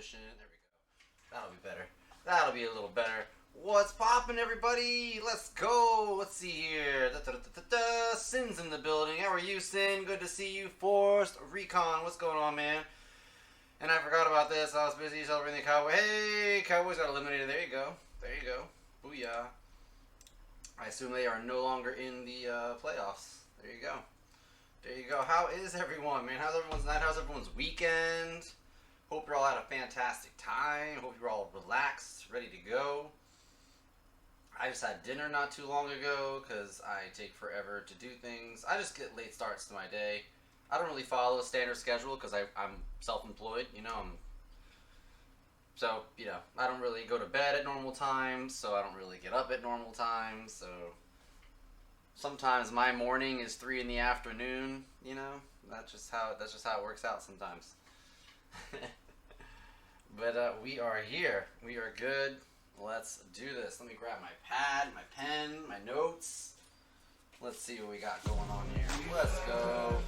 position. There we go. That'll be better. That'll be a little better. What's poppin', everybody? Let's go. Let's see here. Sin's in the building. How are you, Sin? Good to see you. Forced Recon. What's going on, man? And I forgot about this. I was busy celebrating the Cowboys. Hey, Cowboys got eliminated. There you go. There you go. Booyah. I assume they are no longer in the playoffs. There you go. There you go. How is everyone, man? How's everyone's night? How's everyone's weekend? Hope you're all had a fantastic time. Hope you're all relaxed, ready to go. I just had dinner not too long ago because I take forever to do things. I just get late starts to my day. I don't really follow a standard schedule because I'm self-employed, you know. So, you know, I don't really go to bed at normal times, so I don't really get up at normal times, so sometimes my morning is 3 in the afternoon, you know. That's just how it works out sometimes. But we are here. We are good. Let's do this. Let me grab my pad, my pen, my notes. Let's see what we got going on here. Let's go.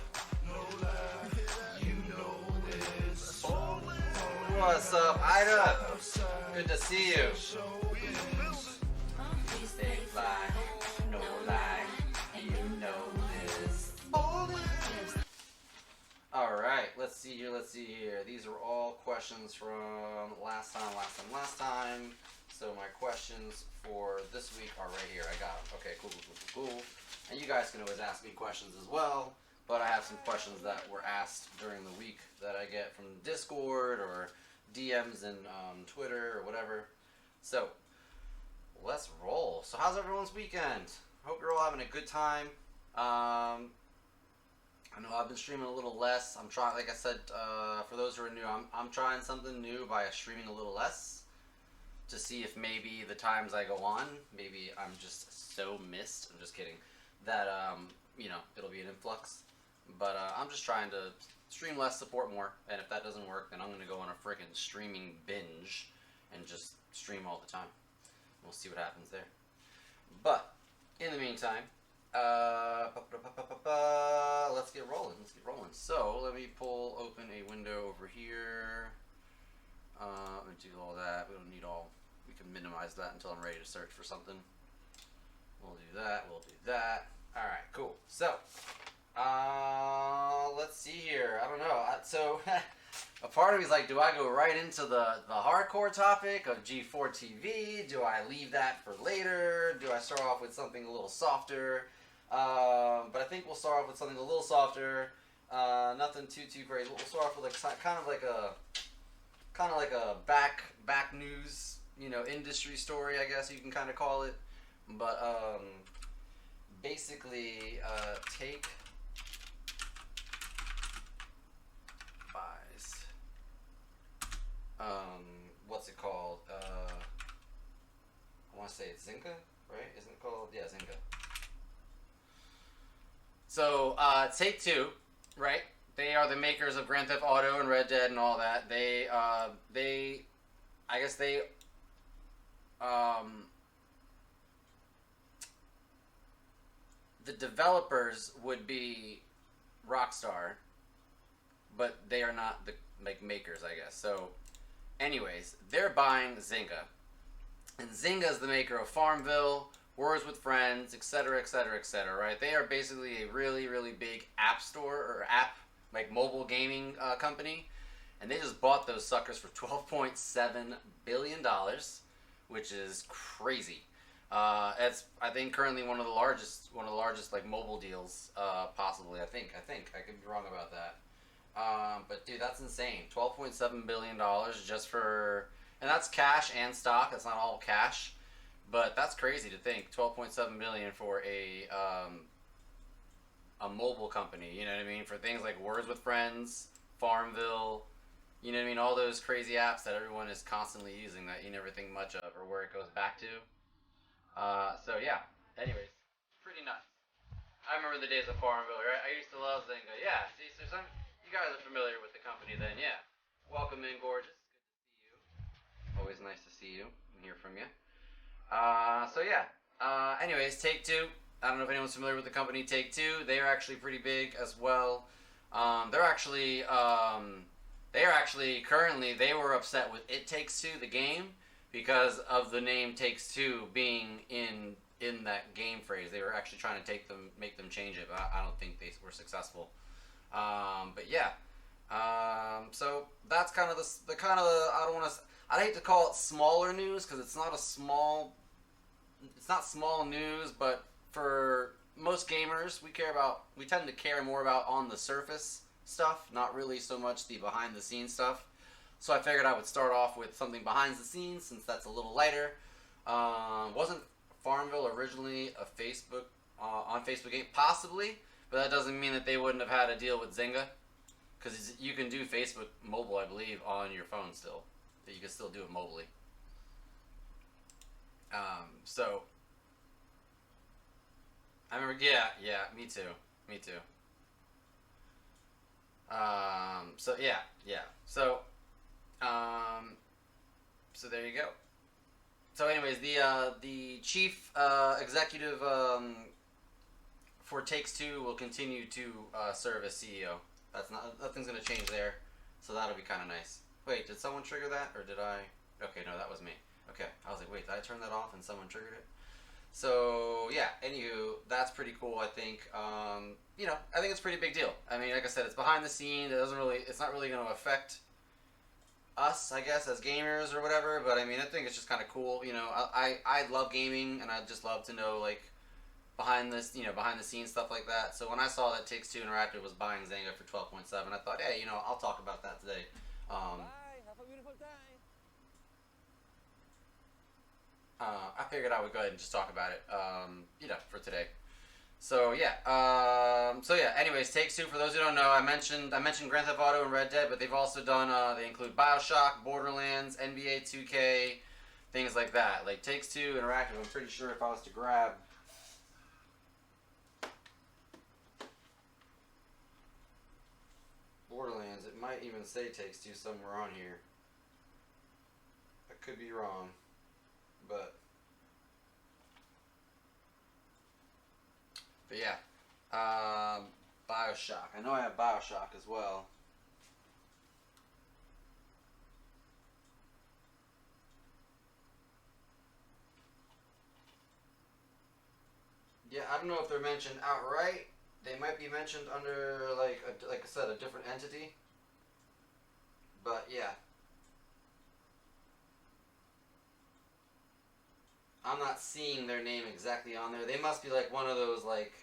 What's up, Ida? Good to see you. Stay fly, no lie. You know this. Alright, let's see here, These are all questions from last time. So my questions for this week are right here. I got them. Okay, cool. And you guys can always ask me questions as well. But I have some questions that were asked during the week that I get from Discord or DMs in Twitter or whatever. So, let's roll. So how's everyone's weekend? Hope you're all having a good time. I know I've been streaming a little less. I'm trying, like I said, for those who are new, I'm trying something new by streaming a little less to see if maybe the times I go on, maybe I'm just so missed. I'm just kidding. That you know, it'll be an influx. But I'm just trying to stream less, support more, and if that doesn't work, then I'm gonna go on a freaking streaming binge and just stream all the time. We'll see what happens there. But in the meantime, let's get rolling. So let me pull open a window over here. Let me do all that. We don't need all. We can minimize that until I'm ready to search for something. We'll do that. All right, cool. So let's see here. I don't know. So a part of me is like, do I go right into the hardcore topic of G4TV? Do I leave that for later? Do I start off with something a little softer? But I think we'll start off with something a little softer. Nothing too crazy. We'll start off with like kind of like a back news, you know, industry story, I guess you can kind of call it. But basically, take buys. What's it called? I want to say it's Zynga, right? Isn't it called? Yeah, Zynga. So, Take-Two, right? They are the makers of Grand Theft Auto and Red Dead and all that. The developers would be Rockstar, but they are not the makers, I guess. So, anyways, they're buying Zynga, and Zynga is the maker of Farmville, Words with Friends, etc., right? They are basically a really big app store or app mobile gaming company, and they just bought those suckers for $12.7 billion, which is crazy. It's I think currently one of the largest mobile deals possibly. I think I could be wrong about that. But dude, that's insane. $12.7 billion just for, and that's cash and stock. That's not all cash, but that's crazy to think. $12.7 billion for a mobile company. You know what I mean? For things like Words with Friends, Farmville. You know what I mean? All those crazy apps that everyone is constantly using that you never think much of or where it goes back to. So yeah. Anyways, pretty nuts. I remember the days of Farmville, right? I used to love Zynga. Yeah. See, so you guys are familiar with the company then, yeah. Welcome in, gorgeous. Good to see you. Always nice to see you and hear from you. So yeah. Anyways, Take-Two. I don't know if anyone's familiar with the company Take-Two. They are actually pretty big as well. They're actually They are actually currently they were upset with It Takes Two, the game, because of the name Takes Two being in that game phrase. They were actually trying to make them change it, but I don't think they were successful. But yeah, so that's kind of the kind of the, I don't want to. I hate to call it smaller news because it's not small news, but for most gamers, we tend to care more about on the surface stuff, not really so much the behind the scenes stuff. So I figured I would start off with something behind the scenes since that's a little lighter. Wasn't Farmville originally a Facebook on Facebook game? Possibly, but that doesn't mean that they wouldn't have had a deal with Zynga, because you can do Facebook mobile, I believe, on your phone still. You can still do it mobily. So I remember, yeah, me too. So yeah. So there you go. So anyways, the chief executive for Takes Two will continue to serve as CEO. Nothing's gonna change there. So that'll be kind of nice. Wait, did someone trigger that, or did I? Okay, no, that was me. Okay, I was like, wait, did I turn that off and someone triggered it? So yeah, anywho, that's pretty cool. I think, I think it's a pretty big deal. I mean, like I said, it's behind the scenes. It's not really going to affect us, I guess, as gamers or whatever. But I mean, I think it's just kind of cool. I love gaming, and I just love to know like behind the scenes stuff like that. So when I saw that Takes Two Interactive was buying Zynga for 12.7, I thought, hey, I'll talk about that today. Bye. Have a beautiful time. I figured I would go ahead and just talk about it, for today. So yeah, anyways, Takes Two. For those who don't know, I mentioned Grand Theft Auto and Red Dead, but they've also done. They include Bioshock, Borderlands, NBA 2K, things like that. Like Takes Two Interactive. I'm pretty sure if I was to grab Borderlands, it might even say Takes Two somewhere on here. I could be wrong. But yeah, Bioshock. I know I have Bioshock as well. Yeah, I don't know if they're mentioned outright. They might be mentioned under like I said, a different entity. But yeah. I'm not seeing their name exactly on there. They must be like one of those like,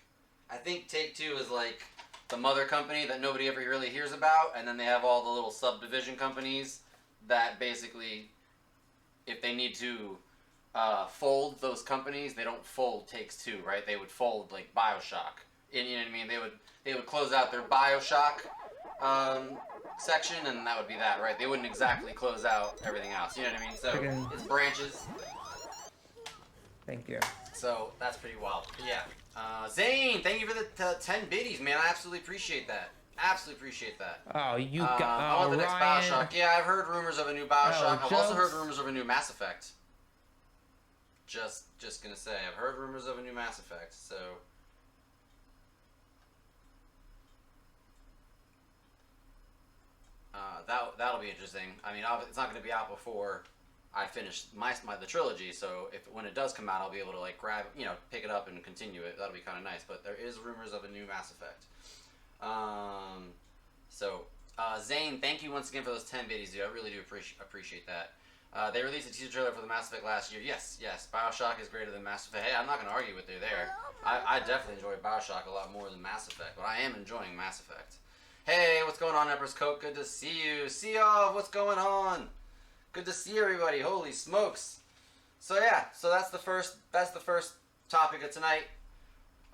I think Take Two is like the mother company that nobody ever really hears about, and then they have all the little subdivision companies that basically, if they need to fold those companies, they don't fold Takes Two, right? They would fold like Bioshock. You know what I mean? They would close out their Bioshock section, and that would be that, right? They wouldn't exactly close out everything else. You know what I mean? So it's branches. Thank you. So that's pretty wild. But yeah. Zane, thank you for the 10 biddies, man. I absolutely appreciate that. Oh, you got. I want the next Ryan. Bioshock. Yeah, I've heard rumors of a new Bioshock. I've also heard rumors of a new Mass Effect. Just gonna say, I've heard rumors of a new Mass Effect. So that'll be interesting. I mean, it's not gonna be out before I finished the trilogy, so when it does come out, I'll be able to like grab, pick it up and continue it. That'll be kind of nice. But there is rumors of a new Mass Effect. Zane, thank you once again for those 10 biddies, dude. I really do appreciate that. They released a teaser trailer for the Mass Effect last year. Yes, Bioshock is greater than Mass Effect. Hey, I'm not gonna argue with you there. I definitely enjoy Bioshock a lot more than Mass Effect, but I am enjoying Mass Effect. Hey, what's going on, Empress Coke? Good to see you. See y'all. What's going on? Good to see everybody. Holy smokes. So yeah, that's the first topic of tonight.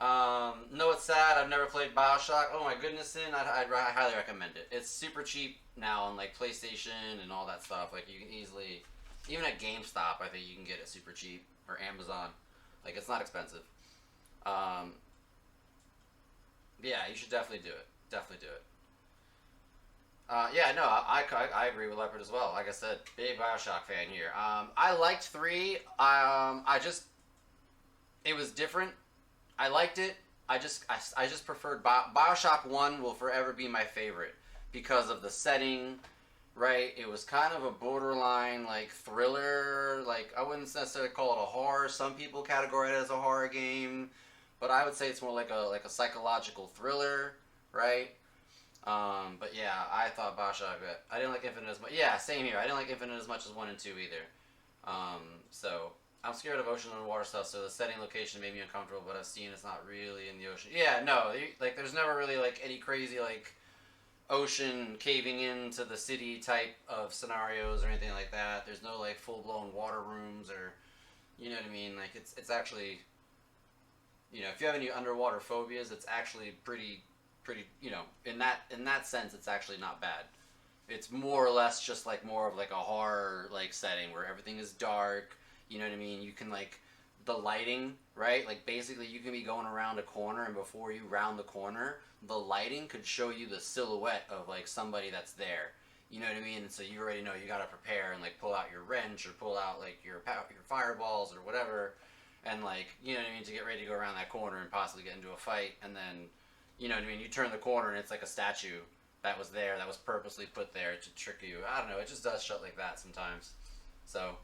No, it's sad. I've never played Bioshock. Oh my goodness, I'd highly recommend it. It's super cheap now on like PlayStation and all that stuff. Like you can easily, even at GameStop, I think you can get it super cheap, or Amazon. Like it's not expensive. Yeah, you should definitely do it. I agree with Leopard as well. Like I said, big Bioshock fan here. I liked 3. It was different. I liked it. I just preferred Bioshock 1 will forever be my favorite because of the setting, right? It was kind of a borderline like thriller. Like I wouldn't necessarily call it a horror. Some people categorize it as a horror game, but I would say it's more like a psychological thriller, right? But yeah, I thought Bioshock. I didn't like Infinite as much. Yeah, same here. I didn't like Infinite as much as 1 and 2 either. So I'm scared of ocean and water stuff. So the setting location made me uncomfortable. But I've seen it's not really in the ocean. Yeah, no, like there's never really like any crazy like ocean caving into the city type of scenarios or anything like that. There's no like full blown water rooms or, you know what I mean. Like it's actually, you know, if you have any underwater phobias, it's actually pretty, you know, in that sense, it's actually not bad. It's more or less just like more of like a horror like setting where everything is dark. You know what I mean? You can like the lighting, right? Like basically you can be going around a corner and before you round the corner, the lighting could show you the silhouette of like somebody that's there. You know what I mean? And so you already know you gotta prepare and like pull out your wrench or pull out like your fireballs or whatever, and like, you know what I mean, to get ready to go around that corner and possibly get into a fight. And then, you know what I mean, you turn the corner and it's like a statue that was there, that was purposely put there to trick you. I don't know, it just does shit like that sometimes. So,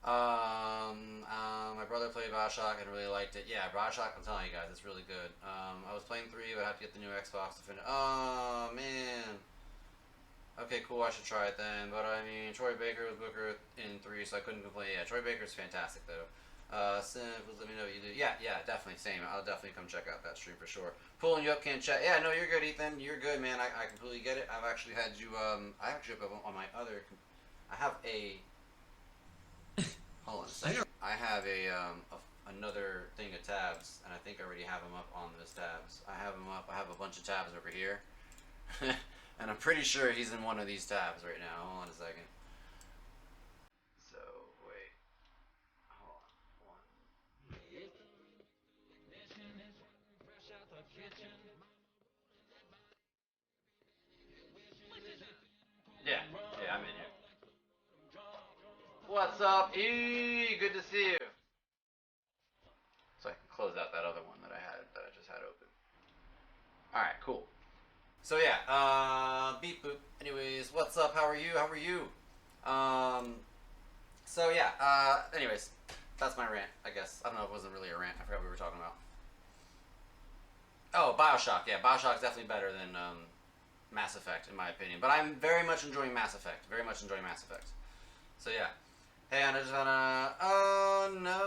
my brother played Bioshock and really liked it. Yeah, Bioshock, I'm telling you guys, it's really good. I was playing 3, but I have to get the new Xbox to finish. Oh, man. Okay, cool, I should try it then. But I mean, Troy Baker was Booker in 3, so I couldn't complain. Yeah, Troy Baker's fantastic, though. Simp, let me know what you do. Yeah, definitely, same. I'll definitely come check out that stream for sure. Pulling you up, can't chat. Yeah, no, you're good, Ethan. You're good, man. I completely get it. I've actually had you, I actually have on my other, I have a, hold on a second. I have another thing of tabs, and I think I already have them up on those tabs. I have them up. I have a bunch of tabs over here. And I'm pretty sure he's in one of these tabs right now. Hold on a second. So, wait. Hold on. One. Yeah, I'm in here. What's up, E? Good to see you. So I can close out that other one that I just had open. Alright, cool. So yeah, beep boop. Anyways, what's up? How are you? So yeah, anyways, that's my rant, I guess. I don't know if it wasn't really a rant. I forgot what we were talking about. Oh, Bioshock. Yeah, Bioshock's definitely better than, Mass Effect, in my opinion. But I'm very much enjoying Mass Effect. So yeah. Hey, I just wanna... Oh, no.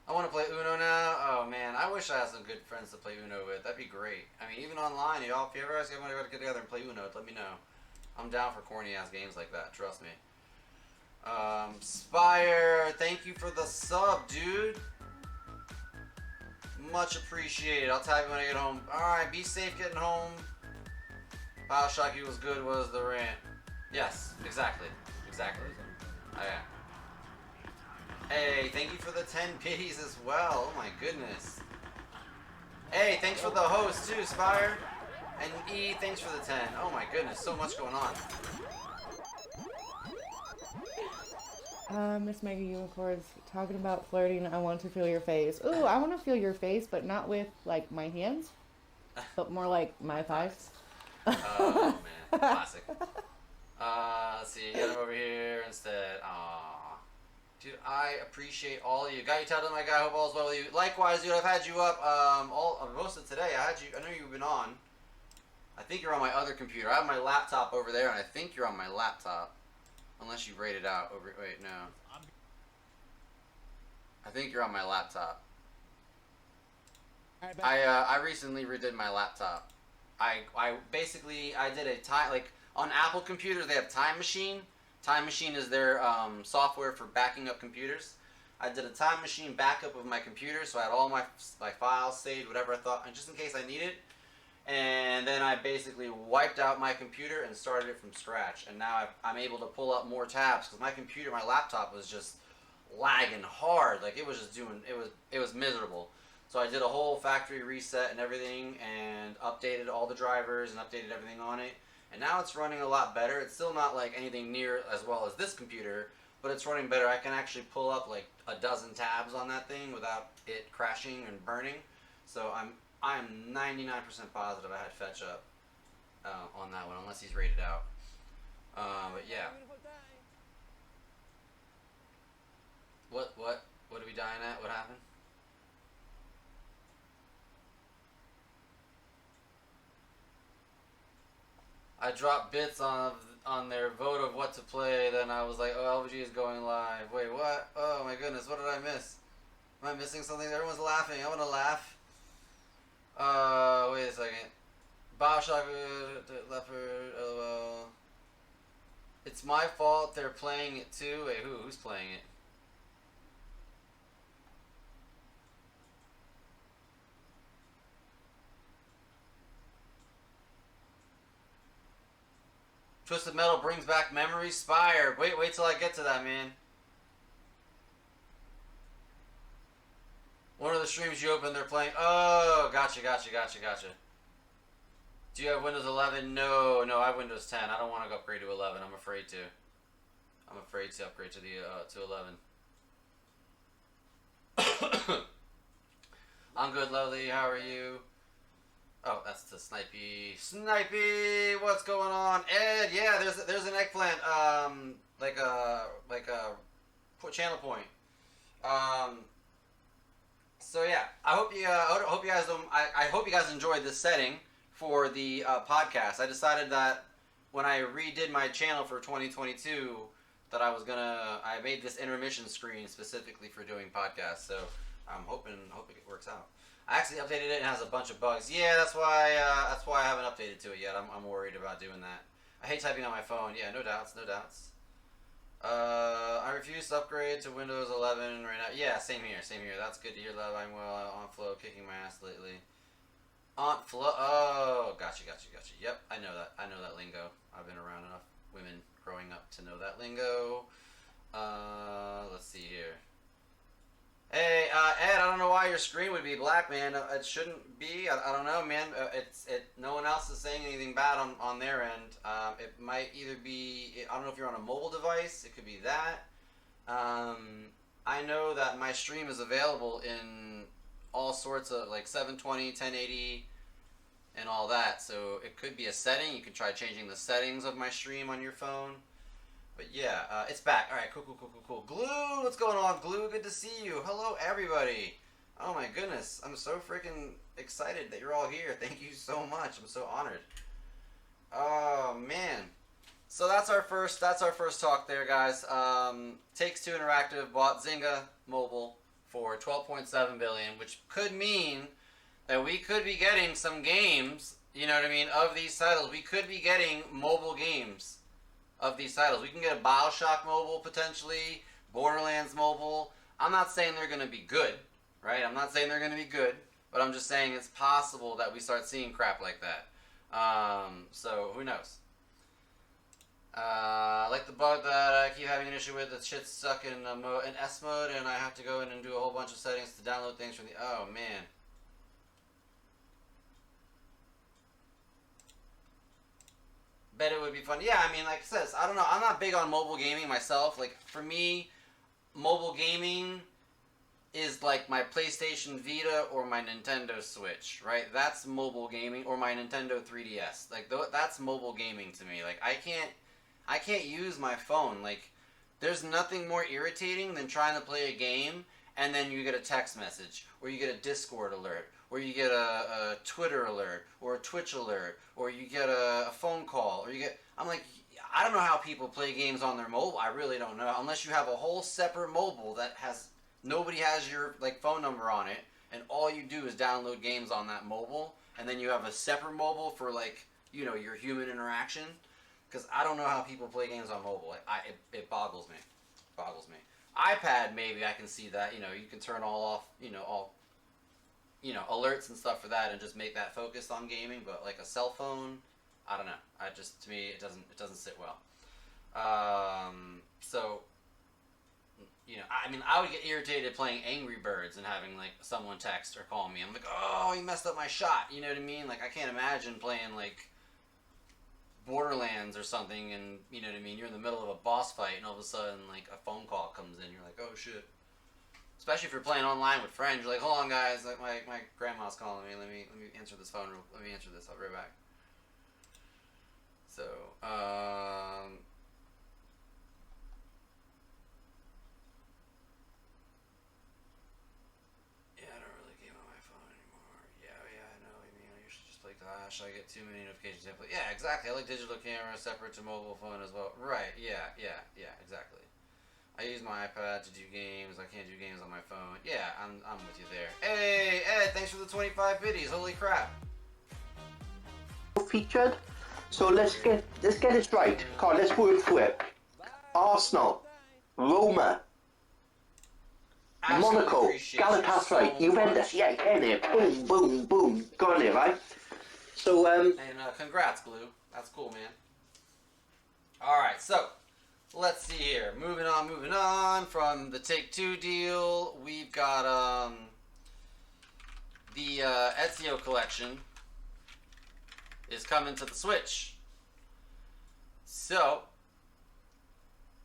I want to play Uno now. Oh, man. I wish I had some good friends to play Uno with. That'd be great. I mean, even online, y'all, if you ever ask anyone to get together and play Uno, let me know. I'm down for corny-ass games like that. Trust me. Spire, thank you for the sub, dude. Much appreciated. I'll tag you when I get home. Alright, be safe getting home. Bioshock was good was the rant. Yes, exactly. Oh, yeah. Hey, thank you for the 10 biddies as well. Oh my goodness. Hey, thanks for the host too, Spire. And E, thanks for the 10. Oh my goodness, so much going on. Miss Maggie Unicorn's talking about flirting. I want to feel your face. Ooh, I want to feel your face, but not with like my hands, but more like my thighs. Oh man, classic. Let's see, get him over here instead. Aww. Dude, I appreciate all of you. Guy, you tell them my guy, hope all's well with you. Likewise, dude, I've had you up most of today. I know you've been on. I think you're on my other computer. I have my laptop over there, and I think you're on my laptop. Unless you rated out over... Wait, no. I think you're on my laptop. I recently redid my laptop. I basically, I did a time... Like, on Apple computers, they have Time Machine. Time Machine is their software for backing up computers. I did a Time Machine backup of my computer, so I had all my files saved, whatever I thought, and just in case I need it. And then I basically wiped out my computer and started it from scratch. And now I'm able to pull up more tabs because my computer, my laptop was just lagging hard. Like it was just doing, it was miserable. So I did a whole factory reset and everything and updated all the drivers and updated everything on it. And now it's running a lot better. It's still not like anything near as well as this computer, but it's running better. I can actually pull up like a dozen tabs on that thing without it crashing and burning. So I'm 99% positive I had fetch up. on that one, unless he's rated out. But yeah. What are we dying at? What happened? I dropped bits on their vote of what to play, then I was like, oh, LVG is going live. Wait, what? Oh my goodness, what did I miss? Am I missing something? Everyone's laughing. I want to laugh. Wait a second. Bioshock, Leopard, LOL. It's my fault they're playing it too. Wait, who's playing it? Twisted Metal brings back memories. Spire. Wait till I get to that, man. One of the streams you open, they're playing. Oh, gotcha. Do you have Windows 11? No, I have Windows 10. I don't want to upgrade to 11. I'm afraid to. I'm afraid to upgrade to the to 11. I'm good, lovely. How are you? Oh, that's the Snipey. Snipey, what's going on, Ed? Yeah, there's an eggplant. Like a channel point. So yeah, I hope you guys I hope you guys enjoyed this setting for the podcast. I decided that when I redid my channel for 2022 that I made this intermission screen specifically for doing podcasts. So I'm hoping it works out. I actually updated it and it has a bunch of bugs. Yeah, that's why I haven't updated to it yet. I'm worried about doing that. I hate typing on my phone. Yeah, no doubts. I refuse to upgrade to Windows 11 right now. Yeah, same here. That's good to hear, love. I'm well. On Flow, kicking my ass lately. Aunt Flo. Oh, gotcha. Yep, I know that lingo. I've been around enough women growing up to know that lingo. Let's see here. Hey, Ed, I don't know why your screen would be black, man. It shouldn't be. I don't know, man. No one else is saying anything bad on their end. It might either be. I don't know if you're on a mobile device. It could be that. I know that my stream is available in all sorts of like 720, 1080, and all that. So it could be a setting. You can try changing the settings of my stream on your phone. But yeah, it's back. All right, cool. Glue, what's going on? Glue, good to see you. Hello, everybody. Oh my goodness, I'm so freaking excited that you're all here. Thank you so much. I'm so honored. Oh man. So that's our first talk there, guys. Takes Two Interactive bought Zynga Mobile for $12.7 billion, which could mean that we could be getting some games. You know what I mean? Of these titles, we could be getting mobile games of these titles. We can get a Bioshock mobile, potentially, Borderlands mobile. I'm not saying they're going to be good, right? I'm not saying they're going to be good, but I'm just saying it's possible that we start seeing crap like that. So, who knows? I like the bug that I keep having an issue with. The shit's stuck in S mode, and I have to go in and do a whole bunch of settings to download things from the... Oh, man. Bet it would be fun. Yeah, I mean, like I said, I don't know. I'm not big on mobile gaming myself. Like, for me, mobile gaming is like my PlayStation Vita or my Nintendo Switch, right? That's mobile gaming, or my Nintendo 3DS. Like, that's mobile gaming to me. Like, I can't use my phone. Like, there's nothing more irritating than trying to play a game and then you get a text message, or you get a Discord alert, or you get a Twitter alert, or a Twitch alert, or you get a phone call, or you get... I'm like, I don't know how people play games on their mobile. I really don't know. Unless you have a whole separate mobile that has... Nobody has your, like, phone number on it, and all you do is download games on that mobile, and then you have a separate mobile for, like, you know, your human interaction. Because I don't know how people play games on mobile. It boggles me. iPad, maybe I can see that. You know, you can turn all off, alerts and stuff for that and just make that focused on gaming. But like a cell phone, I don't know. To me, it doesn't sit well. So, you know, I mean, I would get irritated playing Angry Birds and having like someone text or call me. I'm like, oh, he messed up my shot. You know what I mean? Like, I can't imagine playing like Borderlands or something, and you know what I mean, you're in the middle of a boss fight and all of a sudden like a phone call comes in, you're like, oh shit. Especially if you're playing online with friends, you're like, hold on guys, like my grandma's calling me, let me answer this phone, let me answer this, I'll be right back. So, yeah, I don't really game on my phone anymore. Yeah, I know. I mean, I usually just play Clash. I get too many notifications. Yeah, exactly. I like digital camera separate to mobile phone as well. Right. Yeah, exactly. I use my iPad to do games. I can't do games on my phone. Yeah, I'm with you there. Hey, Ed, thanks for the 25 biddies. Holy crap. Featured. So let's get this right. Come on, let's work through it. Arsenal, Roma, Monaco, Galatasaray, Juventus. Yeah, in there. Boom, boom, boom. Got in there, right? So And congrats, Glue. That's cool, man. All right, so let's see here. Moving on from the Take-Two deal. We've got the Ezio collection is coming to the Switch. So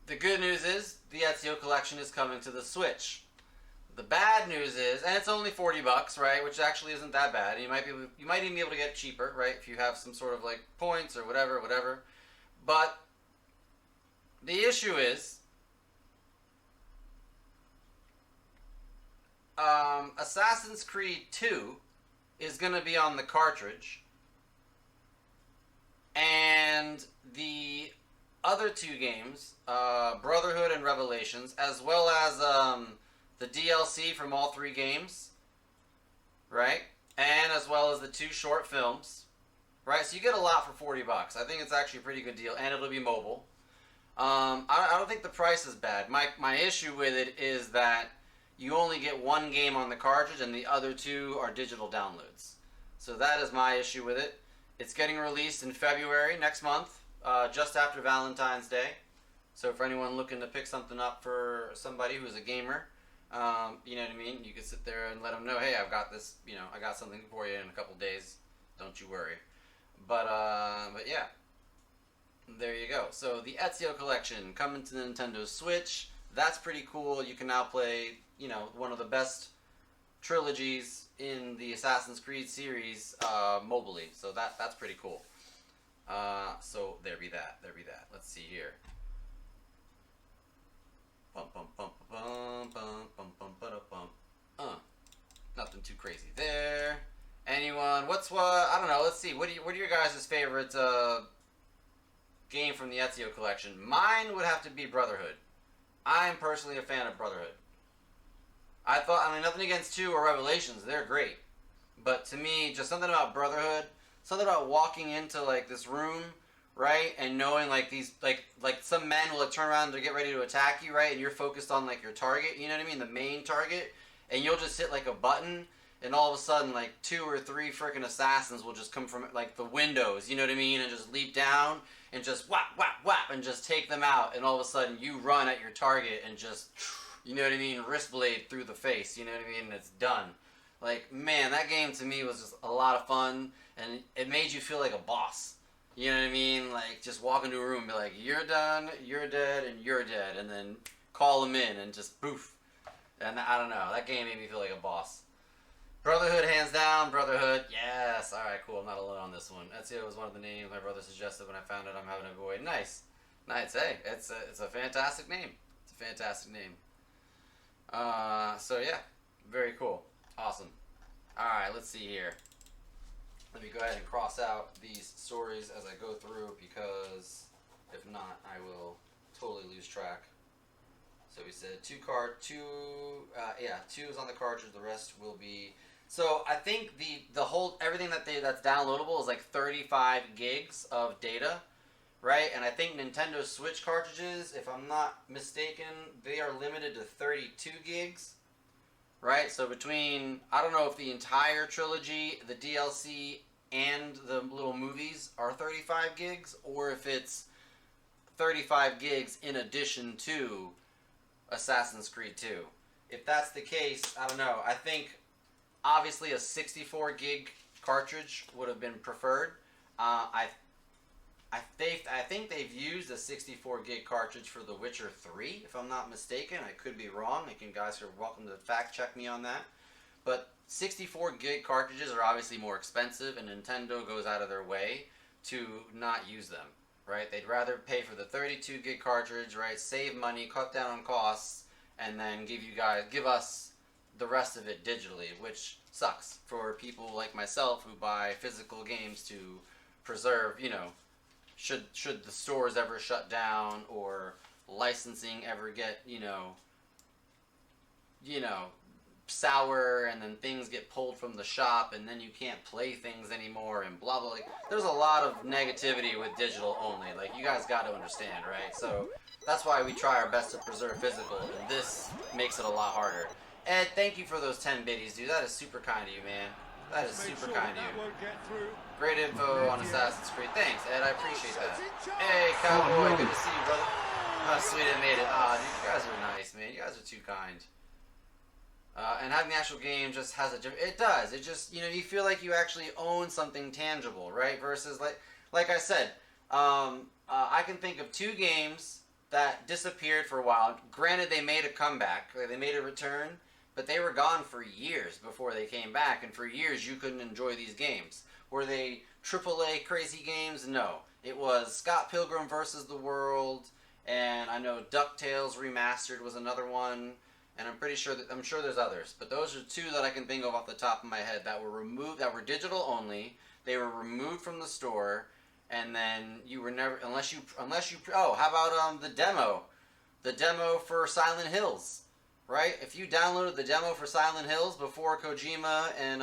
the good news is the Ezio collection is coming to the Switch. The bad news is, and it's only $40, right? Which actually isn't that bad. You might even be able to get it cheaper, right? If you have some sort of like points or whatever. But the issue is, Assassin's Creed 2 is going to be on the cartridge, and the other two games, Brotherhood and Revelations, as well as the DLC from all three games, right? And as well as the 2 short films, right? So you get a lot for $40. I think it's actually a pretty good deal, and it'll be mobile. I don't think the price is bad. My issue with it is that you only get one game on the cartridge, and the other 2 are digital downloads. So that is my issue with it. It's getting released in February next month, just after Valentine's Day. So for anyone looking to pick something up for somebody who's a gamer, you know what I mean? You could sit there and let them know, hey, I've got this, I got something for you in a couple days. Don't you worry. But yeah, there you go. So the Ezio collection coming to the Nintendo Switch. That's pretty cool. You can now play, one of the best trilogies in the Assassin's Creed series mobily. So that's pretty cool. So there be that. Let's see here. Nothing too crazy there. Anyone? I don't know. Let's see. What are your guys' favorite game from the Ezio collection? Mine would have to be Brotherhood. I'm personally a fan of Brotherhood. Nothing against 2 or Revelations. They're great. But to me, just something about Brotherhood, something about walking into like this room, right, and knowing like these like some men will turn around to get ready to attack you, right, and you're focused on like your target, you know what I mean, the main target, and you'll just hit like a button, and all of a sudden like 2 or 3 freaking assassins will just come from like the windows, you know what I mean, and just leap down and just whap whap whap and just take them out, and all of a sudden you run at your target and just, you know what I mean, wrist blade through the face, you know what I mean, and it's done. Like, man, that game to me was just a lot of fun, and it made you feel like a boss. You know what I mean? Like, just walk into a room and be like, you're done, you're dead, and you're dead, and then call them in and just poof. And I don't know, that game made me feel like a boss. Brotherhood, hands down, Brotherhood, yes. Alright, cool, I'm not alone on this one. Ezio was one of the names my brother suggested when I found out I'm having a boy. Nice. Hey, it's a fantastic name. It's a fantastic name. So yeah, very cool. Awesome. Alright, let's see here. Let me go ahead and cross out these stories as I go through, because if not, I will totally lose track. So we said 2 is on the cartridge, the rest will be... So I think the whole, everything that's downloadable is like 35 gigs of data, right? And I think Nintendo Switch cartridges, if I'm not mistaken, they are limited to 32 gigs. Right, so between, I don't know if the entire trilogy, the DLC, and the little movies are 35 gigs, or if it's 35 gigs in addition to Assassin's Creed 2. If that's the case, I don't know. I think, obviously, a 64 gig cartridge would have been preferred. I think they've used a 64 gig cartridge for The Witcher 3, if I'm not mistaken. I could be wrong. You guys are welcome to fact check me on that. But 64 gig cartridges are obviously more expensive, and Nintendo goes out of their way to not use them. right? They'd rather pay for the 32 gig cartridge, right? Save money, cut down on costs, and then give us the rest of it digitally, which sucks for people like myself who buy physical games to preserve, you know, should the stores ever shut down or licensing ever get, you know, sour, and then things get pulled from the shop and then you can't play things anymore and blah blah. Like, there's a lot of negativity with digital only. Like, you guys got to understand, right? So that's why we try our best to preserve physical, and this makes it a lot harder. Ed, thank you for those 10 biddies, dude. That is super kind of you, man. That is super kind of you. Great info on Assassin's Creed. Thanks, Ed. I appreciate that. Hey, Cowboy. Good to see you, brother. Oh, sweet, I made it. Ah, dude, you guys are nice, man. You guys are too kind. And having the actual game just has a different... It does. It just, you know, you feel like you actually own something tangible, right? Versus, like I said, I can think of 2 games that disappeared for a while. Granted, they made a comeback. They made a return. But they were gone for years before they came back. And for years, you couldn't enjoy these games. Were they AAA crazy games? No. It was Scott Pilgrim versus the World. And I know DuckTales Remastered was another one. And I'm sure there's others, but those are 2 that I can think of off the top of my head that were removed, that were digital only. They were removed from the store, and then you were never, unless you. Oh, how about the demo for Silent Hills, right? If you downloaded the demo for Silent Hills before Kojima and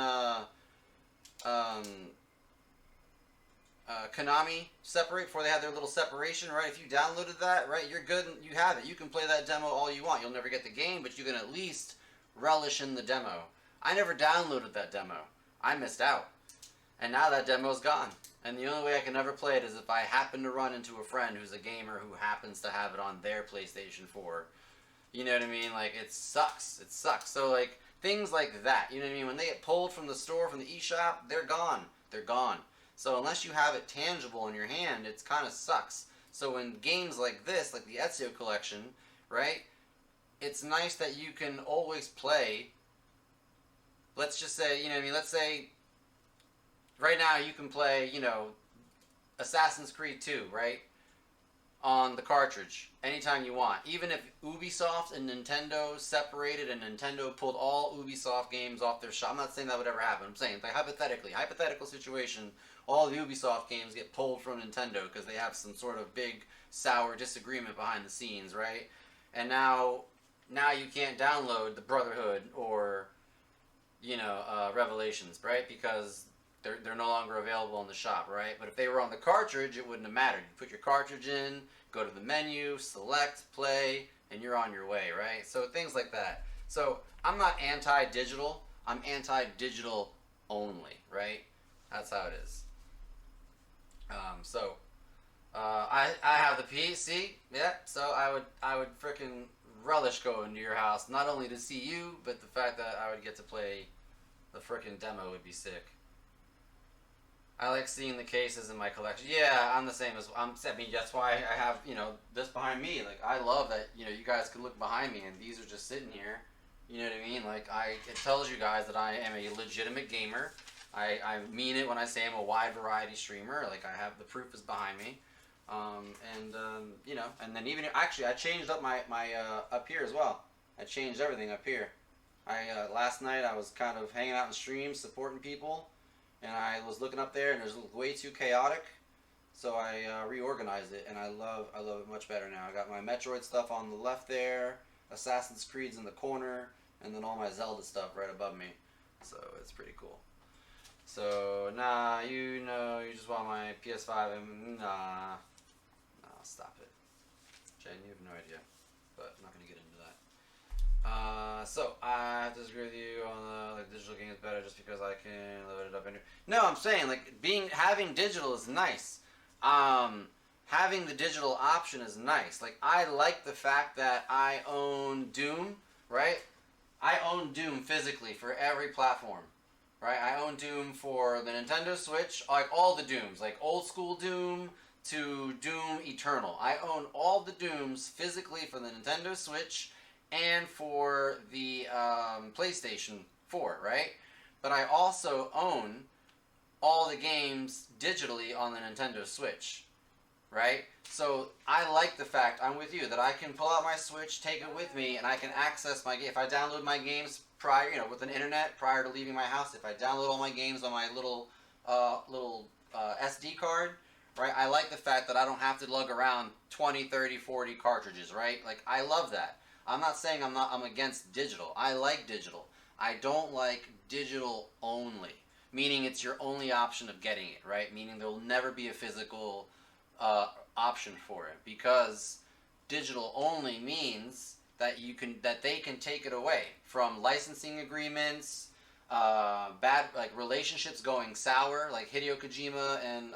Konami separate, before they had their little separation, right? If you downloaded that, right, you're good, you have it. You can play that demo all you want. You'll never get the game, but you can at least relish in the demo. I never downloaded that demo. I missed out. And now that demo's gone. And the only way I can ever play it is if I happen to run into a friend who's a gamer who happens to have it on their PlayStation 4. You know what I mean? Like, it sucks. It sucks. So, like, things like that, you know what I mean? When they get pulled from the store, from the eShop, they're gone. They're gone. So unless you have it tangible in your hand, it kind of sucks. So in games like this, like the Ezio collection, right, it's nice that you can always play. Let's just say, you know what I mean, let's say right now you can play, you know, Assassin's Creed 2, right, on the cartridge anytime you want. Even if Ubisoft and Nintendo separated and Nintendo pulled all Ubisoft games off their shop. I'm not saying that would ever happen. I'm saying, like, hypothetical situation, all the Ubisoft games get pulled from Nintendo because they have some sort of big sour disagreement behind the scenes, right? And now you can't download the Brotherhood or, you know, Revelations, right? Because they're no longer available in the shop, right? But if they were on the cartridge, it wouldn't have mattered. You put your cartridge in, go to the menu, select, play, and you're on your way, right? So things like that. So I'm not anti-digital. I'm anti-digital only, right? That's how it is. I have the PC, yeah. So I would frickin' relish going to your house, not only to see you, but the fact that I would get to play the frickin' demo would be sick. I like seeing the cases in my collection. Yeah, I'm the same as I mean, that's why I have, you know, this behind me. Like, I love that, you know, you guys can look behind me and these are just sitting here. You know what I mean? Like, it tells you guys that I am a legitimate gamer. I mean it when I say I'm a wide variety streamer. Like, I have the proof is behind me. You know, and then even actually I changed up my up here as well. I changed everything up here. Last night I was kind of hanging out in streams supporting people, and I was looking up there and it was way too chaotic, so I reorganized it, and I love it much better now. I got my Metroid stuff on the left there, Assassin's Creed's in the corner, and then all my Zelda stuff right above me. So it's pretty cool. So, nah, you know, you just want my PS5, and nah, stop it. Jen, you have no idea, but I'm not going to get into that. So, I have to disagree with you on the, like, digital game is better just because I can load it up in here. No, I'm saying, like, having digital is nice. Having the digital option is nice. Like, I like the fact that I own Doom, right? I own Doom physically for every platform. Right, I own Doom for the Nintendo Switch, like all the Dooms, like old school Doom to Doom Eternal. I own all the Dooms physically for the Nintendo Switch and for the PlayStation 4, right? But I also own all the games digitally on the Nintendo Switch. right? So I like the fact, I'm with you, that I can pull out my Switch, take it with me, and I can access my game. If I download my games prior, you know, with an internet prior to leaving my house, if I download all my games on my little SD card, right? I like the fact that I don't have to lug around 20, 30, 40 cartridges, right? Like, I love that. I'm not saying I'm against digital. I like digital. I don't like digital only, meaning it's your only option of getting it, right? Meaning there will never be a physical option for it, because digital only means that they can take it away from licensing agreements, bad, like, relationships going sour, like Hideo Kojima and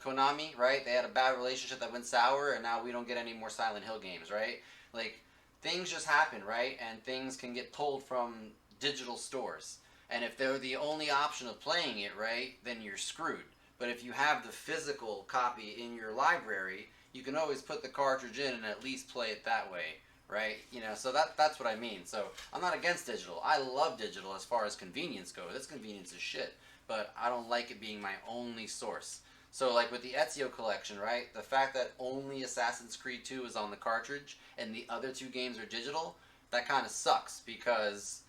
Konami, right? They had a bad relationship that went sour, and now we don't get any more Silent Hill games, right? Like, things just happen, right? And things can get pulled from digital stores. And if they're the only option of playing it, right, then you're screwed. But if you have the physical copy in your library, you can always put the cartridge in and at least play it that way, right? You know, so that's what I mean. So I'm not against digital. I love digital as far as convenience goes. This convenience is shit. But I don't like it being my only source. So, like with the Ezio collection, right? The fact that only Assassin's Creed 2 is on the cartridge and the other two games are digital, that kind of sucks, because,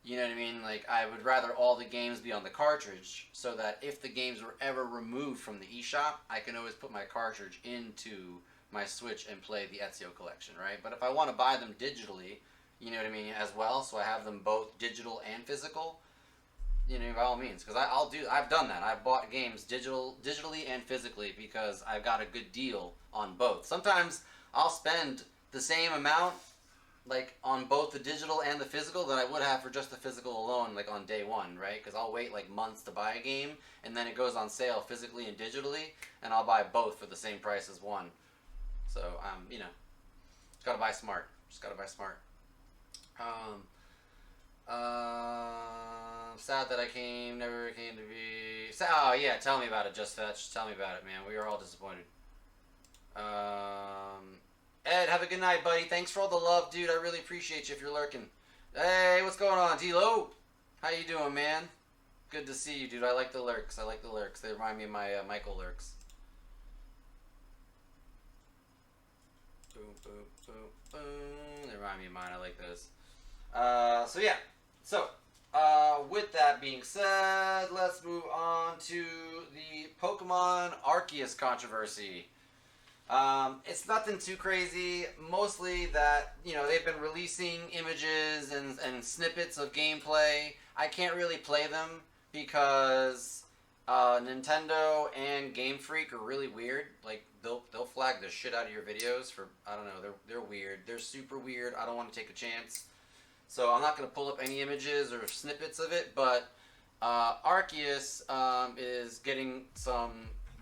you know what I mean? Like, I would rather all the games be on the cartridge, so that if the games were ever removed from the eShop, I can always put my cartridge into my Switch and play the Ezio collection, right? But if I want to buy them digitally, you know what I mean, as well, so I have them both digital and physical, you know, by all means, because I've done that. I've bought games digitally and physically because I've got a good deal on both. Sometimes I'll spend the same amount, like, on both the digital and the physical that I would have for just the physical alone, like, on day one, right? Because I'll wait, like, months to buy a game, and then it goes on sale physically and digitally, and I'll buy both for the same price as one. So, you know, just gotta buy smart. Just gotta buy smart. Sad that never came to be. Oh yeah, tell me about it, Just Fetch. Tell me about it, man. We are all disappointed. Ed, have a good night, buddy. Thanks for all the love, dude. I really appreciate you if you're lurking. Hey, what's going on, D-Lo? How you doing, man? Good to see you, dude. I like the lurks. They remind me of my Michael lurks. Boom, boom, boom, boom. They remind me of mine. I like those. So yeah. So, with that being said, let's move on to the Pokemon Arceus controversy. It's nothing too crazy. Mostly that, you know, they've been releasing images and snippets of gameplay. I can't really play them because Nintendo and Game Freak are really weird. Like, they'll flag the shit out of your videos for, I don't know, they're weird. They're super weird. I don't want to take a chance. So I'm not going to pull up any images or snippets of it, but Arceus is getting some...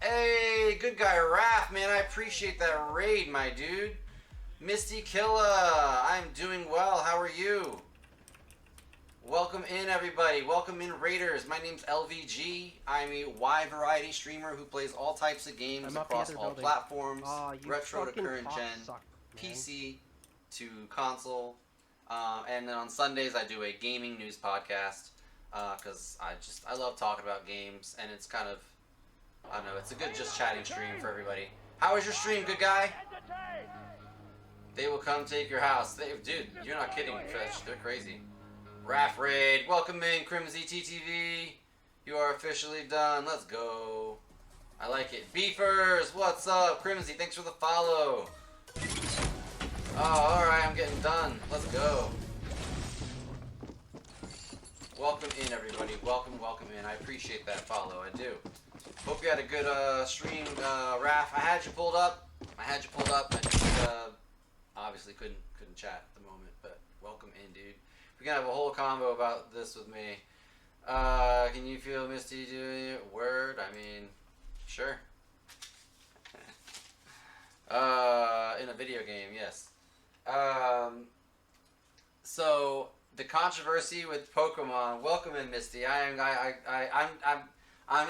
Hey, good guy Raph, man, I appreciate that raid, my dude. Misty Killa, I'm doing well, how are you? Welcome in, everybody. Welcome in, Raiders. My name's LVG. I'm a wide variety streamer who plays all types of games across all platforms, retro to current gen, PC to console. And then on Sundays I do a gaming news podcast because I love talking about games, and it's kind of, I don't know, it's a good just chatting stream for everybody. How was your stream, good guy? They will come take your house. Dude, you're not kidding, Fetch. They're crazy. Raph Raid, welcome in, Crimsy TTV. You are officially done. Let's go. I like it. Beefers, what's up? Crimsy, thanks for the follow. Oh, alright, I'm getting done. Let's go. Welcome in, everybody. Welcome in. I appreciate that follow. I do. Hope you had a good stream, Raph. I had you pulled up. I just obviously couldn't chat at the moment, but welcome in, dude. We're gonna have a whole convo about this with me. Can you feel Misty doing it? Word? I mean, sure. In a video game, yes. So the controversy with Pokemon. Welcome in, Misty. I'm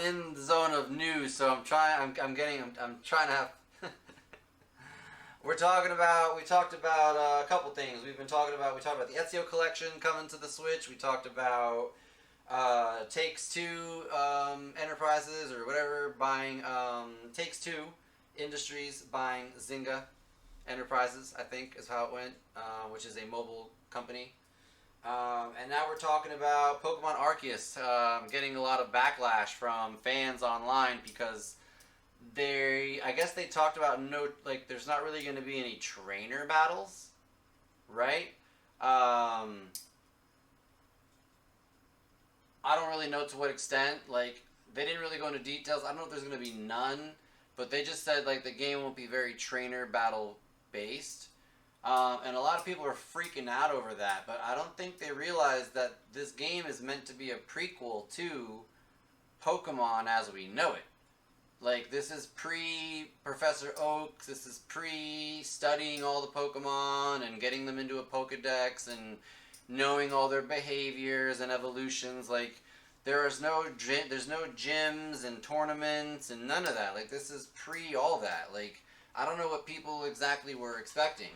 in the zone of news, so I'm trying to have. We talked about a couple things. We talked about the Ezio collection coming to the Switch. We talked about Takes Two Enterprises or whatever buying Takes Two Industries buying Zynga Enterprises, I think is how it went, which is a mobile company. And now we're talking about Pokemon Arceus getting a lot of backlash from fans online because I guess they talked about there's not really going to be any trainer battles, right? I don't really know to what extent. Like, they didn't really go into details. I don't know if there's going to be none, but they just said, like, the game won't be very trainer battle based. And a lot of people are freaking out over that, but I don't think they realize that this game is meant to be a prequel to Pokemon as we know it. Like, this is pre-Professor Oak, this is pre-studying all the Pokemon and getting them into a Pokedex and knowing all their behaviors and evolutions. Like, there's no gyms and tournaments and none of that. Like, this is pre all that. Like, I don't know what people exactly were expecting.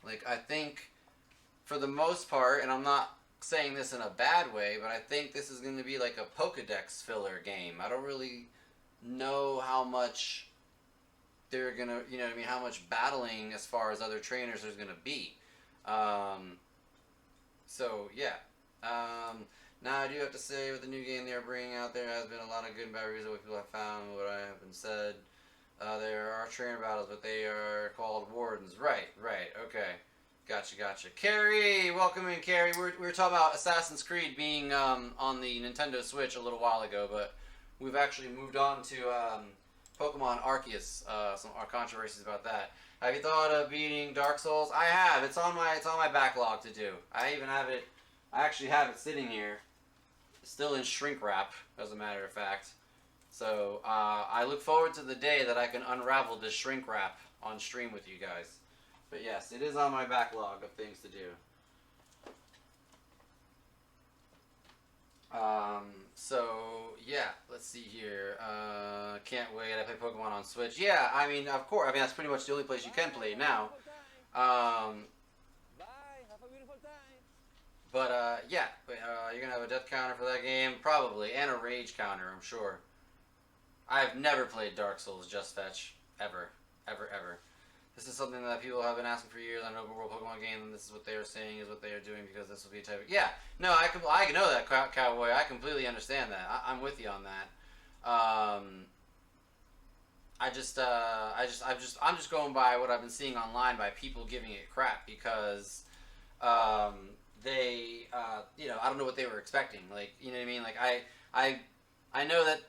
Like, I think, for the most part, and I'm not saying this in a bad way, but I think this is going to be like a Pokedex filler game. I don't really know how much they're going to, how much battling as far as other trainers there's going to be. So, yeah. Now, I do have to say, with the new game they are bringing out, there has been a lot of good and bad reviews of what people have found, what I have been said. There are trainer battles, but they are called wardens. Right, okay. Gotcha. Carrie, welcome in, Carrie. We were talking about Assassin's Creed being on the Nintendo Switch a little while ago, but we've actually moved on to Pokemon Arceus. Some controversies about that. Have you thought of beating Dark Souls? I have. It's on my backlog to do. I even have it. I actually have it sitting here, still in shrink wrap, as a matter of fact. So I look forward to the day that I can unravel this shrink wrap on stream with you guys. But yes, it is on my backlog of things to do. So yeah, let's see here. Can't wait. I play Pokemon on Switch. Yeah, I mean, of course. I mean, that's pretty much the only place you can play now. Yeah, you're gonna have a death counter for that game, probably, and a rage counter, I'm sure. I've never played Dark Souls Just Fetch, ever. This is something that people have been asking for years on an open world Pokemon game, and this is what they are saying is what they are doing because this will be a type of... Yeah, no, I know that, Cowboy. I completely understand that. I'm with you on that. I'm just going by what I've been seeing online by people giving it crap because they, I don't know what they were expecting. Like, you know what I mean? Like, I know that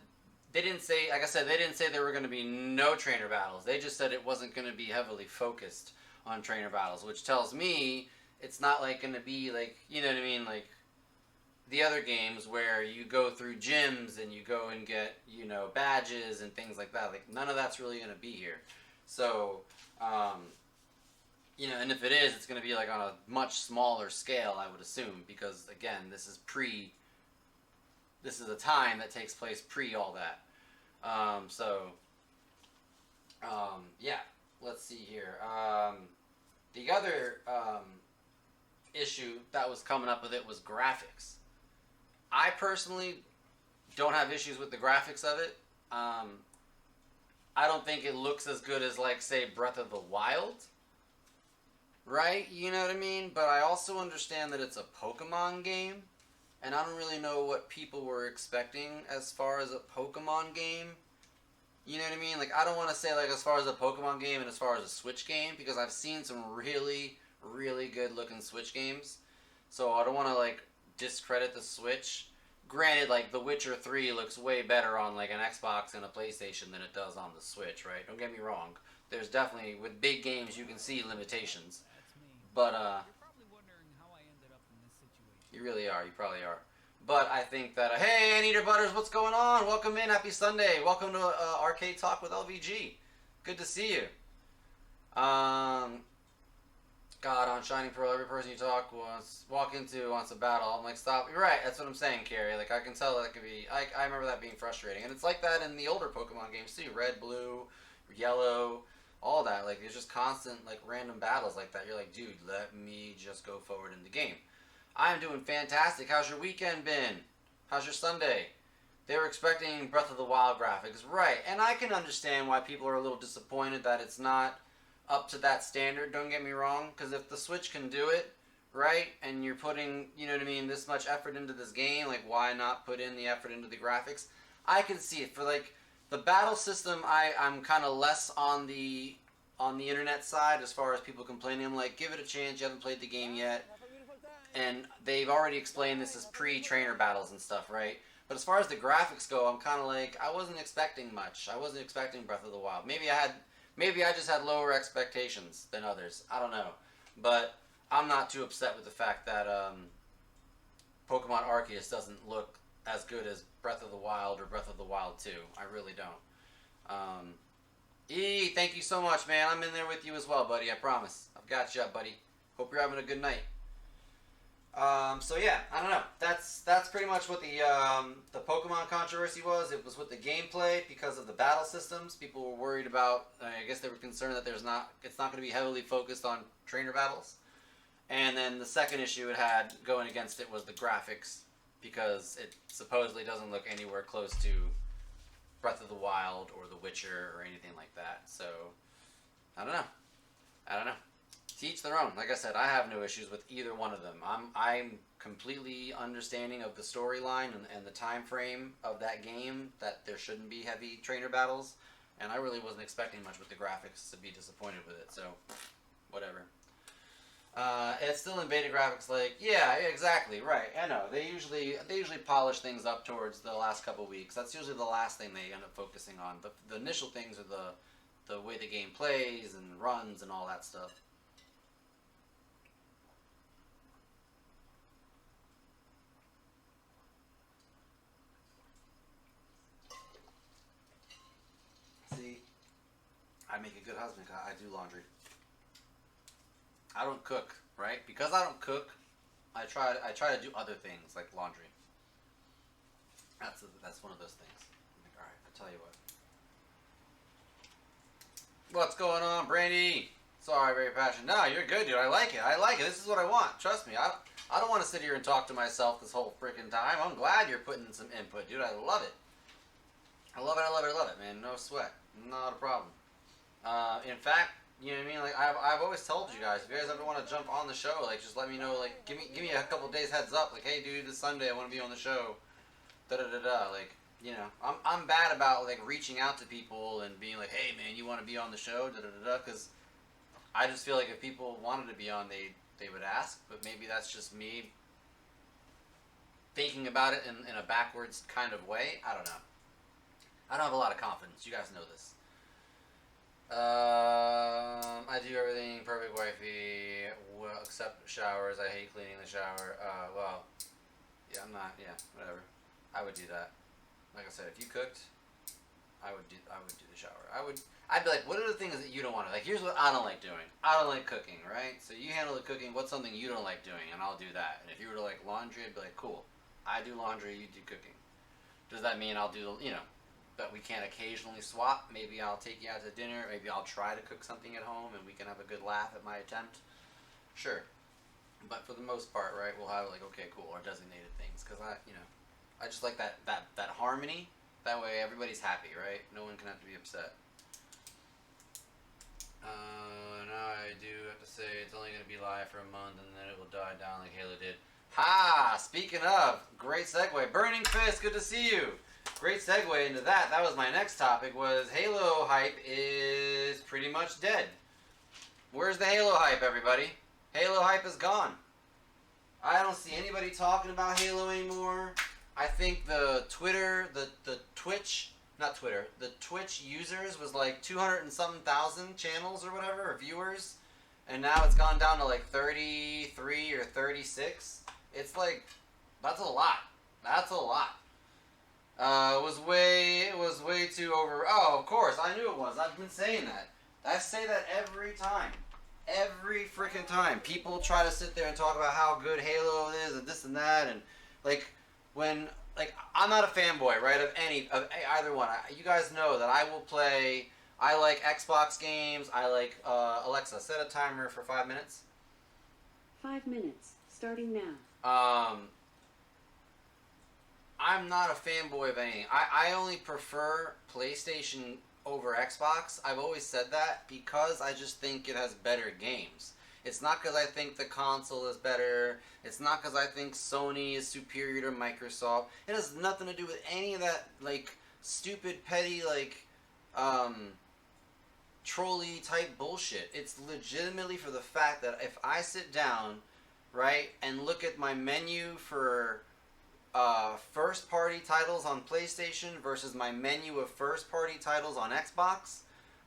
they didn't say, like I said, they didn't say there were going to be no trainer battles. They just said it wasn't going to be heavily focused on trainer battles, which tells me it's not like going to be like, you know what I mean, like the other games where you go through gyms and you go and get, badges and things like that. Like, none of that's really going to be here. So, and if it is, it's going to be like on a much smaller scale, I would assume, because again, this is a time that takes place pre all that. Yeah, let's see here. The other issue that was coming up with it was graphics. I personally don't have issues with the graphics of it. I don't think it looks as good as, like, say, Breath of the Wild. Right? You know what I mean? But I also understand that it's a Pokemon game. And I don't really know what people were expecting as far as a Pokemon game. You know what I mean? Like, I don't want to say, like, as far as a Pokemon game and as far as a Switch game, because I've seen some really, really good-looking Switch games. So I don't want to, like, discredit the Switch. Granted, like, The Witcher 3 looks way better on, like, an Xbox and a PlayStation than it does on the Switch, right? Don't get me wrong. There's definitely, with big games, you can see limitations. But, you really are. You probably are. But I think that... hey, Anteater Butters, what's going on? Welcome in. Happy Sunday. Welcome to Arcade Talk with LVG. Good to see you. God, on Shining Pearl, every person you walk into wants a battle. I'm like, stop. You're right. That's what I'm saying, Carrie. Like, I can tell that could be... I remember that being frustrating. And it's like that in the older Pokemon games, too. Red, blue, yellow, all that. Like, there's just constant, like, random battles like that. You're like, dude, let me just go forward in the game. I'm doing fantastic. How's your weekend been? How's your Sunday? They were expecting Breath of the Wild graphics. Right, and I can understand why people are a little disappointed that it's not up to that standard, don't get me wrong, because if the Switch can do it, right, and you're putting, you know what I mean, this much effort into this game, like, why not put in the effort into the graphics? I can see it. For, like, the battle system, I'm kind of less on the internet side as far as people complaining. I'm like, give it a chance, you haven't played the game yet. And they've already explained this as pre-trainer battles and stuff, right? But as far as the graphics go, I'm kind of like, I wasn't expecting much. I wasn't expecting Breath of the Wild. Maybe I just had lower expectations than others. I don't know. But I'm not too upset with the fact that Pokemon Arceus doesn't look as good as Breath of the Wild or Breath of the Wild 2. I really don't. E, thank you so much, man. I'm in there with you as well, buddy. I promise. I've got you up, buddy. Hope you're having a good night. So yeah, I don't know. That's pretty much what the Pokemon controversy was. It was with the gameplay because of the battle systems. People were worried about. I guess they were concerned that it's not going to be heavily focused on trainer battles. And then the second issue it had going against it was the graphics, because it supposedly doesn't look anywhere close to Breath of the Wild or The Witcher or anything like that. So I don't know. To each their own. Like I said, I have no issues with either one of them. I'm completely understanding of the storyline and the time frame of that game, that there shouldn't be heavy trainer battles, and I really wasn't expecting much with the graphics to be disappointed with it, so whatever. It's still in beta graphics, like, yeah, exactly, right, I know. They usually polish things up towards the last couple weeks. That's usually the last thing they end up focusing on. The initial things are the way the game plays and runs and all that stuff. See, I make a good husband because I do laundry. I don't cook, right? Because I don't cook, I try to do other things like laundry. That's one of those things. I'm like, all right, I'll tell you what. What's going on, Brandy? Sorry, very passionate. No, you're good, dude. I like it. This is what I want. Trust me. I don't want to sit here and talk to myself this whole freaking time. I'm glad you're putting some input, dude. I love it. I love it, man. No sweat. Not a problem. In fact, you know what I mean? Like, I've always told you guys, if you guys ever want to jump on the show, like, just let me know. Like, give me a couple days heads up. Like, hey, dude, this Sunday I want to be on the show. Da-da-da-da. Like, you know, I'm bad about, like, reaching out to people and being like, hey, man, you want to be on the show? Da-da-da-da. Because I just feel like if people wanted to be on, they would ask. But maybe that's just me thinking about it in a backwards kind of way. I don't know. I don't have a lot of confidence. You guys know this. I do everything perfect, wifey. Well, except showers. I hate cleaning the shower. Well, yeah, I'm not. Yeah, whatever. I would do that. Like I said, if you cooked, I would do the shower. I'd be like, what are the things that you don't want to? Like, here's what I don't like doing. I don't like cooking, right? So you handle the cooking. What's something you don't like doing, and I'll do that. And if you were to like laundry, I'd be like, cool. I do laundry. You do cooking. Does that mean I'll do, you know, that we can't occasionally swap? Maybe I'll take you out to dinner. Maybe I'll try to cook something at home and we can have a good laugh at my attempt. Sure. But for the most part, right, we'll have like, okay, cool, our designated things. Because I just like that harmony. That way everybody's happy, right? No one can have to be upset. Now I do have to say it's only going to be live for a month and then it will die down like Halo did. Ha! Speaking of, great segue. Burning Fist, good to see you. Great segue into that. That was my next topic, was Halo hype is pretty much dead. Where's the Halo hype, everybody? Halo hype is gone. I don't see anybody talking about Halo anymore. I think the Twitch users was like 200 and something thousand channels or whatever, or viewers. And now it's gone down to like 33 or 36. It's like, that's a lot. That's a lot. It was way too over. Oh, of course, I knew it was. I've been saying that. I say that every time. Every freaking time. People try to sit there and talk about how good Halo is and this and that, and like when I'm not a fanboy, right, of either one. You guys know that I will play. I like Xbox games. I like Alexa, set a timer for 5 minutes. 5 minutes starting now. I'm not a fanboy of anything. I only prefer PlayStation over Xbox. I've always said that because I just think it has better games. It's not because I think the console is better. It's not because I think Sony is superior to Microsoft. It has nothing to do with any of that, like, stupid, petty, like, trolley type bullshit. It's legitimately for the fact that if I sit down, right, and look at my menu for first party titles on PlayStation versus my menu of first party titles on Xbox,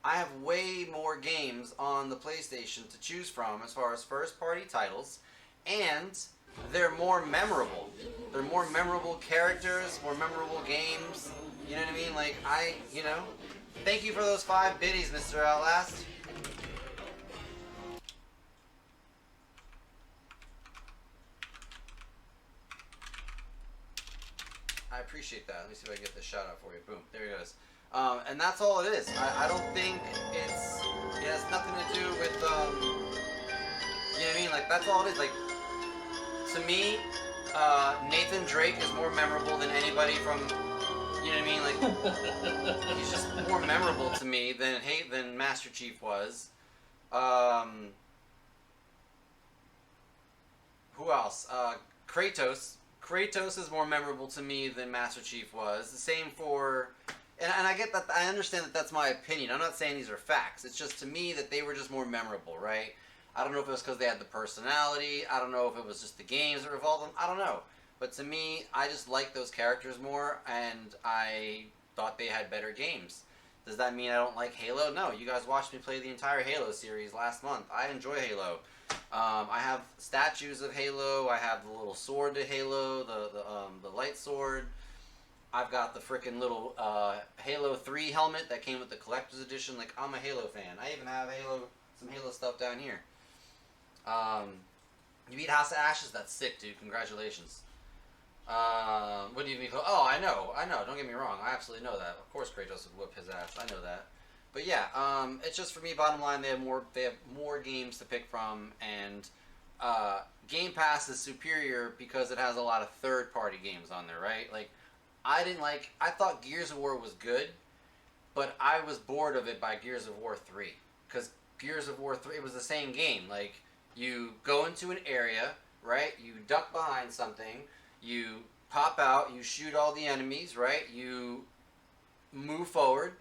I have way more games on the PlayStation to choose from as far as first party titles, and they're more memorable. They're more memorable characters, more memorable games. You know what I mean? Like, thank you for those 5 biddies, Mr. Outlast. I appreciate that. Let me see if I can get this shout out for you. Boom. There it goes. And that's all it is. I don't think it has nothing to do with, you know what I mean? Like, that's all it is. Like, to me, Nathan Drake is more memorable than anybody from, you know what I mean? Like, he's just more memorable to me than Master Chief was. Who else? Kratos. Kratos is more memorable to me than Master Chief was. The same for... And I get that, I understand that that's my opinion. I'm not saying these are facts. It's just to me that they were just more memorable, right? I don't know if it was because they had the personality. I don't know if it was just the games that revolved them. I don't know. But to me, I just like those characters more, and I thought they had better games. Does that mean I don't like Halo? No. You guys watched me play the entire Halo series last month. I enjoy Halo. I have statues of Halo. I have the little sword to Halo, the light sword. I've got the freaking little Halo 3 helmet that came with the collector's edition. Like, I'm a Halo fan. I even have some Halo stuff down here. You beat House of Ashes? That's sick, dude. Congratulations. What do you mean? Oh, I know. Don't get me wrong. I absolutely know that. Of course Kratos would whoop his ass. I know that. But yeah, it's just for me, bottom line, they have more games to pick from, and Game Pass is superior because it has a lot of third-party games on there, right? Like, I thought Gears of War was good, but I was bored of it by Gears of War 3. Because Gears of War 3, it was the same game. Like, you go into an area, right? You duck behind something, you pop out, you shoot all the enemies, right? You move forward,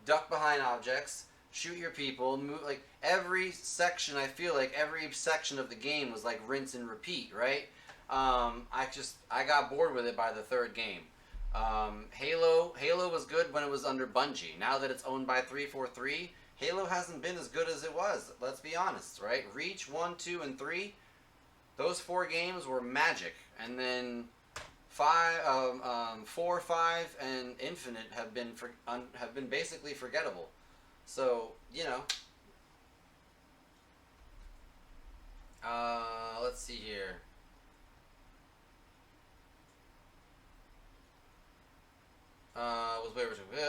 duck behind objects, shoot your people, move, like, every section, I feel like every section of the game was like rinse and repeat, right? I got bored with it by the third game. Halo was good when it was under Bungie. Now that it's owned by 343, Halo hasn't been as good as it was. Let's be honest, right? Reach 1, 2, and 3, those 4 games were magic, and then 4, 5, and Infinite have been basically forgettable. So, you know. Let's see here.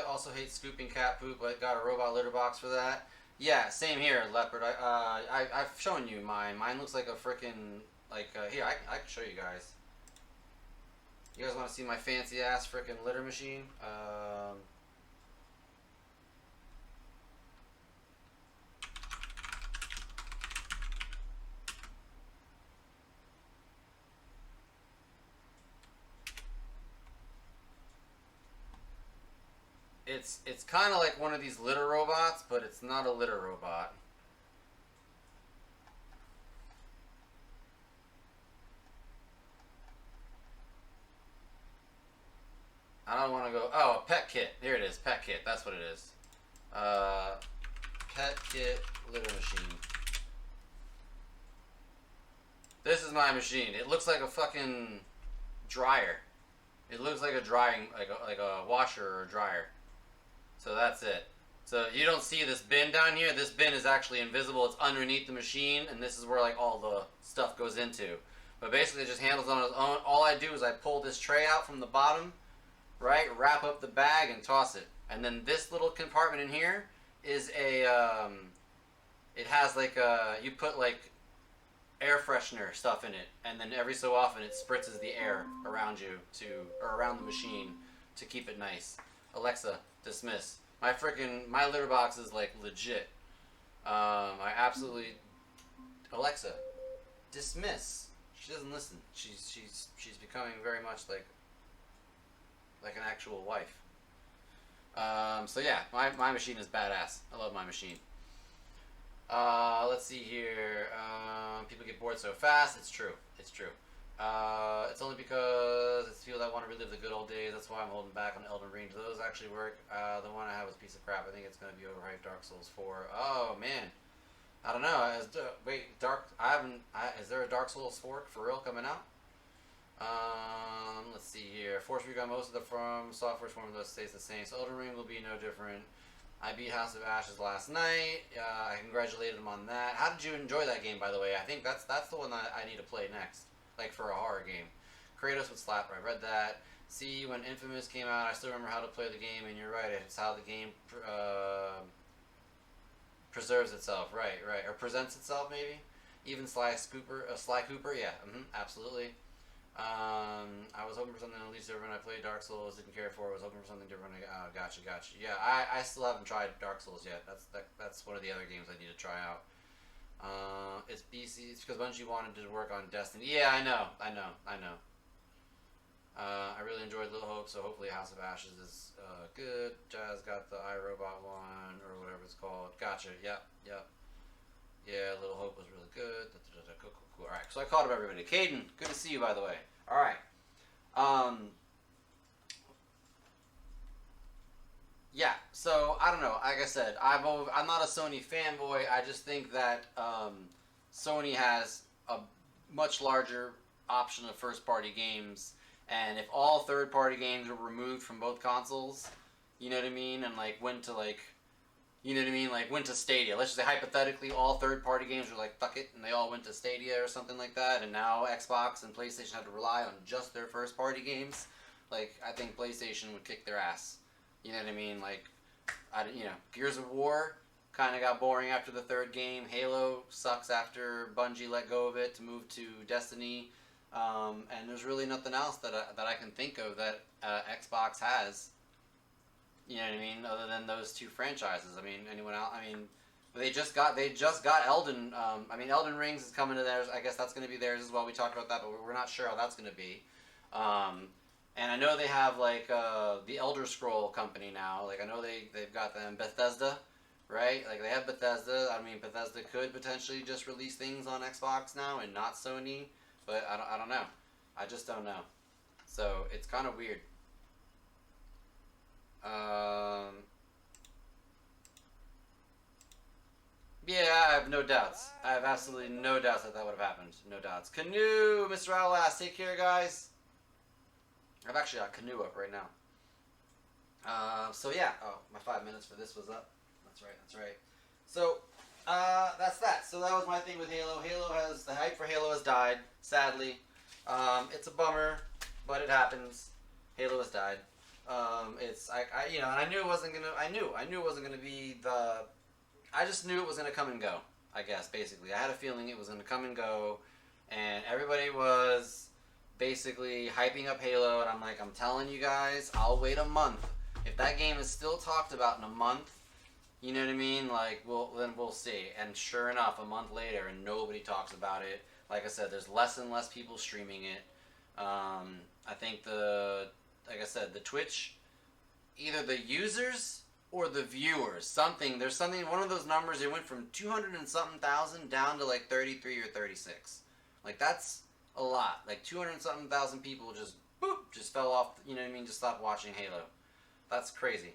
Also hate scooping cat poop. I got a robot litter box for that. Yeah, same here, Leopard. I've shown you mine. Mine looks like a freaking, like, here, I can show you guys. You guys want to see my fancy ass freaking litter machine? It's kind of like one of these litter robots, but it's not a litter robot. I don't want to go... Oh, Petkit. Here it is. Petkit. That's what it is. Petkit litter machine. This is my machine. It looks like a fucking dryer. It looks like a drying... like a washer or a dryer. So that's it. So you don't see this bin down here. This bin is actually invisible. It's underneath the machine, and this is where like all the stuff goes into. But basically it just handles on its own. All I do is I pull this tray out from the bottom, right, wrap up the bag and toss it. And then this little compartment in here is a, it has like a, you put like air freshener stuff in it, and then every so often it spritzes the air around you or around the machine to keep it nice. Alexa, dismiss. My litter box is like legit. I absolutely. Alexa, dismiss. She doesn't listen. She's becoming very much like an actual wife. So yeah, my machine is badass. I love my machine. Let's see here. People get bored so fast. It's true. It's true. It's only because it's people that want to relive the good old days. That's why I'm holding back on Elden Ring. Do those actually work? The one I have is a piece of crap. I think it's going to be overhyped. Dark Souls 4. Oh man, I don't know. Is there a Dark Souls 4 for real coming out? Let's see here. Force Recon, most of the From Software formula stays the same. So Elden Ring will be no different. I beat House of Ashes last night. I congratulated him on that. How did you enjoy that game, by the way? I think that's the one that I need to play next, like for a horror game. Kratos would slap. I read that. See, when Infamous came out, I still remember how to play the game, and you're right. It's how the game preserves itself, right, or presents itself, maybe. Even Sly Cooper, yeah, absolutely. I was hoping for something at least different. I played Dark Souls, didn't care for it. I was hoping for something different. Gotcha. Yeah, I still haven't tried Dark Souls yet. That's one of the other games I need to try out. It's BC. It's because Bungie wanted to work on Destiny. Yeah, I know. I really enjoyed Little Hope, so hopefully House of Ashes is good. Jazz got the iRobot one, or whatever it's called. Gotcha, yep. Yeah, Little Hope was really good. Cool. Alright, so I caught up everybody. Caden, good to see you, by the way. Alright. Yeah, so, I don't know. Like I said, I'm not a Sony fanboy. I just think that Sony has a much larger option of first-party games. And if all third-party games were removed from both consoles, you know what I mean? And, went to Stadia. Let's just say, hypothetically, all third-party games were like, fuck it, and they all went to Stadia or something like that, and now Xbox and PlayStation have to rely on just their first-party games. I think PlayStation would kick their ass. You know what I mean? Gears of War kind of got boring after the third game. Halo sucks after Bungie let go of it to move to Destiny. And there's really nothing else that I can think of that Xbox has. You know what I mean? Other than those two franchises. I mean, anyone else? I mean, they just got Elden. Elden Rings is coming to theirs. I guess that's going to be theirs as well. We talked about that, but we're not sure how that's going to be. And I know they have the Elder Scroll company now. I know they've got them Bethesda, right? They have Bethesda. I mean, Bethesda could potentially just release things on Xbox now and not Sony. But I don't know. I just don't know. So it's kind of weird. Yeah, I have no doubts. I have absolutely no doubts that would have happened. No doubts. Canoe, Mr. Outlast, take care, guys. I've actually got Canoe up right now. So yeah. Oh, my 5 minutes for this was up. That's right. So, that's that. So that was my thing with Halo. The hype for Halo has died, sadly. It's a bummer, but it happens. Halo has died. And I knew it wasn't gonna. I knew it wasn't gonna be the. I just knew it was gonna come and go. I guess basically, I had a feeling it was gonna come and go, and everybody was basically hyping up Halo, and I'm like, I'm telling you guys, I'll wait a month. If that game is still talked about in a month, you know what I mean? Then we'll see. And sure enough, a month later, and nobody talks about it. Like I said, there's less and less people streaming it. I think the Twitch, either the users or the viewers, one of those numbers, it went from 200 and something thousand down to 33 or 36. That's a lot. 200 and something thousand people just fell off, you know what I mean, just stopped watching Halo. That's crazy.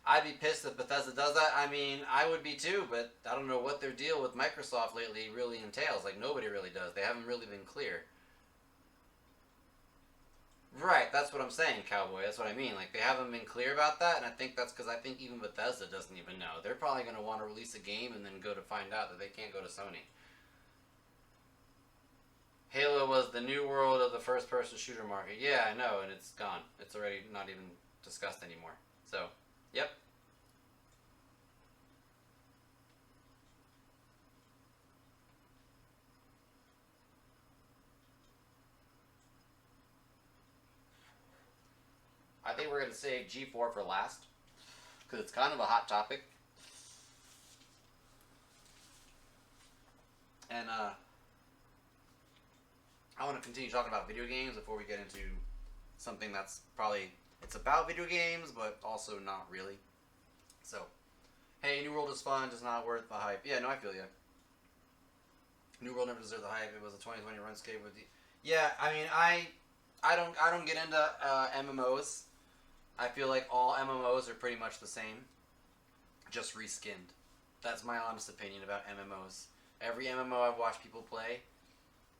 I'd be pissed if Bethesda does that. I mean, I would be too, but I don't know what their deal with Microsoft lately really entails. Nobody really does. They haven't really been clear. Right, that's what I'm saying, Cowboy. That's what I mean. They haven't been clear about that, and I think that's because I think even Bethesda doesn't even know. They're probably going to want to release a game and then go to find out that they can't go to Sony. Halo was the new world of the first-person shooter market. Yeah, I know, and it's gone. It's already not even discussed anymore. So, yep. I think we're going to save G4 for last, because it's kind of a hot topic. And I want to continue talking about video games before we get into something that's probably, it's about video games, but also not really. So, hey, New World is fun, just not worth the hype. Yeah, no, I feel you. New World never deserved the hype. It was a 2020 RuneScape with the... Yeah, I mean, I don't get into MMOs. I feel like all MMOs are pretty much the same, just reskinned. That's my honest opinion about MMOs. Every MMO I've watched people play,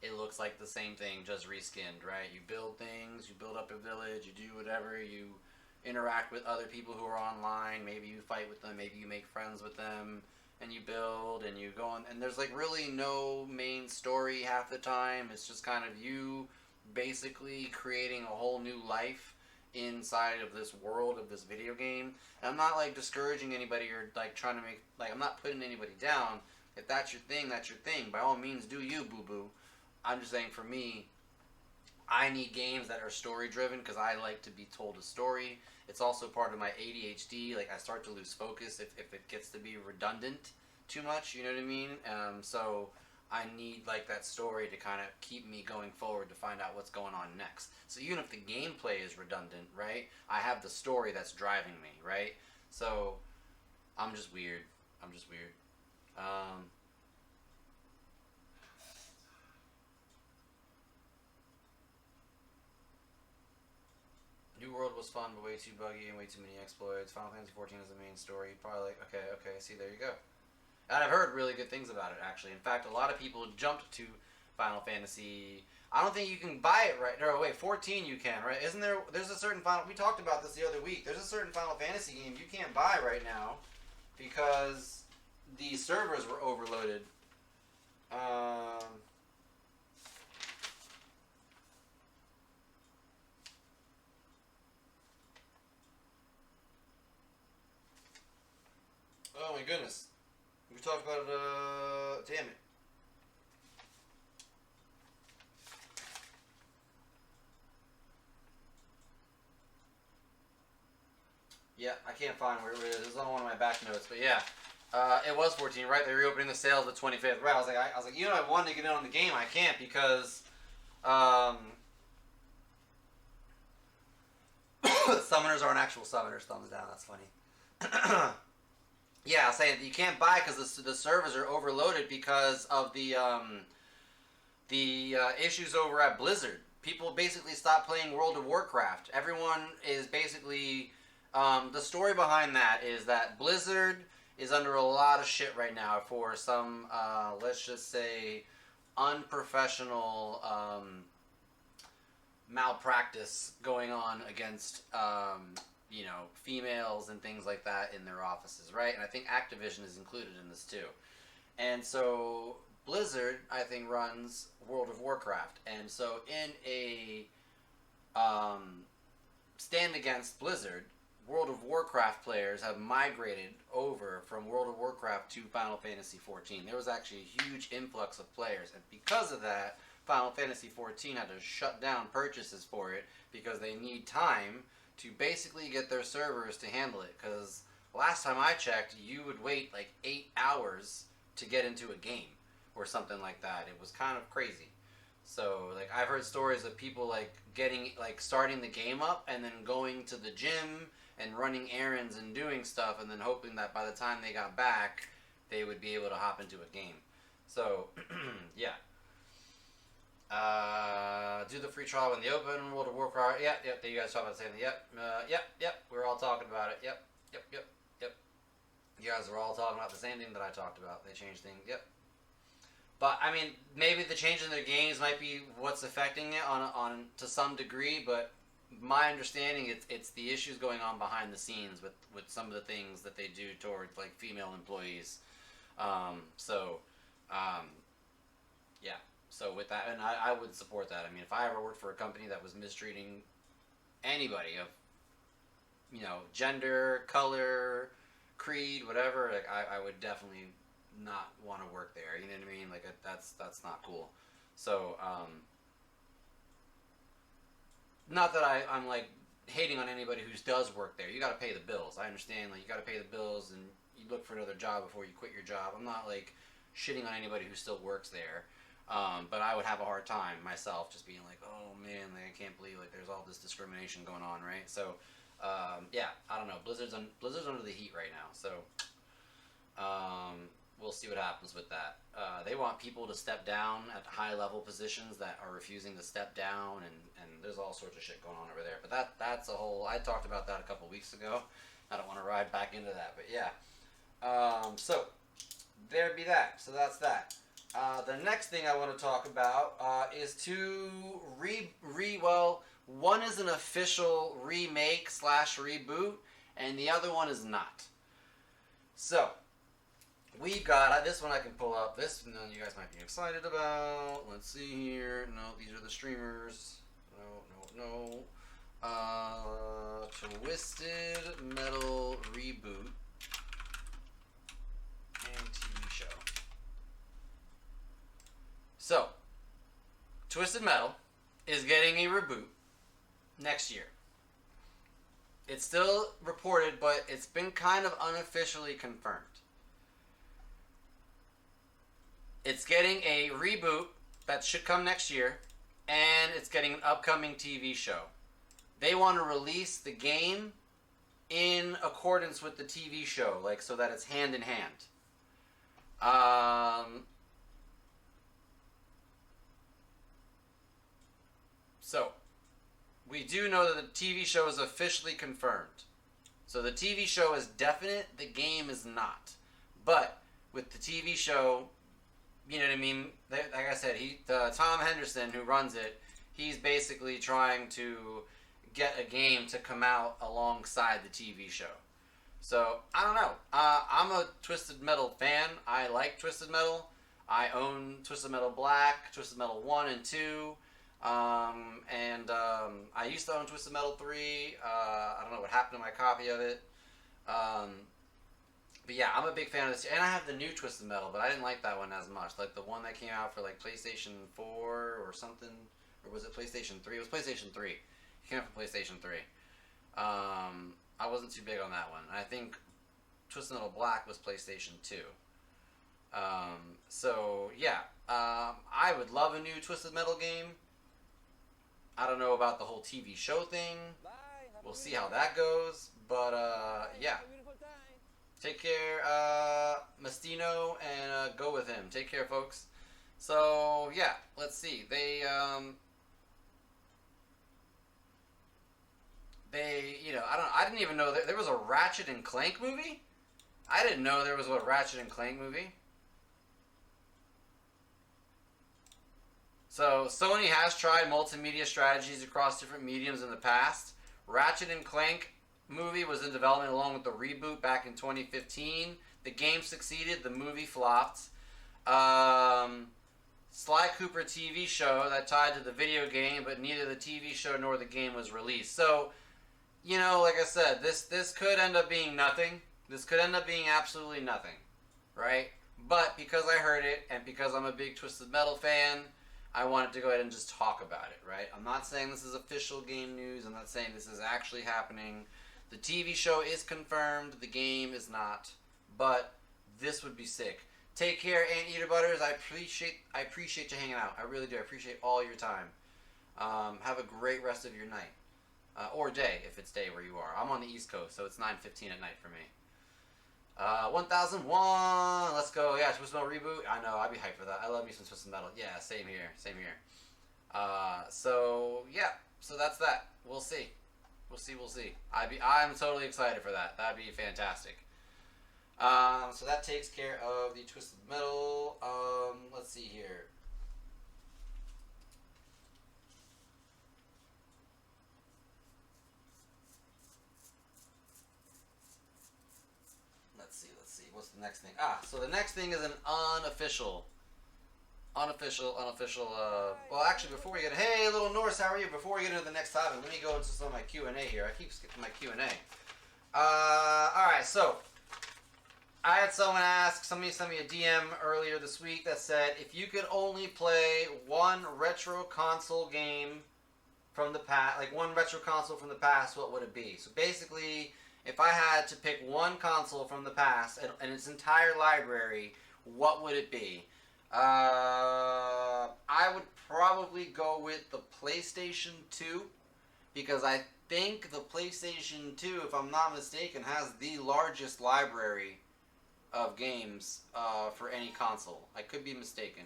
it looks like the same thing, just reskinned, right? You build things, you build up a village, you do whatever, you interact with other people who are online, maybe you fight with them, maybe you make friends with them, and you build, and you go on, and there's like really no main story half the time. It's just kind of you basically creating a whole new life inside of this world of this video game. And I'm not like discouraging anybody or like trying to make, like, I'm not putting anybody down. If that's your thing, that's your thing. By all means, do you, boo-boo. I'm just saying, for me, I need games that are story-driven because I like to be told a story. It's also part of my ADHD. Like, I start to lose focus if it gets to be redundant too much, you know what I mean? So I need, like, that story to kind of keep me going forward to find out what's going on next. So even if the gameplay is redundant, right, I have the story that's driving me, right? So I'm just weird. I'm just weird. New World was fun, but way too buggy and way too many exploits. Final Fantasy XIV is the main story. Probably like, okay, see, there you go. And I've heard really good things about it, actually. In fact, a lot of people jumped to Final Fantasy. I don't think you can buy it right. No, wait, 14 you can, right? Isn't there, there's a certain Final, we talked about this the other week. There's a certain Final Fantasy game you can't buy right now because the servers were overloaded. Oh my goodness. We talked about it, damn it. Yeah, I can't find where it is. It's on one of my back notes, but yeah. It was 14, right? They're reopening the sales the 25th. Right, I was like, you know, I wanted to get in on the game. I can't because, summoners aren't actual summoners. Thumbs down, that's funny. Yeah, I was saying you can't buy because the servers are overloaded because of the issues over at Blizzard. People basically stopped playing World of Warcraft. Everyone is basically... the story behind that is that Blizzard is under a lot of shit right now for some, let's just say, unprofessional malpractice going on against, you know, females and things like that in their offices, right? And I think Activision is included in this too. And so Blizzard, I think, runs World of Warcraft. And so in a stand against Blizzard, World of Warcraft players have migrated over from World of Warcraft to Final Fantasy XIV. There was actually a huge influx of players, and because of that, Final Fantasy XIV had to shut down purchases for it because they need time to basically get their servers to handle it. Because last time I checked, you would wait like 8 hours to get into a game or something like that. It was kind of crazy. So, like, I've heard stories of people, like, starting the game up and then going to the gym and running errands and doing stuff and then hoping that by the time they got back, they would be able to hop into a game. So, yeah. Do the free trial in the open, World of Warcraft. Yep, you guys talk about the same thing. Yep, we're all talking about it. Yep. You guys are all talking about the same thing that I talked about. They changed things, yep. But, I mean, maybe the change in their games might be what's affecting it on to some degree, but my understanding, it's the issues going on behind the scenes with some of the things that they do towards, like, female employees. Yeah. So with that, and I would support that. I mean, if I ever worked for a company that was mistreating anybody of, you know, gender, color, creed, whatever, like, I would definitely not want to work there. You know what I mean? Like, that's not cool. So, not that I'm like hating on anybody who does work there. You got to pay the bills. I understand, like, you got to pay the bills and you look for another job before you quit your job. I'm not like shitting on anybody who still works there. But I would have a hard time myself just being like, oh man, like, I can't believe like there's all this discrimination going on, right? So, yeah, I don't know. Blizzard's under the heat right now, so we'll see what happens with that. They want people to step down at high level positions that are refusing to step down, and there's all sorts of shit going on over there. But that's a whole. I talked about that a couple weeks ago. I don't want to ride back into that, but yeah. So there be that. So that's that. The next thing I want to talk about is to well, one is an official remake / reboot, and the other one is not. So we got this one I can pull up. This one you guys might be excited about. Let's see here. No, these are the streamers. No. Twisted Metal Reboot and TV show. So, Twisted Metal is getting a reboot next year. It's still reported, but it's been kind of unofficially confirmed. It's getting a reboot that should come next year, and it's getting an upcoming TV show. They want to release the game in accordance with the TV show, like so that it's hand in hand. So, we do know that the TV show is officially confirmed. So the TV show is definite, the game is not. But with the TV show, you know what I mean? Like I said, Tom Henderson, who runs it, he's basically trying to get a game to come out alongside the TV show. So, I don't know. I'm a Twisted Metal fan. I like Twisted Metal. I own Twisted Metal Black, Twisted Metal 1 and 2. I used to own Twisted Metal 3. I don't know what happened to my copy of it. But yeah, I'm a big fan of this. And I have the new Twisted Metal, but I didn't like that one as much. Like the one that came out for like PlayStation 4 or something. Or was it PlayStation 3? It was PlayStation 3. It came out for PlayStation 3. I wasn't too big on that one. I think Twisted Metal Black was PlayStation 2. So yeah, I would love a new Twisted Metal game. I don't know about the whole TV show thing. We'll see how that goes. But, yeah. Take care, Mastino, and go with him. Take care, folks. So, yeah. Let's see. They, you know, I didn't even know there was a Ratchet and Clank movie? I didn't know there was a Ratchet and Clank movie. So, Sony has tried multimedia strategies across different mediums in the past. Ratchet and Clank movie was in development along with the reboot back in 2015. The game succeeded, the movie flopped. Sly Cooper TV show that tied to the video game, but neither the TV show nor the game was released. So, you know, like I said, this could end up being nothing. This could end up being absolutely nothing, right? But because I heard it, and because I'm a big Twisted Metal fan, I wanted to go ahead and just talk about it, right? I'm not saying this is official game news. I'm not saying this is actually happening. The TV show is confirmed. The game is not. But this would be sick. Take care, Anteater Butters. I appreciate you hanging out. I really do. I appreciate all your time. Have a great rest of your night. Or day, if it's day where you are. I'm on the East Coast, so it's 9:15 at night for me. 1001. Let's go. Yeah, Twisted Metal Reboot. I know. I'd be hyped for that. I love me some Twisted Metal. Yeah, same here. Same here. So yeah. So that's that. We'll see. We'll see. I'm totally excited for that. That'd be fantastic. So that takes care of the Twisted Metal. Let's see here. Let's see. What's the next thing? So the next thing is an unofficial. Well, actually, before we get, hey, little Norse, how are you? Before we get into the next topic, let me go into some of my Q&A here. I keep skipping my Q&A. All right, so I had someone ask, somebody sent me a DM earlier this week that said, if you could only play one retro console game from the past, like one retro console from the past, what would it be? So basically, if I had to pick one console from the past and its entire library, what would it be? I would probably go with the PlayStation 2, because I think the PlayStation 2, if I'm not mistaken, has the largest library of games for any console. I could be mistaken.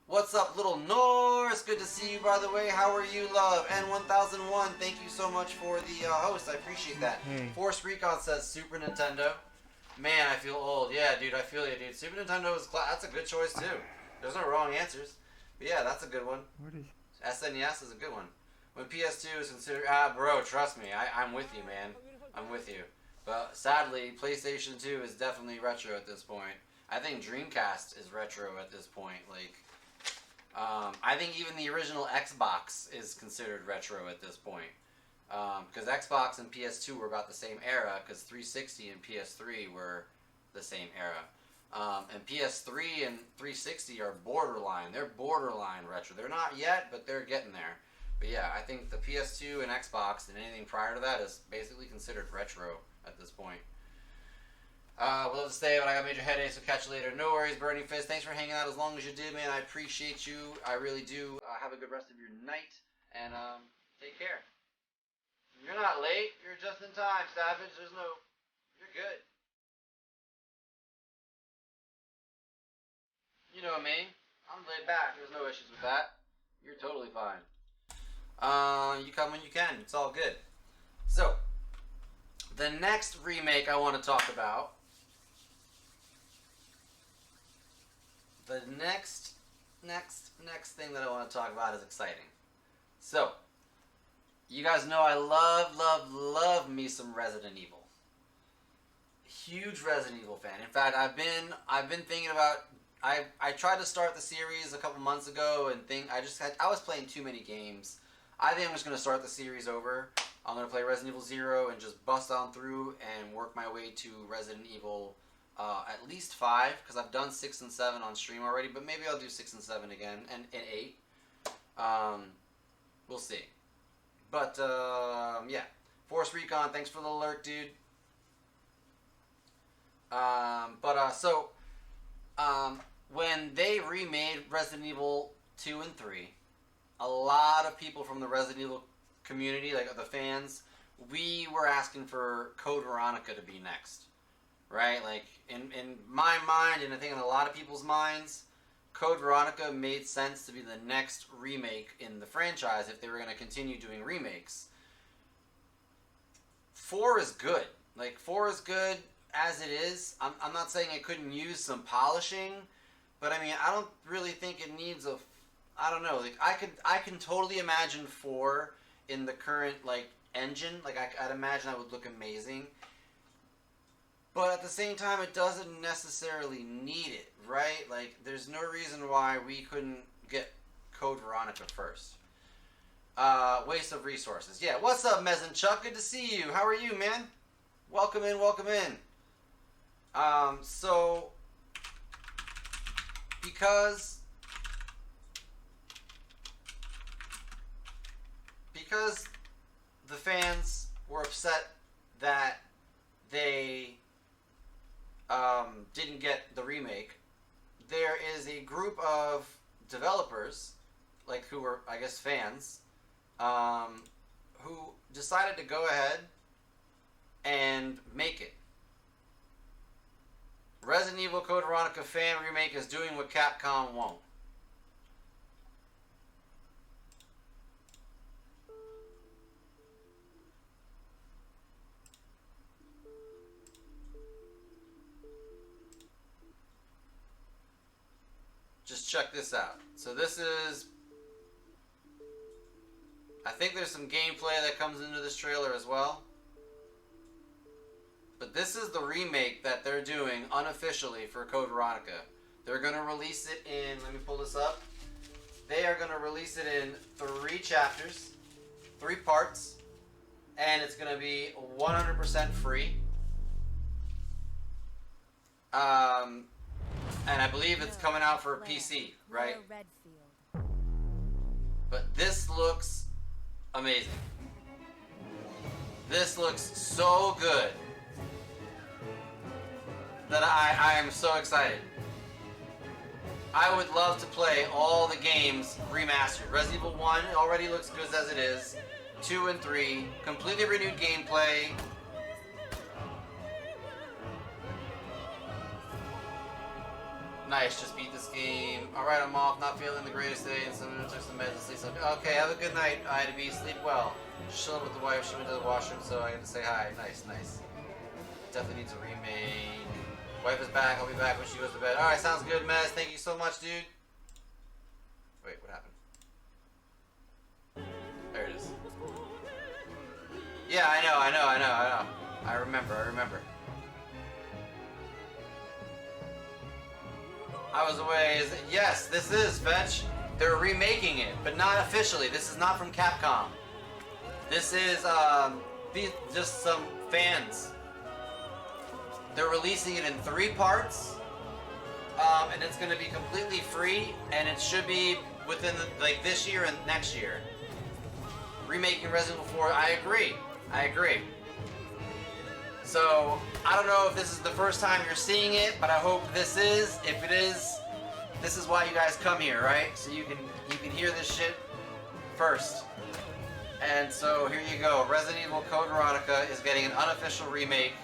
What's up, little Norse? Good to see you, by the way. How are you, love? N1001, thank you so much for the host. I appreciate that. Force Recon says Super Nintendo. Man, I feel old. Yeah, dude, I feel you, dude. Super Nintendo is that's a good choice, too. There's no wrong answers. But yeah, that's a good one. SNES is a good one. When PS2 is considered... bro, trust me. I'm with you, man. I'm with you. But sadly, PlayStation 2 is definitely retro at this point. I think Dreamcast is retro at this point. Like... I think even the original Xbox is considered retro at this point. Because Xbox and PS2 were about the same era, because 360 and PS3 were the same era. And PS3 and 360 are borderline. They're borderline retro. They're not yet, but they're getting there. But yeah, I think the PS2 and Xbox and anything prior to that is basically considered retro at this point. We'll have to stay, but I got major headaches, so catch you later. No worries, Burning Fist. Thanks for hanging out as long as you did, man. I appreciate you. I really do. Have a good rest of your night, and take care. You're not late. You're just in time, Savage. You're good. You know me. I'm laid back. There's no issues with that. You're totally fine. You come when you can. It's all good. So, the next remake I want to talk about. The next thing that I want to talk about is exciting. So, you guys know I love me some Resident Evil. Huge Resident Evil fan. In fact, I've been thinking about. I tried to start the series a couple months ago and I was playing too many games. I think I'm just gonna start the series over. I'm gonna play Resident Evil 0 and just bust on through and work my way to Resident Evil at least 5, because I've done 6 and 7 on stream already, but maybe I'll do 6 and 7 again, and 8. We'll see. But, yeah. Force Recon, thanks for the alert, dude. When they remade Resident Evil 2 and 3, a lot of people from the Resident Evil community, like the fans, we were asking for Code Veronica to be next. Right? Like, in my mind, and I think in a lot of people's minds, Code Veronica made sense to be the next remake in the franchise if they were going to continue doing remakes. 4 is good. Like, 4 is good as it is. I'm not saying it couldn't use some polishing, but I mean, I don't really think it needs a... I don't know. Like, I can totally imagine 4 in the current, like, engine. Like, I'd imagine that would look amazing. But at the same time, it doesn't necessarily need it, right? Like, there's no reason why we couldn't get Code Veronica first. Waste of resources. Yeah, what's up, Mez and Chuck? Good to see you. How are you, man? Welcome in, welcome in. So, because the fans were upset that they didn't get the remake, there is a group of developers, like, who were, I guess, fans, who decided to go ahead and make it. Resident Evil Code Veronica fan remake is doing what Capcom won't. Just check this out. So this is... I think there's some gameplay that comes into this trailer as well. But this is the remake that they're doing unofficially for Code Veronica. They're going to release it in... Let me pull this up. They are going to release it in 3 chapters, 3 parts, and it's going to be 100% free. And I believe it's coming out for PC, right? But this looks amazing. This looks so good that I am so excited. I would love to play all the games remastered. Resident Evil 1 already looks good as it is. 2 and 3, completely renewed gameplay. Nice, just beat this game. Alright, I'm off, not feeling the greatest day, and someone took some meds and sleep some. Okay, have a good night, IDB, sleep well. Just chilling with the wife, she went to the washroom, so I got to say hi. Nice, nice. Definitely needs a remake. Wife is back, I'll be back when she goes to bed. Alright, sounds good, Mez. Thank you so much, dude. Wait, what happened? There it is. Yeah, I know. I remember. I was away. Yes, this is, Fetch. They're remaking it, but not officially. This is not from Capcom. This is, just some fans. They're releasing it in 3 parts, and it's going to be completely free, and it should be within, this year and next year. Remaking Resident Evil 4, I agree. So, I don't know if this is the first time you're seeing it, but I hope this is. If it is, this is why you guys come here, right? So you can hear this shit first. And so here you go. Resident Evil Code Veronica is getting an unofficial remake.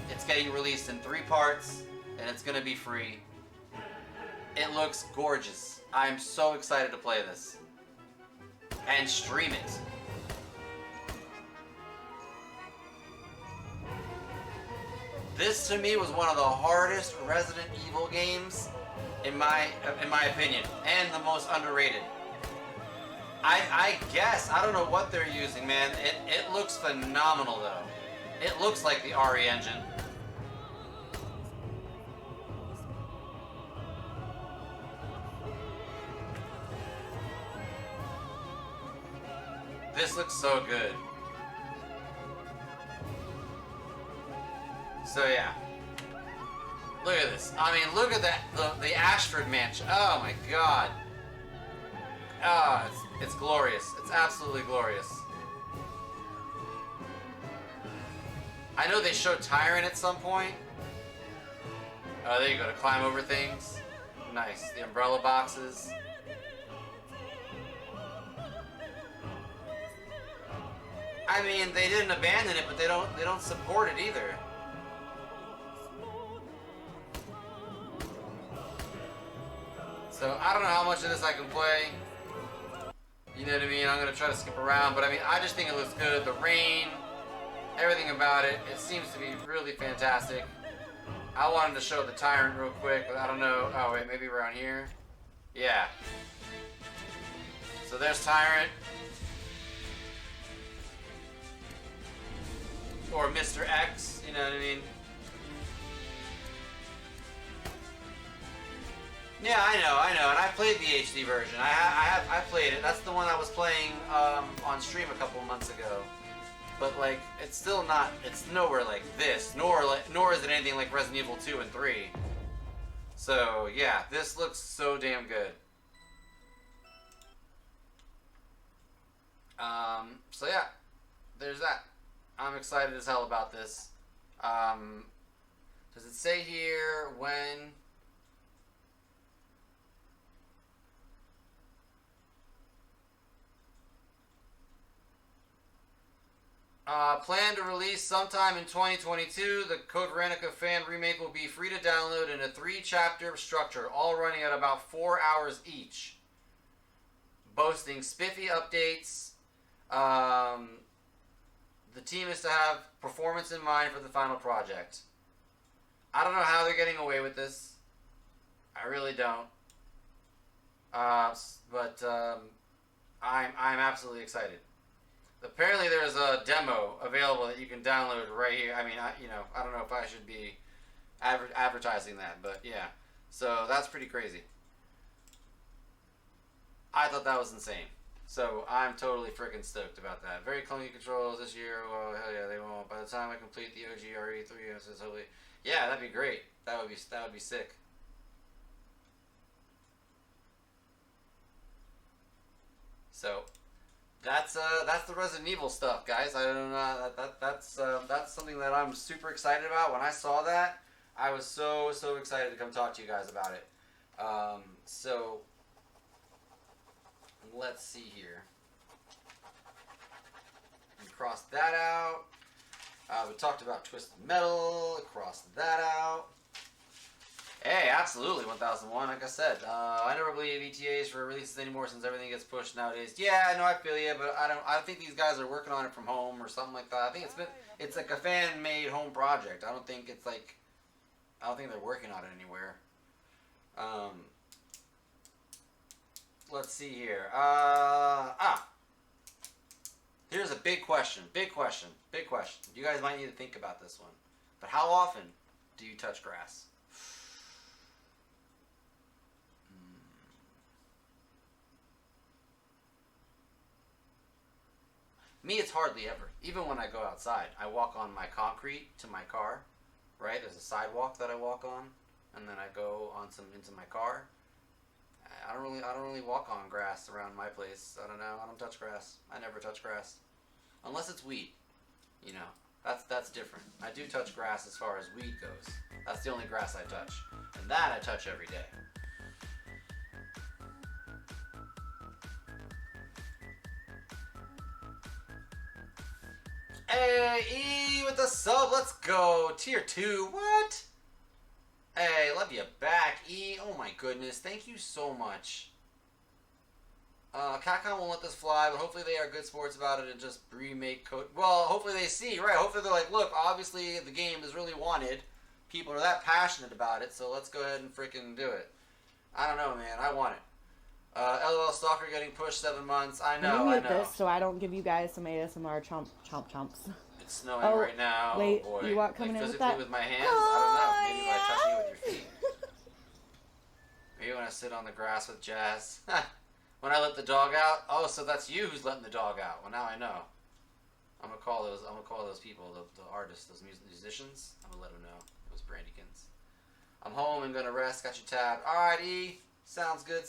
It's getting released in 3 parts, and it's gonna be free. It looks gorgeous. I'm so excited to play this. And stream it. This to me was one of the hardest Resident Evil games in my opinion, and the most underrated. I guess, I don't know what they're using, man. It looks phenomenal though. It looks like the RE engine. This looks so good. So yeah, look at this. I mean, look at that, the Ashford Mansion. Oh my god. Oh, it's glorious. It's absolutely glorious. I know they showed Tyrant at some point. Oh, there you go, to climb over things. Nice. The umbrella boxes. I mean, they didn't abandon it, but they don't support it either. So, I don't know how much of this I can play. You know what I mean? I'm going to try to skip around, but I mean, I just think it looks good. The rain, everything about it, it seems to be really fantastic. I wanted to show the Tyrant real quick, but I don't know. Oh, wait, maybe around here? Yeah. So there's Tyrant. Or Mr. X, you know what I mean? Yeah, I know, and I played the HD version. I played it. That's the one I was playing on stream a couple of months ago. But like, it's still not. It's nowhere like this. Nor is it anything like Resident Evil 2 and 3. So yeah, this looks so damn good. So yeah, there's that. I'm excited as hell about this. Does it say here when? Plan to release sometime in 2022. The Code Veronica fan remake will be free to download in a 3-chapter structure, all running at about 4 hours each. Boasting spiffy updates. The team is to have performance in mind for the final project. I don't know how they're getting away with this. I really don't. But I'm absolutely excited. Apparently there's a demo available that you can download right here. I mean, I don't know if I should be advertising that, but yeah. So that's pretty crazy. I thought that was insane. So I'm totally freaking stoked about that. Very clunky controls this year. Well, hell yeah, they won't. By the time I complete the OG RE3, hopefully, yeah, that'd be great. That would be sick. So That's the Resident Evil stuff, guys. I don't know. That's something that I'm super excited about. When I saw that, I was so excited to come talk to you guys about it. So let's see here. We crossed that out. We talked about Twisted Metal. Crossed that out. Hey, absolutely, 1001. Like I said, I never believe ETAs for releases anymore since everything gets pushed nowadays. Yeah, I know, I feel you, but I think these guys are working on it from home or something like that. I think it's like a fan-made home project. I don't think they're working on it anywhere. Let's see here. Here's a big question. Big question. You guys might need to think about this one. But how often do you touch grass? Me, it's hardly ever. Even when I go outside, I walk on my concrete to my car, right? There's a sidewalk that I walk on, and then I go on into my car. I don't really walk on grass around my place. I don't know. I don't touch grass. I never touch grass, unless it's weed. You know, that's different. I do touch grass as far as weed goes. That's the only grass I touch, and that I touch every day. Hey, E with the sub, let's go. Tier 2, what? Hey, love you back, E. Oh my goodness, thank you so much. Capcom won't let this fly, but hopefully they are good sports about it and just remake code. Well, hopefully they see, right? Hopefully they're like, look, obviously the game is really wanted. People are that passionate about it, so let's go ahead and freaking do it. I don't know, man. I want it. LOL Stalker getting pushed 7 months. I know, Let me mute this so I don't give you guys some ASMR chomps. It's snowing right now. Wait, oh boy. You want coming like in physically with that? with my hands? I don't know. Maybe by touching you with your feet. Maybe when I sit on the grass with Jazz. When I let the dog out. Oh, so that's you who's letting the dog out. Well, now I know. I'm gonna call those people, the artists, those musicians. I'm gonna let them know. Those Brandykins. I'm home and gonna rest. Got you tabbed. Alrighty. Sounds good.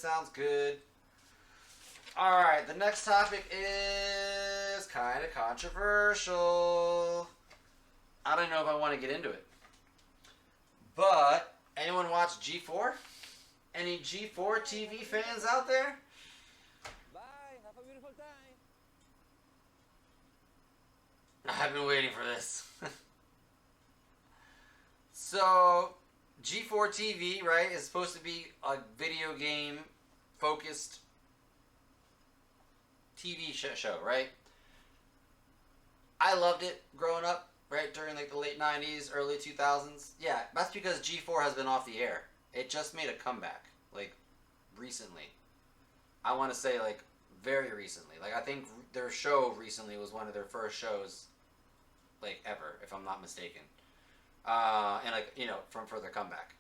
Alright, the next topic is kind of controversial. I don't know if I want to get into it. But, anyone watch G4? Any G4TV fans out there? Bye. Have a beautiful time. I've been waiting for this. So, G4TV, right, is supposed to be a video game focused TV show, right? I loved it growing up, right, during like the late 90s, early 2000s. Yeah, that's because G4 has been off the air. It just made a comeback, like, recently. I want to say, like, very recently. Like, I think their show recently was one of their first shows, like, ever, if I'm not mistaken. And, like, you know, for their comeback.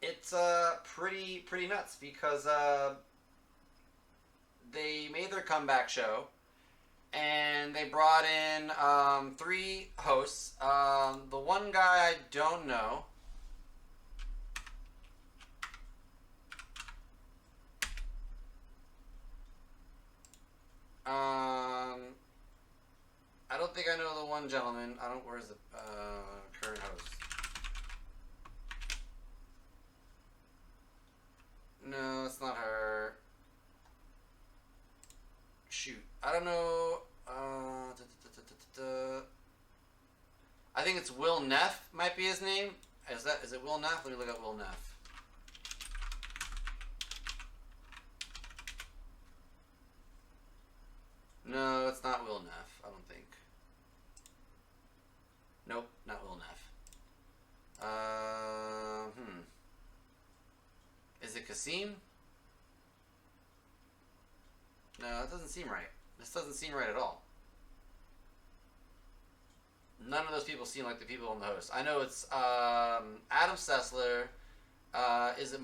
It's pretty nuts because they made their comeback show and they brought in 3 hosts. The one guy I don't know. I don't think I know the one gentleman. Where's the current host? No, it's not her. Shoot. I don't know. I think it's Will Neff might be his name. Is it Will Neff? Let me look up Will Neff. No, it's not Will Neff, I don't think. Nope, not Will Neff. Is it Kasim? No, that doesn't seem right. This doesn't seem right at all. None of those people seem like the people on the host. I know it's Adam Sessler. Is it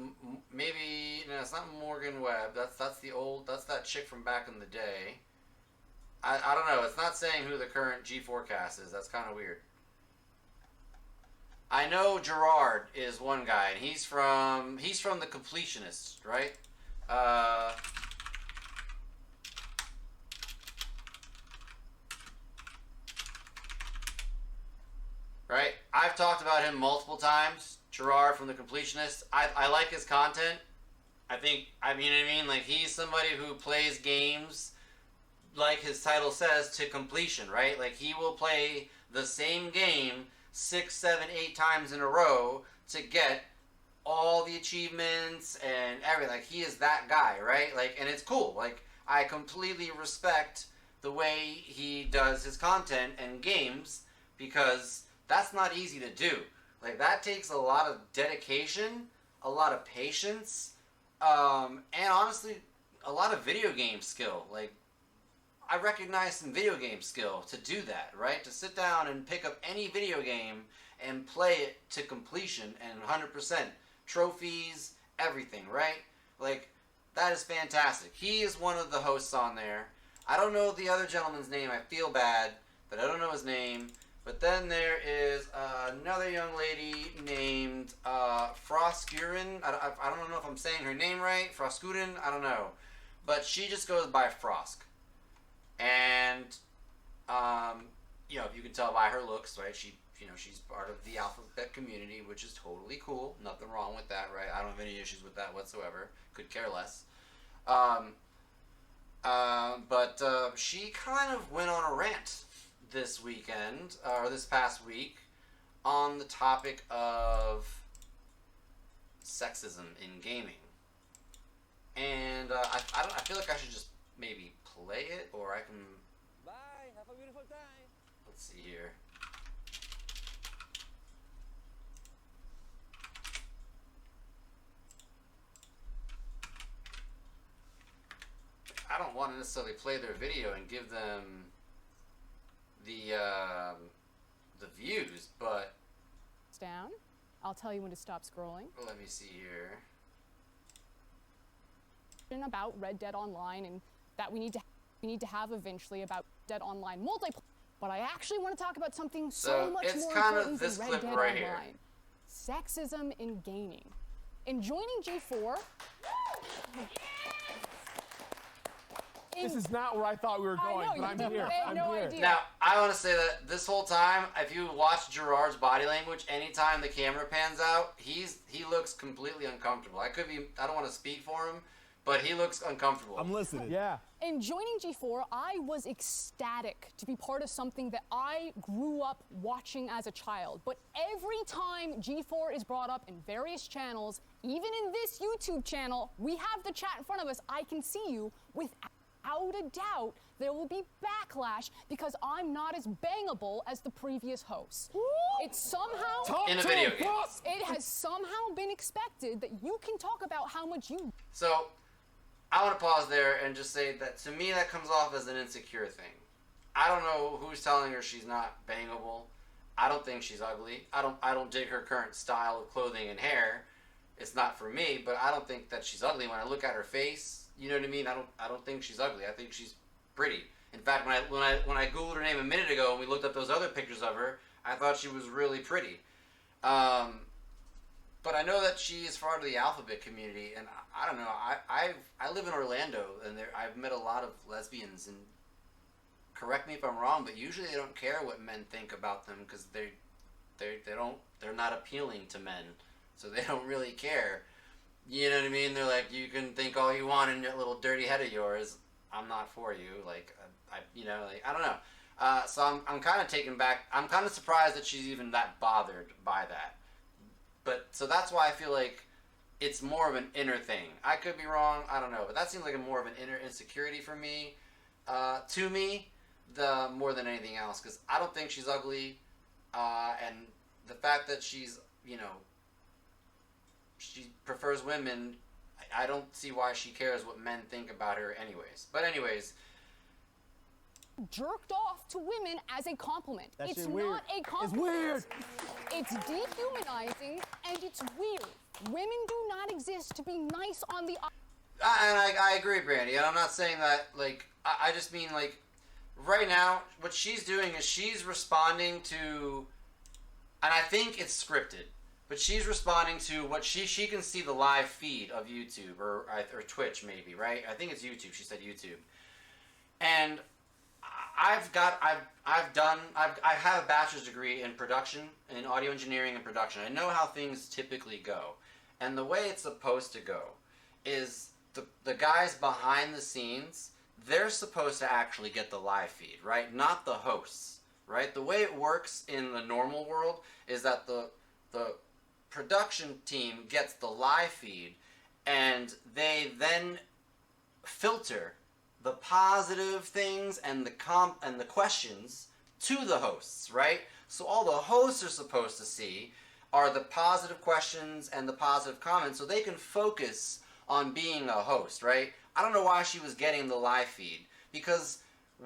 maybe? No, it's not Morgan Webb. That's that chick from back in the day. I don't know. It's not saying who the current G4 cast is. That's kind of weird. I know Gerard is one guy, and he's from the Completionists, right? Right? I've talked about him multiple times. Gerard from the Completionists. I like his content. I mean, like, he's somebody who plays games, like his title says, to completion, right? Like, he will play the same game 6, 7, 8 times in a row to get all the achievements and everything. Like, he is that guy, right? Like, and it's cool. Like, I completely respect the way he does his content and games, because that's not easy to do. Like, that takes a lot of dedication, a lot of patience, and honestly, a lot of video game skill. Like, I recognize some video game skill to do that, right? To sit down and pick up any video game and play it to completion and 100%. Trophies, everything, right? Like, that is fantastic. He is one of the hosts on there. I don't know the other gentleman's name. I feel bad, but I don't know his name. But then there is another young lady named Froskurin. I don't know if I'm saying her name right. Froskurin, I don't know. But she just goes by Frosk. And, you know, you can tell by her looks, right? She's part of the alphabet community, which is totally cool. Nothing wrong with that, right? I don't have any issues with that whatsoever. Could care less. But she kind of went on a rant this weekend, or this past week, on the topic of sexism in gaming. And I feel like I should just maybe play it, or I can... Bye, have a beautiful time. Let's see here. I don't want to necessarily play their video and give them the views, but down. I'll tell you when to stop scrolling. let me see here. About Red Dead Online, and that we need to have eventually about Dead Online multiplayer. But I actually want to talk about something so much it's more kind of important this than Red clip Dead right Online. here. Sexism in gaming. In joining G4, This is not where I thought we were going, but I'm here. I had no here. idea. Now, I want to say that this whole time, if you watch Gerard's body language, anytime the camera pans out, he looks completely uncomfortable. I don't want to speak for him, but he looks uncomfortable. I'm listening. Yeah. In joining G4, I was ecstatic to be part of something that I grew up watching as a child. But every time G4 is brought up in various channels, even in this YouTube channel, we have the chat in front of us. I can see you. Without a doubt, there will be backlash because I'm not as bangable as the previous hosts. It's somehow... In a video game. It has somehow been expected that you can talk about how much you... So, I want to pause there and just say that to me that comes off as an insecure thing. I don't know who's telling her she's not bangable. I don't think she's ugly. I don't dig her current style of clothing and hair. It's not for me, but I don't think that she's ugly. When I look at her face, you know what I mean? I don't think she's ugly. I think she's pretty. In fact, when I Googled her name a minute ago and we looked up those other pictures of her, I thought she was really pretty. But I know that she is part of the alphabet community, and I don't know. I live in Orlando, and I've met a lot of lesbians, and correct me if I'm wrong, but usually they don't care what men think about them because they're not appealing to men, so they don't really care. You know what I mean? They're like, you can think all you want in your little dirty head of yours. I'm not for you. Like, I don't know. So I'm kind of taken back. I'm kind of surprised that she's even that bothered by that. But so that's why I feel like it's more of an inner thing. I could be wrong. I don't know. But that seems like more of an inner insecurity for me, more than anything else. Because I don't think she's ugly. And the fact that she's, she prefers women, I don't see why she cares what men think about her anyways. But anyways... jerked off to women as a compliment. That it's shit weird. not a compliment. It's weird. It's dehumanizing and it's weird. Women do not exist to be nice on the... And I agree, Brandy. And I'm not saying that, like... I just mean, like... Right now, what she's doing is she's responding to... And I think it's scripted, but she's responding to what she can see the live feed of YouTube or Twitch maybe, right? I think it's YouTube. She said YouTube, and I have a bachelor's degree in production, in audio engineering and production. I know how things typically go, and the way it's supposed to go is the guys behind the scenes, they're supposed to actually get the live feed, right? Not the hosts, right? The way it works in the normal world is that the production team gets the live feed, and they then filter the positive things and the questions to the hosts, right? So all the hosts are supposed to see are the positive questions and the positive comments, so they can focus on being a host, right? I don't know why she was getting the live feed, because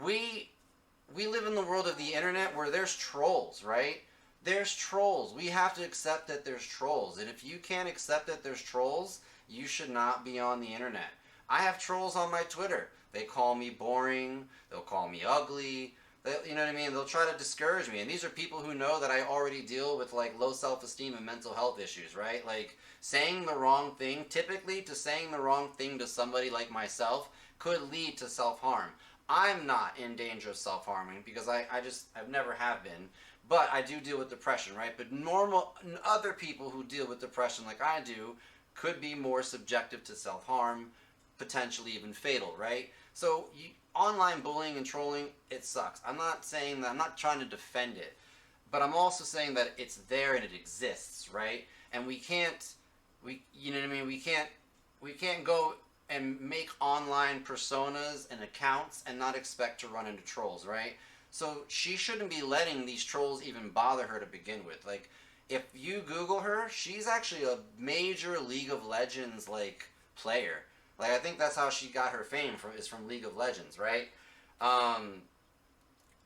we live in the world of the internet where there's trolls, right? There's trolls. We have to accept that there's trolls, and if you can't accept that there's trolls, you should not be on the internet. I have trolls on my Twitter. They call me boring. They'll call me ugly. You know what I mean? They'll try to discourage me. And these are people who know that I already deal with like low self-esteem and mental health issues, right? Like saying the wrong thing, typically to saying the wrong thing to somebody like myself could lead to self-harm. I'm not in danger of self-harming because I've never have been. But I do deal with depression, right? But other people who deal with depression like I do could be more subjective to self-harm, potentially even fatal, right? So online bullying and trolling, it sucks. I'm not saying that, I'm not trying to defend it, but I'm also saying that it's there and it exists, right? And you know what I mean? We can't go and make online personas and accounts and not expect to run into trolls, right? So she shouldn't be letting these trolls even bother her to begin with. Like, if you Google her, she's actually a major League of Legends, like, player. Like, I think that's how she got her fame is from League of Legends, right?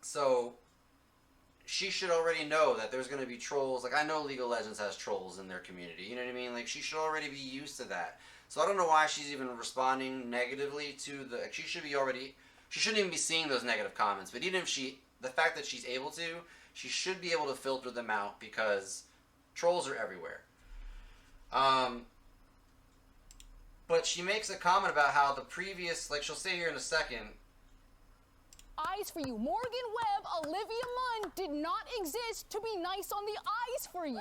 So she should already know that there's going to be trolls. Like, I know League of Legends has trolls in their community. You know what I mean? Like, she should already be used to that. So I don't know why she's even responding negatively to she shouldn't even be seeing those negative comments. But even if the fact that she's able to, she should be able to filter them out because trolls are everywhere. But she makes a comment about how the previous, like she'll say here in a second. Eyes for you. Morgan Webb, Olivia Munn did not exist to be nice on the eyes for you.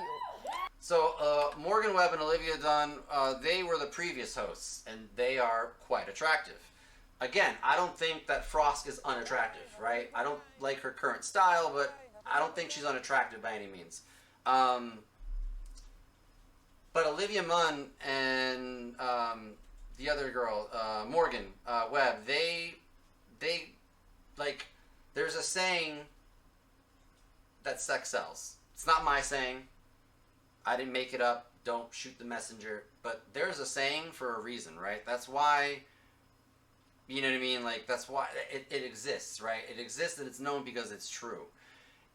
So Morgan Webb and Olivia Dunn, they were the previous hosts, and they are quite attractive. Again, I don't think that Frost is unattractive, right? I don't like her current style, but I don't think she's unattractive by any means. But Olivia Munn and the other girl, Morgan Webb, they like, there's a saying that sex sells. It's not my saying. I didn't make it up. Don't shoot the messenger. But there's a saying for a reason, right? That's why, you know what I mean? Like, that's why it exists, right? It exists and it's known because it's true.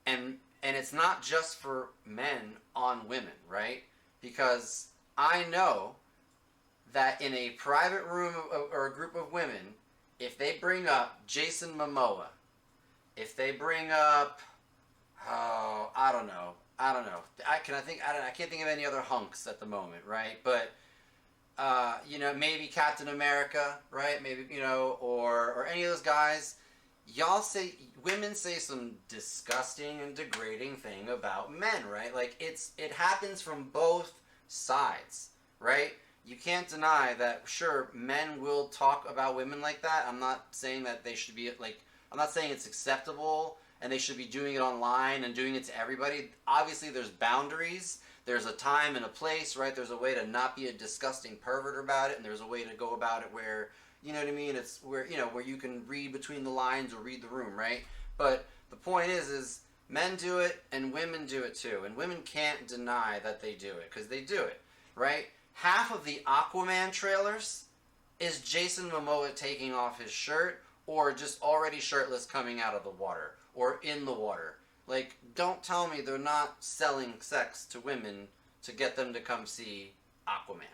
And it's not just for men on women, right? Because I know that in a private room or a group of women, if they bring up Jason Momoa, if they bring up, I don't know. I can't think of any other hunks at the moment, right? But you know, maybe Captain America, right? Maybe, you know, or any of those guys. Women say some disgusting and degrading thing about men, right? Like, it happens from both sides, right? You can't deny that, sure, men will talk about women like that. I'm not saying that they should be, like, I'm not saying it's acceptable and they should be doing it online and doing it to everybody. Obviously, there's boundaries. There's a time and a place, right? There's a way to not be a disgusting pervert about it, and there's a way to go about it where, you know what I mean? It's where, you know, where you can read between the lines or read the room, right? But the point is men do it and women do it too. And women can't deny that they do it because they do it, right? Half of the Aquaman trailers is Jason Momoa taking off his shirt or just already shirtless coming out of the water or in the water. Like, don't tell me they're not selling sex to women to get them to come see Aquaman,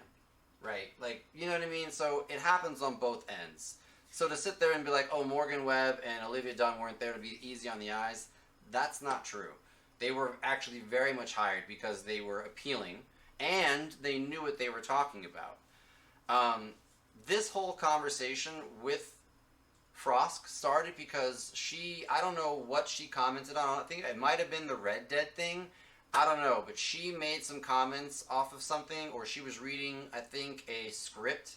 right? Like, you know what I mean? So it happens on both ends. So to sit there and be like, oh, Morgan Webb and Olivia Dunn weren't there to be easy on the eyes, that's not true. They were actually very much hired because they were appealing and they knew what they were talking about. This whole conversation with Frosk started because I don't know what she commented on. I think it might have been the Red Dead thing. I don't know, but she made some comments off of something, or she was reading, I think, a script,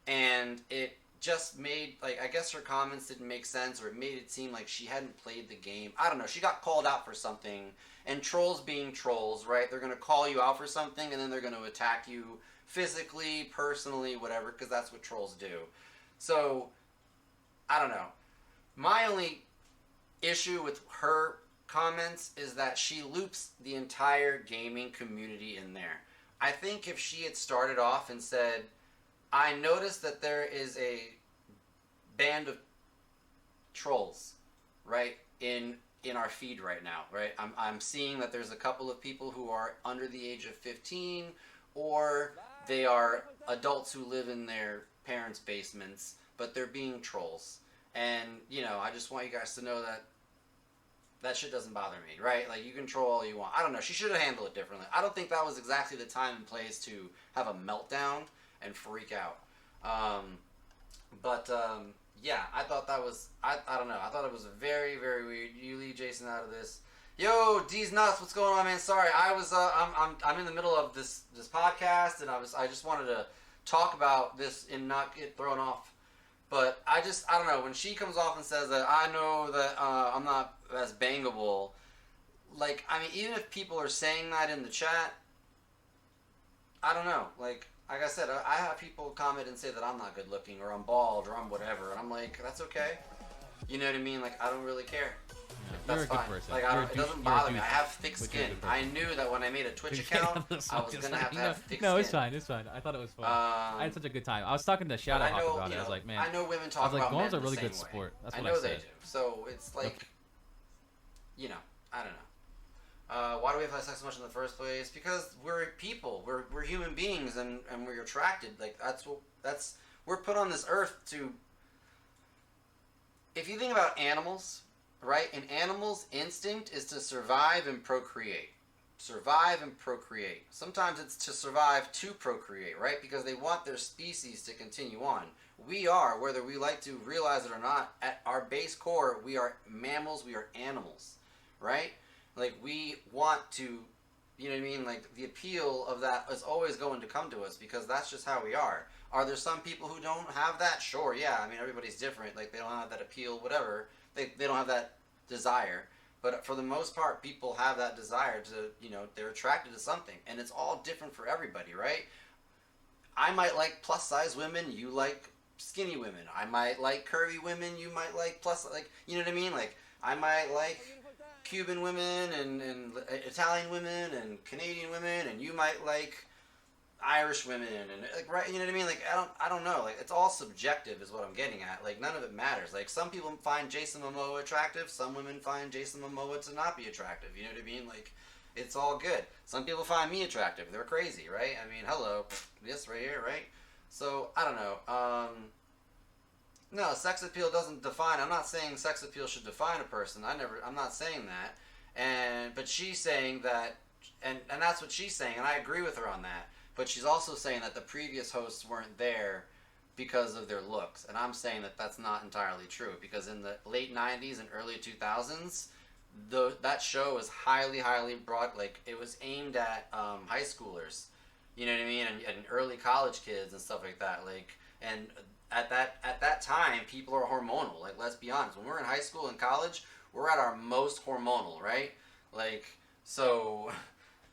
and it just made, like, I guess her comments didn't make sense, or it made it seem like she hadn't played the game. I don't know. She got called out for something, and trolls being trolls, right? They're going to call you out for something, and then they're going to attack you physically, personally, whatever, because that's what trolls do. So, I don't know. My only issue with her comments is that she loops the entire gaming community in there. I think if she had started off and said, I noticed that there is a band of trolls, right, in our feed right now, right? I'm seeing that there's a couple of people who are under the age of 15, or they are adults who live in their parents' basements, but they're being trolls. And, you know, I just want you guys to know that that shit doesn't bother me, right? Like, you can troll all you want. I don't know. She should have handled it differently. I don't think that was exactly the time and place to have a meltdown and freak out. Yeah, I thought that was, I don't know. I thought it was very, very weird. You leave Jason out of this. Yo, D's nuts. What's going on, man? Sorry, I was, I'm in the middle of this podcast, and I just wanted to talk about this and not get thrown off. But I don't know, when she comes off and says that, I know that I'm not as bangable, like, I mean, even if people are saying that in the chat, I don't know. Like I said, I have people comment and say that I'm not good looking, or I'm bald, or I'm whatever, and I'm like, that's okay. You know what I mean? Like, I don't really care. You're That's a good fine. person. Like, it doesn't bother me. I have thick skin. I knew that when I made a Twitch account, I was gonna have to have thick skin. No, it's fine. It's fine. I thought it was fun. I had such a good time. I was talking to Shadowhawk about it. I was like, man, I know women talk about Golem's men a really the good same way. sport. That's what I know said. they do. So it's like, you know, I don't know. Why do we have sex so much in the first place? Because we're people. We're human beings, and we're attracted. Like, we're put on this earth to. If you think about animals, right? An animal's instinct is to survive and procreate. Survive and procreate. Sometimes it's to survive to procreate, right? Because they want their species to continue on. We are, whether we like to realize it or not, at our base core, we are mammals, we are animals, right? Like, we want to, you know what I mean? Like, the appeal of that is always going to come to us because that's just how we are. Are there some people who don't have that? Sure, yeah. I mean, everybody's different. Like, they don't have that appeal, whatever. They don't have that desire. But for the most part, people have that desire to, you know, they're attracted to something. And it's all different for everybody, right? I might like plus-size women. You like skinny women. I might like curvy women. You might like like, you know what I mean? Like, I might like Cuban women and Italian women and Canadian women, and you might like Irish women, and like, right, you know what I mean? Like, I don't know. Like, it's all subjective is what I'm getting at. Like, none of it matters. Like, some people find Jason Momoa attractive. Some women find Jason Momoa to not be attractive. You know what I mean? Like, it's all good. Some people find me attractive. They're crazy, right? I mean, hello, this right here, right? So, I don't know. No, sex appeal doesn't define. I'm not saying sex appeal should define a person. I'm not saying that. But she's saying that, and that's what she's saying, and I agree with her on that. But she's also saying that the previous hosts weren't there because of their looks. And I'm saying that that's not entirely true. Because in the late 90s and early 2000s, that show was highly, highly broad. Like, it was aimed at high schoolers. You know what I mean? And early college kids and stuff like that. Like, and at that time, people are hormonal. Like, let's be honest. When we're in high school and college, we're at our most hormonal, right? Like, so...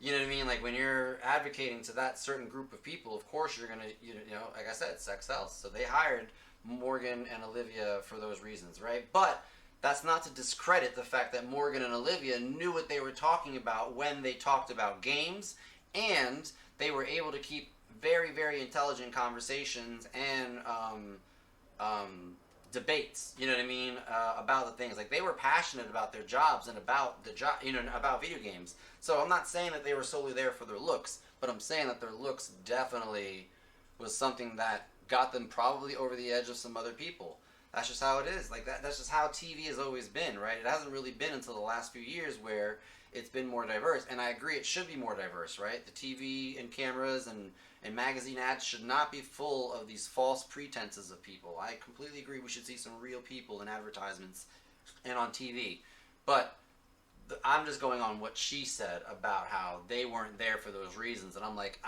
You know what I mean? Like, when you're advocating to that certain group of people, of course you're going to, you know, like I said, sex sells. So they hired Morgan and Olivia for those reasons, right? But that's not to discredit the fact that Morgan and Olivia knew what they were talking about when they talked about games, and they were able to keep very, very intelligent conversations and debates, you know what I mean, about the things. Like, they were passionate about their jobs and about the job, you know, about video games. So I'm not saying that they were solely there for their looks, but I'm saying that their looks definitely was something that got them probably over the edge of some other people. That's just how it is. Like, that's just how TV has always been, right? It hasn't really been until the last few years where it's been more diverse, and I agree it should be more diverse, right? The TV and cameras and magazine ads should not be full of these false pretenses of people. I completely agree we should see some real people in advertisements and on TV. But I'm just going on what she said about how they weren't there for those reasons. And I'm like,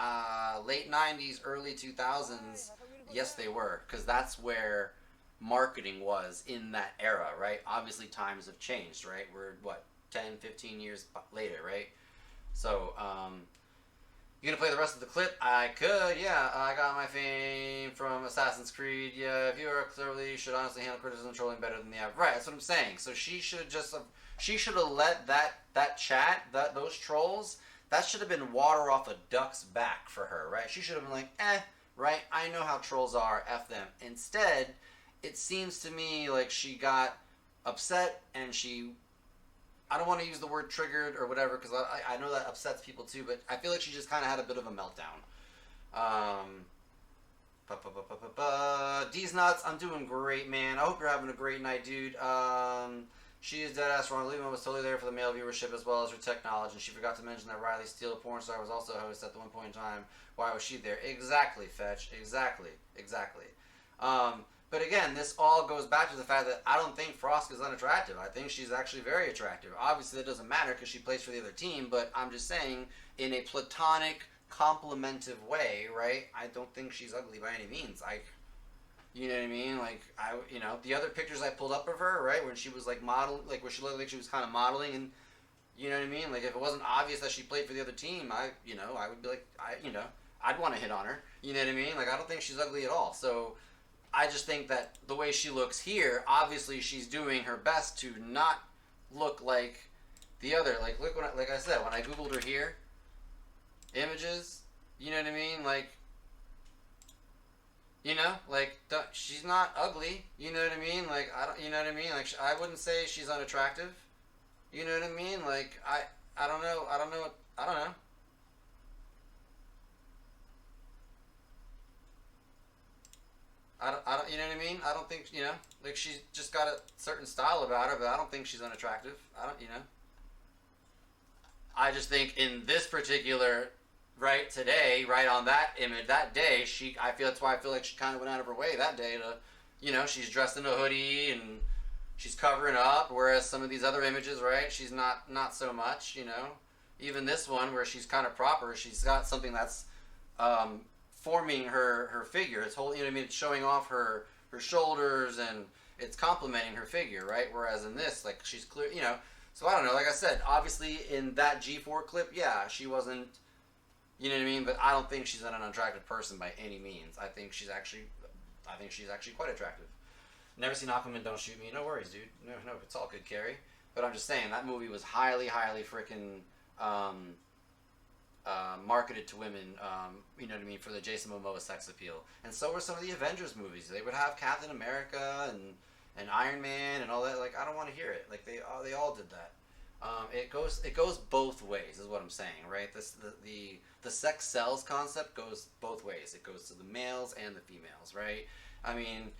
late 90s, early 2000s, yes, they were. Because that's where marketing was in that era, right? Obviously, times have changed, right? We're, 10, 15 years later, right? So, you gonna play the rest of the clip? I could, yeah. I got my fame from Assassin's Creed. Yeah, if you are clearly should honestly handle criticism and trolling better than the average. Right, that's what I'm saying. So she should just she should have let that chat, those trolls, that should have been water off a duck's back for her, right? She should have been like, right, I know how trolls are, F them. Instead, it seems to me like she got upset and I don't want to use the word triggered or whatever because I know that upsets people too, but I feel like she just kind of had a bit of a meltdown. D's nuts, I'm doing great, man. I hope you're having a great night, dude. She is deadass wrong. Lima was totally there for the male viewership as well as her tech knowledge, and she forgot to mention that Riley Steele, porn star, was also a host at the one point in time. Why was she there? Exactly, Fetch. Exactly. But again, this all goes back to the fact that I don't think Frost is unattractive. I think she's actually very attractive. Obviously, that doesn't matter because she plays for the other team, but I'm just saying, in a platonic, complimentive way, right? I don't think she's ugly by any means. You know what I mean? Like, the other pictures I pulled up of her, right, when she was, like, modeling, like, where she looked like she was kind of modeling, and, you know what I mean? Like, if it wasn't obvious that she played for the other team, I would be like, I'd want to hit on her. You know what I mean? Like, I don't think she's ugly at all. So, I just think that the way she looks here, obviously she's doing her best to not look like the other. Like, look, like I said, when I Googled her here, images, you know what I mean? Like, she's not ugly, you know what I mean? Like, you know what I mean? Like, I wouldn't say she's unattractive, you know what I mean? Like, I don't know. You know what I mean? I don't think, like, she's just got a certain style about her, but I don't think she's unattractive. I just think in this particular, right, today, right on that image, that day, that's why I feel like she kind of went out of her way that day to, she's dressed in a hoodie and she's covering up, whereas some of these other images, right, she's not so much, Even this one where she's kind of proper, she's got something that's, forming her figure. It's whole, it's showing off her shoulders and it's complementing her figure, right? Whereas in this, like, she's clear, so I don't know. Like I said, obviously in that G4 clip, yeah, she wasn't, you know what I mean? But I don't think she's an unattractive person by any means. I think she's actually quite attractive. Never seen Aquaman, Don't Shoot Me. No worries, dude. No, it's all good, Carrie. But I'm just saying that movie was highly, highly freaking marketed to women, you know what I mean, for the Jason Momoa sex appeal. And so were some of the Avengers movies. They would have Captain America and Iron Man and all that. Like, I don't want to hear it. Like, they all did that. It goes both ways, is what I'm saying, right? The sex sells concept goes both ways. It goes to the males and the females, right? I mean,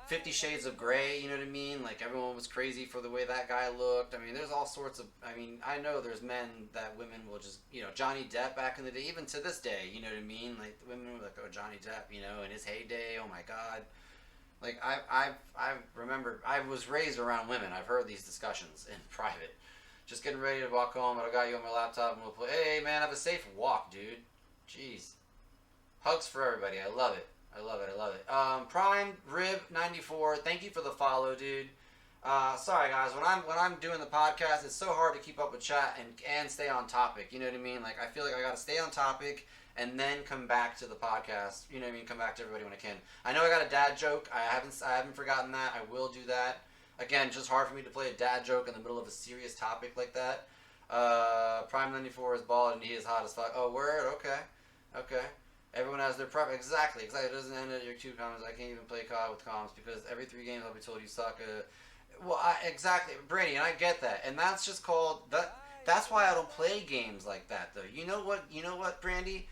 50 Shades of Grey, you know what I mean? Like, everyone was crazy for the way that guy looked. I mean, there's all sorts of, I know there's men that women will just, Johnny Depp back in the day, even to this day, you know what I mean? Like, the women were like, oh, Johnny Depp, in his heyday, oh my God. Like, I remember, I was raised around women. I've heard these discussions in private. Just getting ready to walk home, but I got you on my laptop, and we'll play. Hey, man, have a safe walk, dude. Jeez. Hugs for everybody. I love it. I love it. Prime Rib 94. Thank you for the follow, dude. Sorry guys, when I'm doing the podcast, it's so hard to keep up with chat and stay on topic. You know what I mean? Like, I feel like I gotta stay on topic and then come back to the podcast. You know what I mean? Come back to everybody when I can. I know I got a dad joke. I haven't forgotten that. I will do that. Again, just hard for me to play a dad joke in the middle of a serious topic like that. Prime 94 is bald and he is hot as fuck. Oh, word? Okay. Everyone has their preference. Exactly. It doesn't end at your 2 comments. I can't even play COD with comms because every 3 games I'll be told you suck. Exactly, Brady, and I get that, and that's just called that. That's why I don't play games like that, though. You know what, Brandy?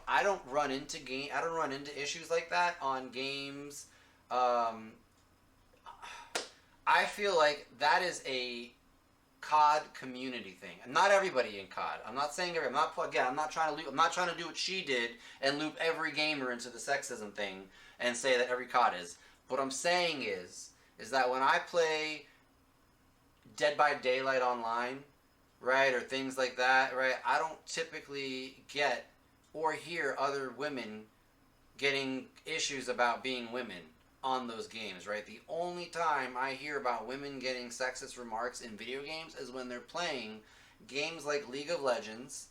I don't run into issues like that on games. I feel like that is COD community thing. Not everybody in COD. I'm not saying I'm not trying to do what she did and loop every gamer into the sexism thing and say that every COD is. What I'm saying is that when I play Dead by Daylight online, right, or things like that, right, I don't typically get or hear other women getting issues about being women on those games, right? The only time I hear about women getting sexist remarks in video games is when they're playing games like League of Legends,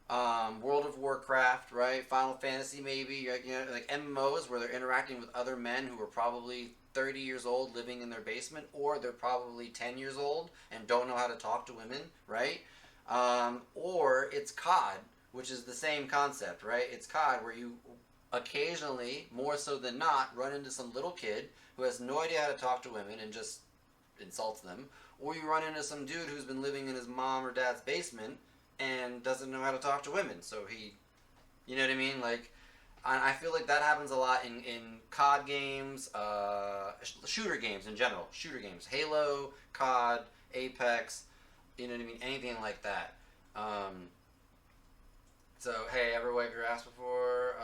World of Warcraft, right? Final Fantasy, maybe, like MMOs where they're interacting with other men who are probably 30 years old living in their basement, or they're probably 10 years old and don't know how to talk to women, right? Or it's COD, which is the same concept, right? It's COD where you occasionally, more so than not, run into some little kid who has no idea how to talk to women and just insults them, or you run into some dude who's been living in his mom or dad's basement and doesn't know how to talk to women, so he, you know what I mean? Like, I feel like that happens a lot in COD games, shooter games in general, Halo, COD, Apex, you know what I mean, anything like that. So, hey, ever wipe your ass before?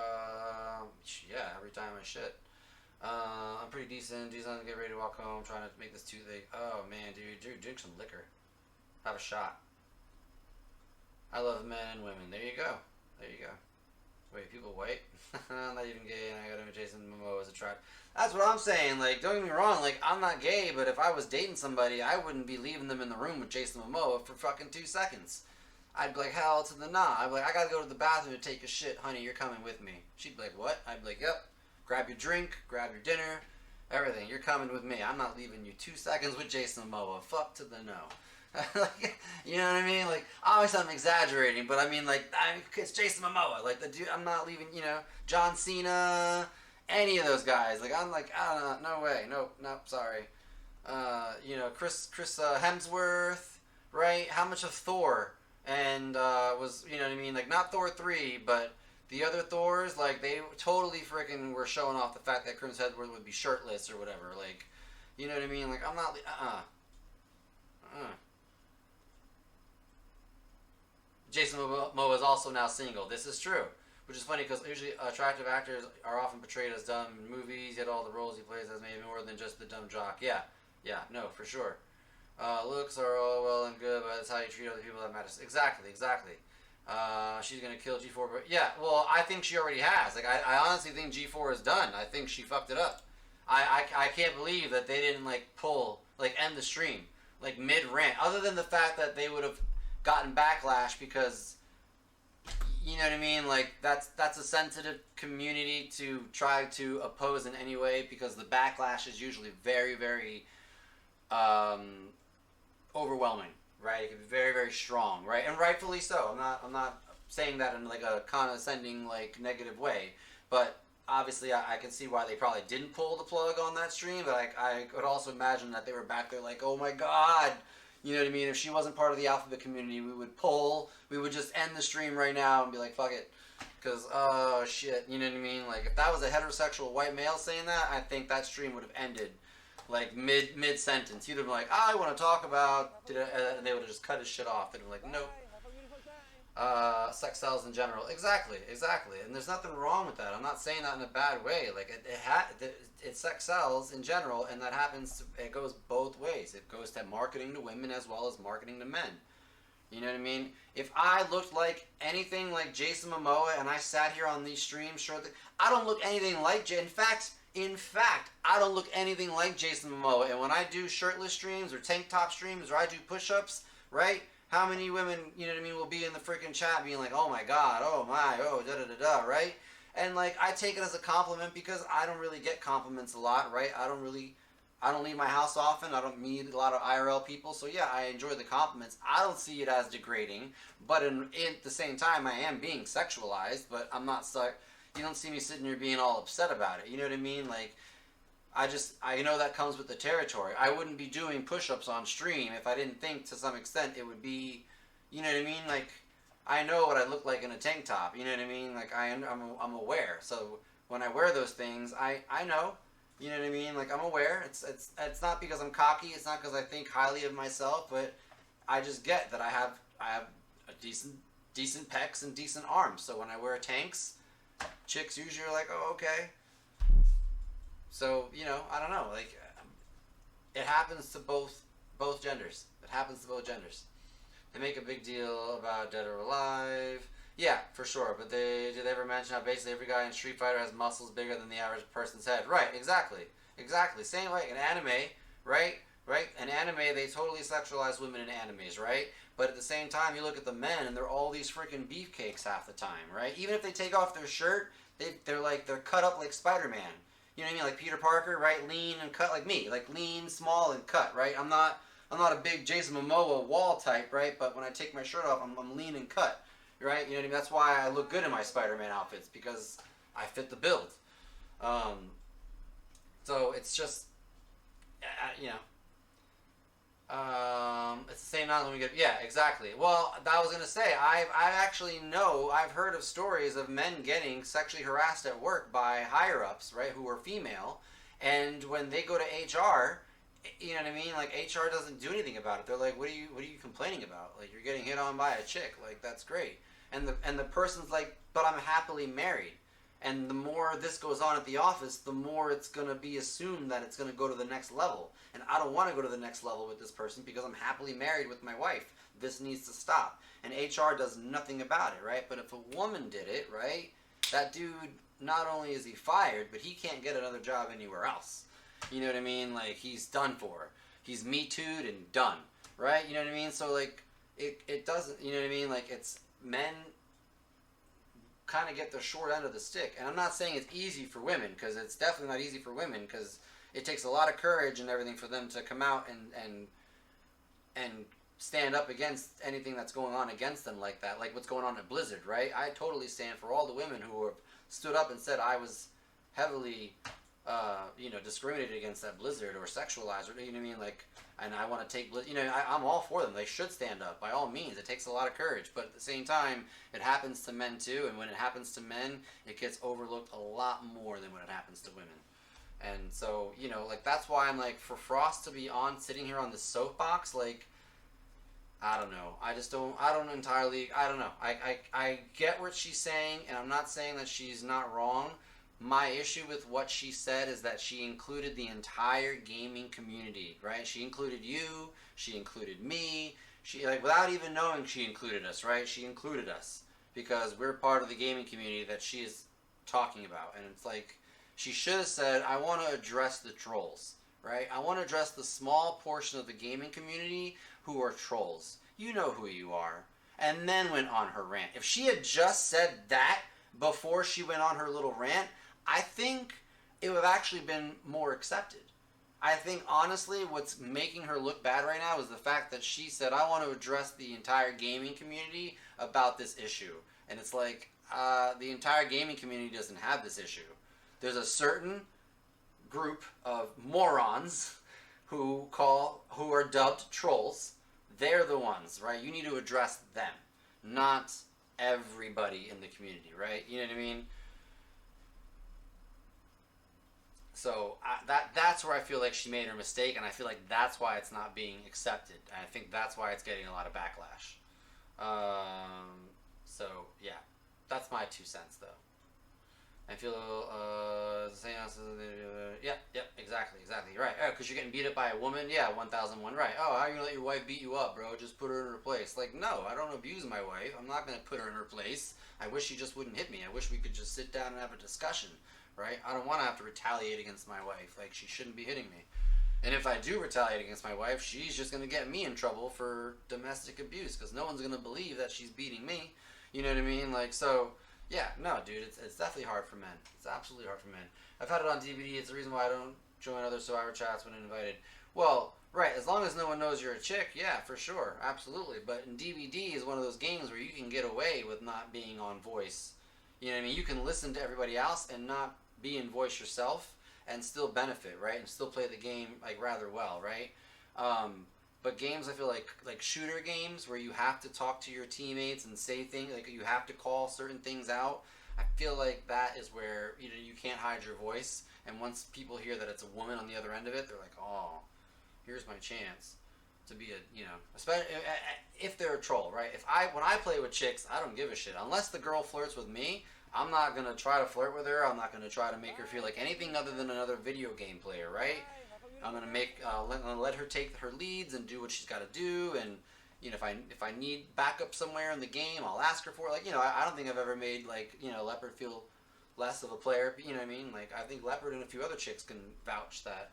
Yeah, every time I shit. I'm pretty decent. Get ready to walk home. Trying not to make this too late. Oh, man, dude, drink some liquor. Have a shot. I love men and women. There you go. Wait, people white? I'm not even gay, and I got Jason Momoa as a tribe. That's what I'm saying. Like, don't get me wrong. Like, I'm not gay, but if I was dating somebody, I wouldn't be leaving them in the room with Jason Momoa for fucking 2 seconds. I'd be like, hell to the nah. I'd be like, I gotta go to the bathroom to take a shit. Honey, you're coming with me. She'd be like, what? I'd be like, yep. Grab your drink, grab your dinner, everything. You're coming with me. I'm not leaving you 2 seconds with Jason Momoa. Fuck to the no. Like, you know what I mean? Like, obviously I'm exaggerating, but I mean, like, it's Jason Momoa. Like, the dude, I'm not leaving, John Cena, any of those guys. Like, I'm like, I don't know, no way. Nope, sorry. Chris Hemsworth, right? How much of Thor? And was, you know what I mean, like, not Thor 3, but the other Thors, like, they totally freaking were showing off the fact that Chris Hemsworth would be shirtless or whatever, like, you know what I mean, like, I'm not, Jason Momoa is also now single. This is true, which is funny because usually attractive actors are often portrayed as dumb in movies, yet all the roles he plays has maybe more than just the dumb jock. Yeah, no, for sure. Looks are all well and good, but that's how you treat other people that matters. Exactly. She's gonna kill G4, but yeah, well, I think she already has. Like, I honestly think G4 is done. I think she fucked it up. I can't believe that they didn't, like, end the stream, like, mid-rant, other than the fact that they would have gotten backlash because, you know what I mean, like, that's a sensitive community to try to oppose in any way because the backlash is usually very, very, overwhelming, right? It can be very, very strong, right? And rightfully so. I'm not saying that in, like, a condescending, like, negative way, but obviously I can see why they probably didn't pull the plug on that stream, but I could also imagine that they were back there like, oh my god, you know what I mean? If she wasn't part of the Alphabet community, we would just end the stream right now and be like, fuck it, because, oh shit, you know what I mean? Like, if that was a heterosexual white male saying that, I think that stream would have ended, like, mid-sentence. He'd have been like, I want to talk about, and they would have just cut his shit off, and be like, nope. Sex sells in general. Exactly. And there's nothing wrong with that. I'm not saying that in a bad way. Like, it sex sells in general, and that it goes both ways. It goes to marketing to women as well as marketing to men. You know what I mean? If I looked like anything like Jason Momoa and I sat here on these streams shortly, I don't look anything like In fact, I don't look anything like Jason Momoa. And when I do shirtless streams or tank top streams or I do push-ups, right? How many women, you know what I mean, will be in the freaking chat being like, oh my god, oh my, oh, da-da-da-da, right? And, like, I take it as a compliment because I don't really get compliments a lot, right? I don't leave my house often. I don't meet a lot of IRL people. So, yeah, I enjoy the compliments. I don't see it as degrading. But at the same time, I am being sexualized. But I'm not, you don't see me sitting here being all upset about it. You know what I mean? Like, I know that comes with the territory. I wouldn't be doing push-ups on stream if I didn't think to some extent it would be, you know what I mean? Like, I know what I look like in a tank top. You know what I mean? Like, I'm aware. So when I wear those things, I know. You know what I mean? Like, I'm aware. It's not because I'm cocky. It's not because I think highly of myself, but I just get that I have a decent pecs and decent arms. So when I wear tanks, chicks usually are like, oh, okay. So, you know, I don't know. Like, it happens to both genders. It happens to both genders. They make a big deal about Dead or Alive. Yeah, for sure. But did they ever mention how basically every guy in Street Fighter has muscles bigger than the average person's head? Right, exactly. Same way in anime, right? In anime, they totally sexualize women in animes, right? But at the same time, you look at the men, and they're all these freaking beefcakes half the time, right? Even if they take off their shirt, they're cut up like Spider-Man. You know what I mean? Like Peter Parker, right? Lean and cut like me. Like lean, small, and cut, right? I'm not a big Jason Momoa wall type, right? But when I take my shirt off, I'm lean and cut, right? You know what I mean? That's why I look good in my Spider-Man outfits, because I fit the build. So it's just, you know, it's the same now when we get, yeah, exactly. Well, I was gonna say, I actually know, I've heard of stories of men getting sexually harassed at work by higher ups, right, who are female, and when they go to HR, you know what I mean? Like, HR doesn't do anything about it. They're like, what are you complaining about? Like, you're getting hit on by a chick. Like, that's great. And the person's like, but I'm happily married. And the more this goes on at the office, the more it's going to be assumed that it's going to go to the next level. And I don't want to go to the next level with this person because I'm happily married with my wife. This needs to stop. And HR does nothing about it, right? But if a woman did it, right, that dude, not only is he fired, but he can't get another job anywhere else. You know what I mean? Like, he's done for. He's Me Too'd and done. Right? You know what I mean? So, like, it doesn't, you know what I mean? Like, it's men kind of get the short end of the stick. And I'm not saying it's easy for women, because it's definitely not easy for women, because it takes a lot of courage and everything for them to come out and stand up against anything that's going on against them like that. Like what's going on at Blizzard, right? I totally stand for all the women who have stood up and said I was heavily you know, discriminated against at Blizzard or sexualized, or, you know what I mean? Like, and I want to take, you know, I'm all for them. They should stand up, by all means. It takes a lot of courage, but at the same time, it happens to men too, and when it happens to men, it gets overlooked a lot more than when it happens to women. And so, you know, like, that's why I'm like, for Frost to be sitting here on this soapbox, like, I don't know. I don't know. I get what she's saying, and I'm not saying that she's not wrong. My issue with what she said is that she included the entire gaming community, right? She included you, she included me, she, like, without even knowing she included us, right? She included us because we're part of the gaming community that she is talking about. And it's like, she should have said, I want to address the trolls, right? I want to address the small portion of the gaming community who are trolls. You know who you are. And then went on her rant. If she had just said that before she went on her little rant, I think it would have actually been more accepted. I think, honestly, what's making her look bad right now is the fact that she said, I want to address the entire gaming community about this issue. And it's like, the entire gaming community doesn't have this issue. There's a certain group of morons who are dubbed trolls. They're the ones, right? You need to address them, not everybody in the community, right? You know what I mean? So that's where I feel like she made her mistake, and I feel like that's why it's not being accepted. And I think that's why it's getting a lot of backlash. So, yeah. That's my 2 cents, though. I feel, yep, exactly, you're right. Oh, because you're getting beat up by a woman? Yeah, 1001, right. Oh, how are you going to let your wife beat you up, bro? Just put her in her place. Like, no, I don't abuse my wife. I'm not going to put her in her place. I wish she just wouldn't hit me. I wish we could just sit down and have a discussion, right? I don't want to have to retaliate against my wife. Like, she shouldn't be hitting me. And if I do retaliate against my wife, she's just going to get me in trouble for domestic abuse, because no one's going to believe that she's beating me. You know what I mean? Like, so... yeah, no, dude, it's definitely hard for men. It's absolutely hard for men. I've had it on DVD. It's the reason why I don't join other Survivor chats when invited. Well, right, as long as no one knows you're a chick, yeah, for sure, absolutely. But in DVD is one of those games where you can get away with not being on voice. You know what I mean? You can listen to everybody else and not be in voice yourself and still benefit, right? And still play the game, like, rather well, right? But games, I feel like shooter games where you have to talk to your teammates and say things, like you have to call certain things out, I feel like that is where you can't hide your voice, and once people hear that it's a woman on the other end of it, they're like, oh, here's my chance to be especially if they're a troll, right? When I play with chicks, I don't give a shit unless the girl flirts with me. I'm not gonna try to flirt with her. I'm not gonna try to make her feel like anything other than another video game player, right? I'm gonna let her take her leads and do what she's got to do, and if I need backup somewhere in the game, I'll ask her for it. Like I don't think I've ever made Leopard feel less of a player. You know what I mean? Like I think Leopard and a few other chicks can vouch that.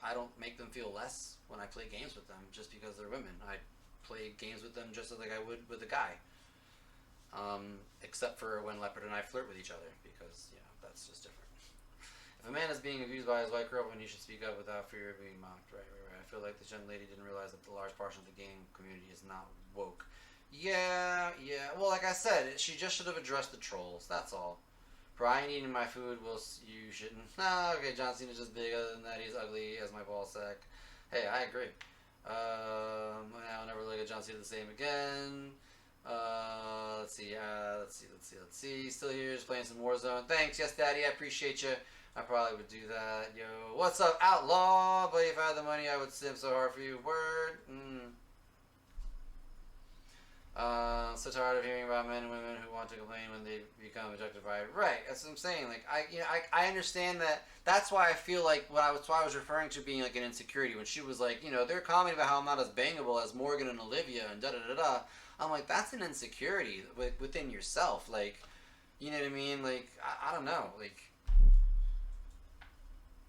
I don't make them feel less when I play games with them just because they're women. I play games with them just like I would with a guy. Except for when Leopard and I flirt with each other, because that's just different. If a man is being abused by his white girlfriend, he should speak up without fear of being mocked. Right. I feel like this young lady didn't realize that the large portion of the game community is not woke. Yeah. Well, like I said, she just should have addressed the trolls. That's all. Brian eating my food, you shouldn't. Okay, John Cena's just big. Other than that, he's ugly as my ball sack. Hey, I agree. I'll never look at John Cena the same again. Let's see. Still here, just playing some Warzone. Thanks, yes, Daddy. I appreciate you. I probably would do that. Yo, what's up, Outlaw? But if I had the money, I would simp so hard for you. Word. So tired of hearing about men and women who want to complain when they become objectified. Right, that's what I'm saying. Like I understand that. That's why I feel like why I was referring to being like an insecurity when she was like, they're commenting about how I'm not as bangable as Morgan and Olivia and da da da da. I'm like, that's an insecurity within yourself. Like, you know what I mean? Like I don't know. Like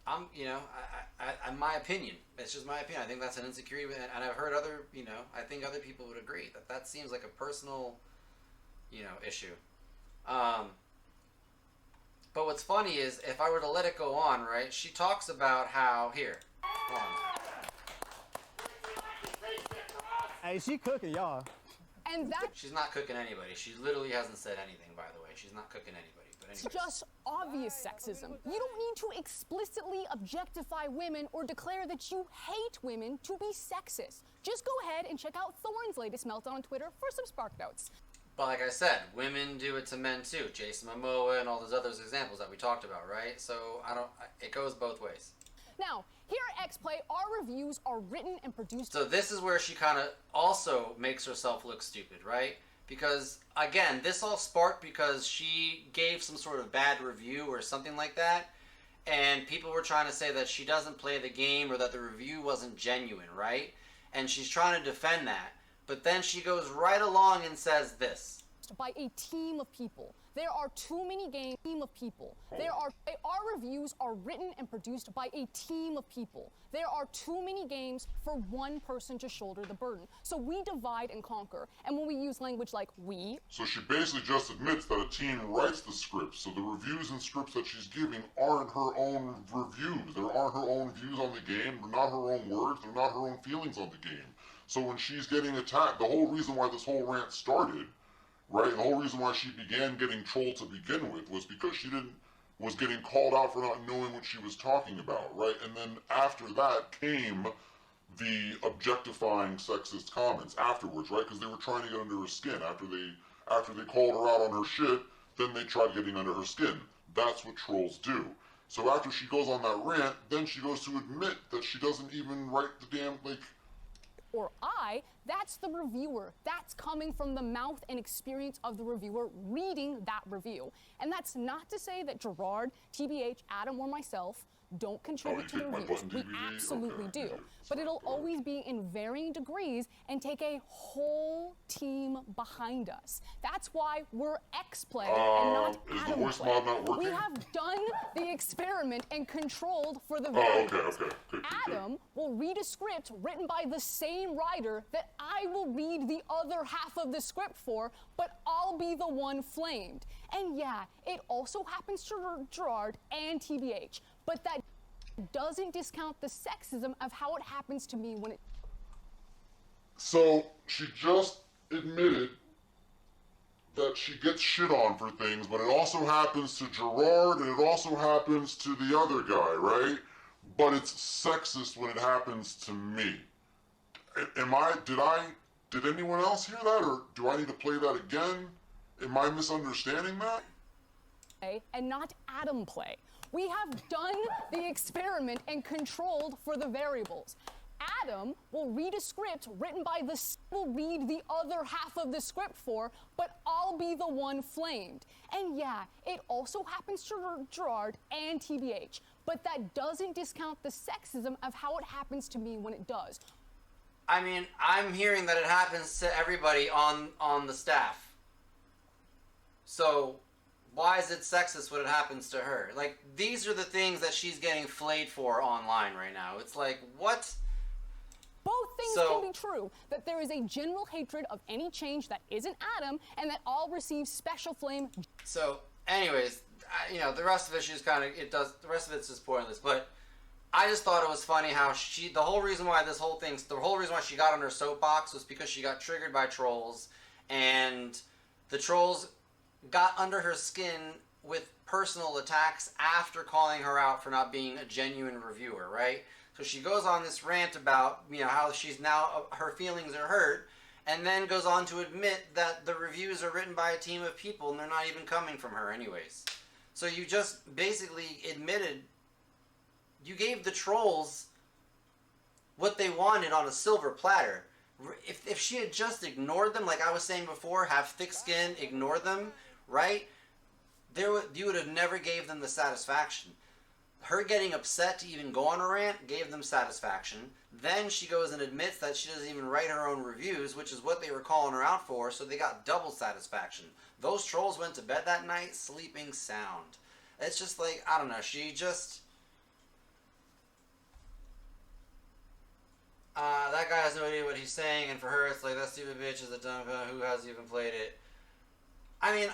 I'm, in my opinion, it's just my opinion. I think that's an insecurity, and I've heard other, I think other people would agree that seems like a personal, issue. But what's funny is if I were to let it go on, right? She talks about how hold on. Hey, she cooking, y'all. And she's not cooking anybody. She literally hasn't said anything, by the way. She's not cooking anybody. It's just obvious sexism. You don't need to explicitly objectify women or declare that you hate women to be sexist. Just go ahead and check out Thorne's latest meltdown on Twitter for some spark notes. But like I said, women do it to men too. Jason Momoa and all those other examples that we talked about, right? So it goes both ways. Now, here at XPlay, our reviews are written and produced. So this is where she kind of also makes herself look stupid, right? Because, again, this all sparked because she gave some sort of bad review or something like that, and people were trying to say that she doesn't play the game or that the review wasn't genuine, right? And she's trying to defend that. But then she goes right along and says this. By a team of people. There are too many games. Team of people. Our reviews are written and produced by a team of people. There are too many games for one person to shoulder the burden. So we divide and conquer. And when we use language like we. So she basically just admits that a team writes the scripts. So the reviews and scripts that she's giving aren't her own reviews. There aren't her own views on the game. They're not her own words. They're not her own feelings on the game. So when she's getting attacked, the whole reason why this whole rant started, right, and the whole reason why she began getting trolled to begin with was because she was getting called out for not knowing what she was talking about, right? And then after that came the objectifying sexist comments afterwards, right? Because they were trying to get under her skin. After they called her out on her shit, then they tried getting under her skin. That's what trolls do. So after she goes on that rant, then she goes to admit that she doesn't even write the damn, or that's the reviewer. That's coming from the mouth and experience of the reviewer reading that review. And that's not to say that Gerard, TBH, Adam, or myself don't contribute to the reviews. We absolutely do. But it'll always be in varying degrees and take a whole team behind us. That's why we're XPlay and not Adam Play. We have done the experiment and controlled for the reviews. Adam will read a script written by the same writer that I will read the other half of the script for, but I'll be the one flamed. And yeah, it also happens to Gerard and TBH, but that doesn't discount the sexism of how it happens to me when it... So she just admitted that she gets shit on for things, but it also happens to Gerard and it also happens to the other guy, right? But it's sexist when it happens to me. Did anyone else hear that, or do I need to play that again? Am I misunderstanding that? And not Adam play. We have done the experiment and controlled for the variables. Adam will read a script written by will read the other half of the script for, but I'll be the one flamed. And yeah, it also happens to Gerard and TBH, but that doesn't discount the sexism of how it happens to me when it does. I mean, I'm hearing that it happens to everybody on the staff. So why is it sexist when it happens to her? Like, these are the things that she's getting flayed for online right now. It's like, what? Both things can be true, that there is a general hatred of any change that isn't Adam, and that all receive special flame. So, anyways, you know, the rest of it, she's kind of, the rest of it's just pointless, but I just thought it was funny how the whole reason why she got on her soapbox was because she got triggered by trolls, and the trolls got under her skin with personal attacks after calling her out for not being a genuine reviewer, right? So she goes on this rant about, you know, how she's now, her feelings are hurt, and then goes on to admit that the reviews are written by a team of people and they're not even coming from her anyways. So you just basically admitted, you gave the trolls what they wanted on a silver platter. If she had just ignored them, like I was saying before, have thick skin, ignore them, right? You would have never gave them the satisfaction. Her getting upset to even go on a rant gave them satisfaction. Then she goes and admits that she doesn't even write her own reviews, which is what they were calling her out for, so they got double satisfaction. Those trolls went to bed that night sleeping sound. It's just like, I don't know, she just... that guy has no idea what he's saying, and for her it's like, that stupid bitch is a dumb, who has even played it? I mean,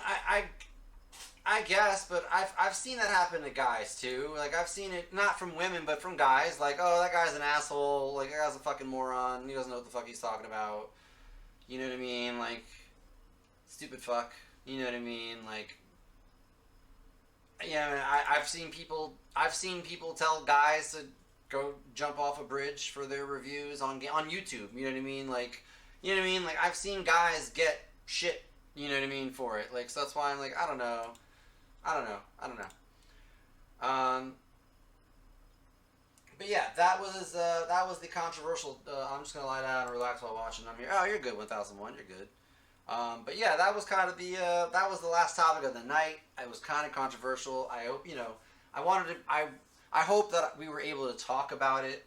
I guess, but I've seen that happen to guys too. Like, I've seen it not from women, but from guys. Like, oh, that guy's an asshole. Like, that guy's a fucking moron. He doesn't know what the fuck he's talking about. You know what I mean? Like, stupid fuck. You know what I mean? Like, yeah, I've seen people tell guys to go jump off a bridge for their reviews on YouTube. You know what I mean? Like, you know what I mean? Like, I've seen guys get shit. You know what I mean, for it. Like, so that's why I'm like, I don't know. But yeah, that was the controversial. I'm just gonna lie down and relax while watching. I'm here. Oh, you're good, 1001. You're good. But yeah, that was kind of that was the last topic of the night. It was kind of controversial. I hope, you know, I hope that we were able to talk about it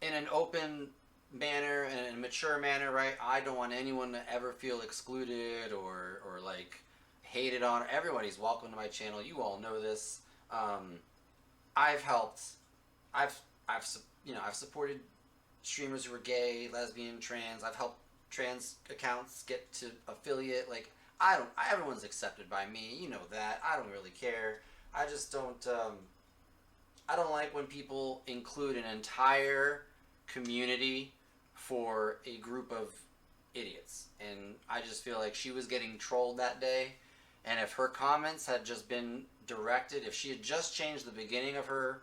in an open manner and in a mature manner, right? I don't want anyone to ever feel excluded or like hated on. Everybody's welcome to my channel. You all know this. I've supported streamers who are gay, lesbian, trans. I've helped trans accounts get to affiliate. Like, everyone's accepted by me. You know that. I don't really care. I just don't, I don't like when people include an entire community for a group of idiots. And I just feel like she was getting trolled that day. And if her comments had just been directed, if she had just changed the beginning of her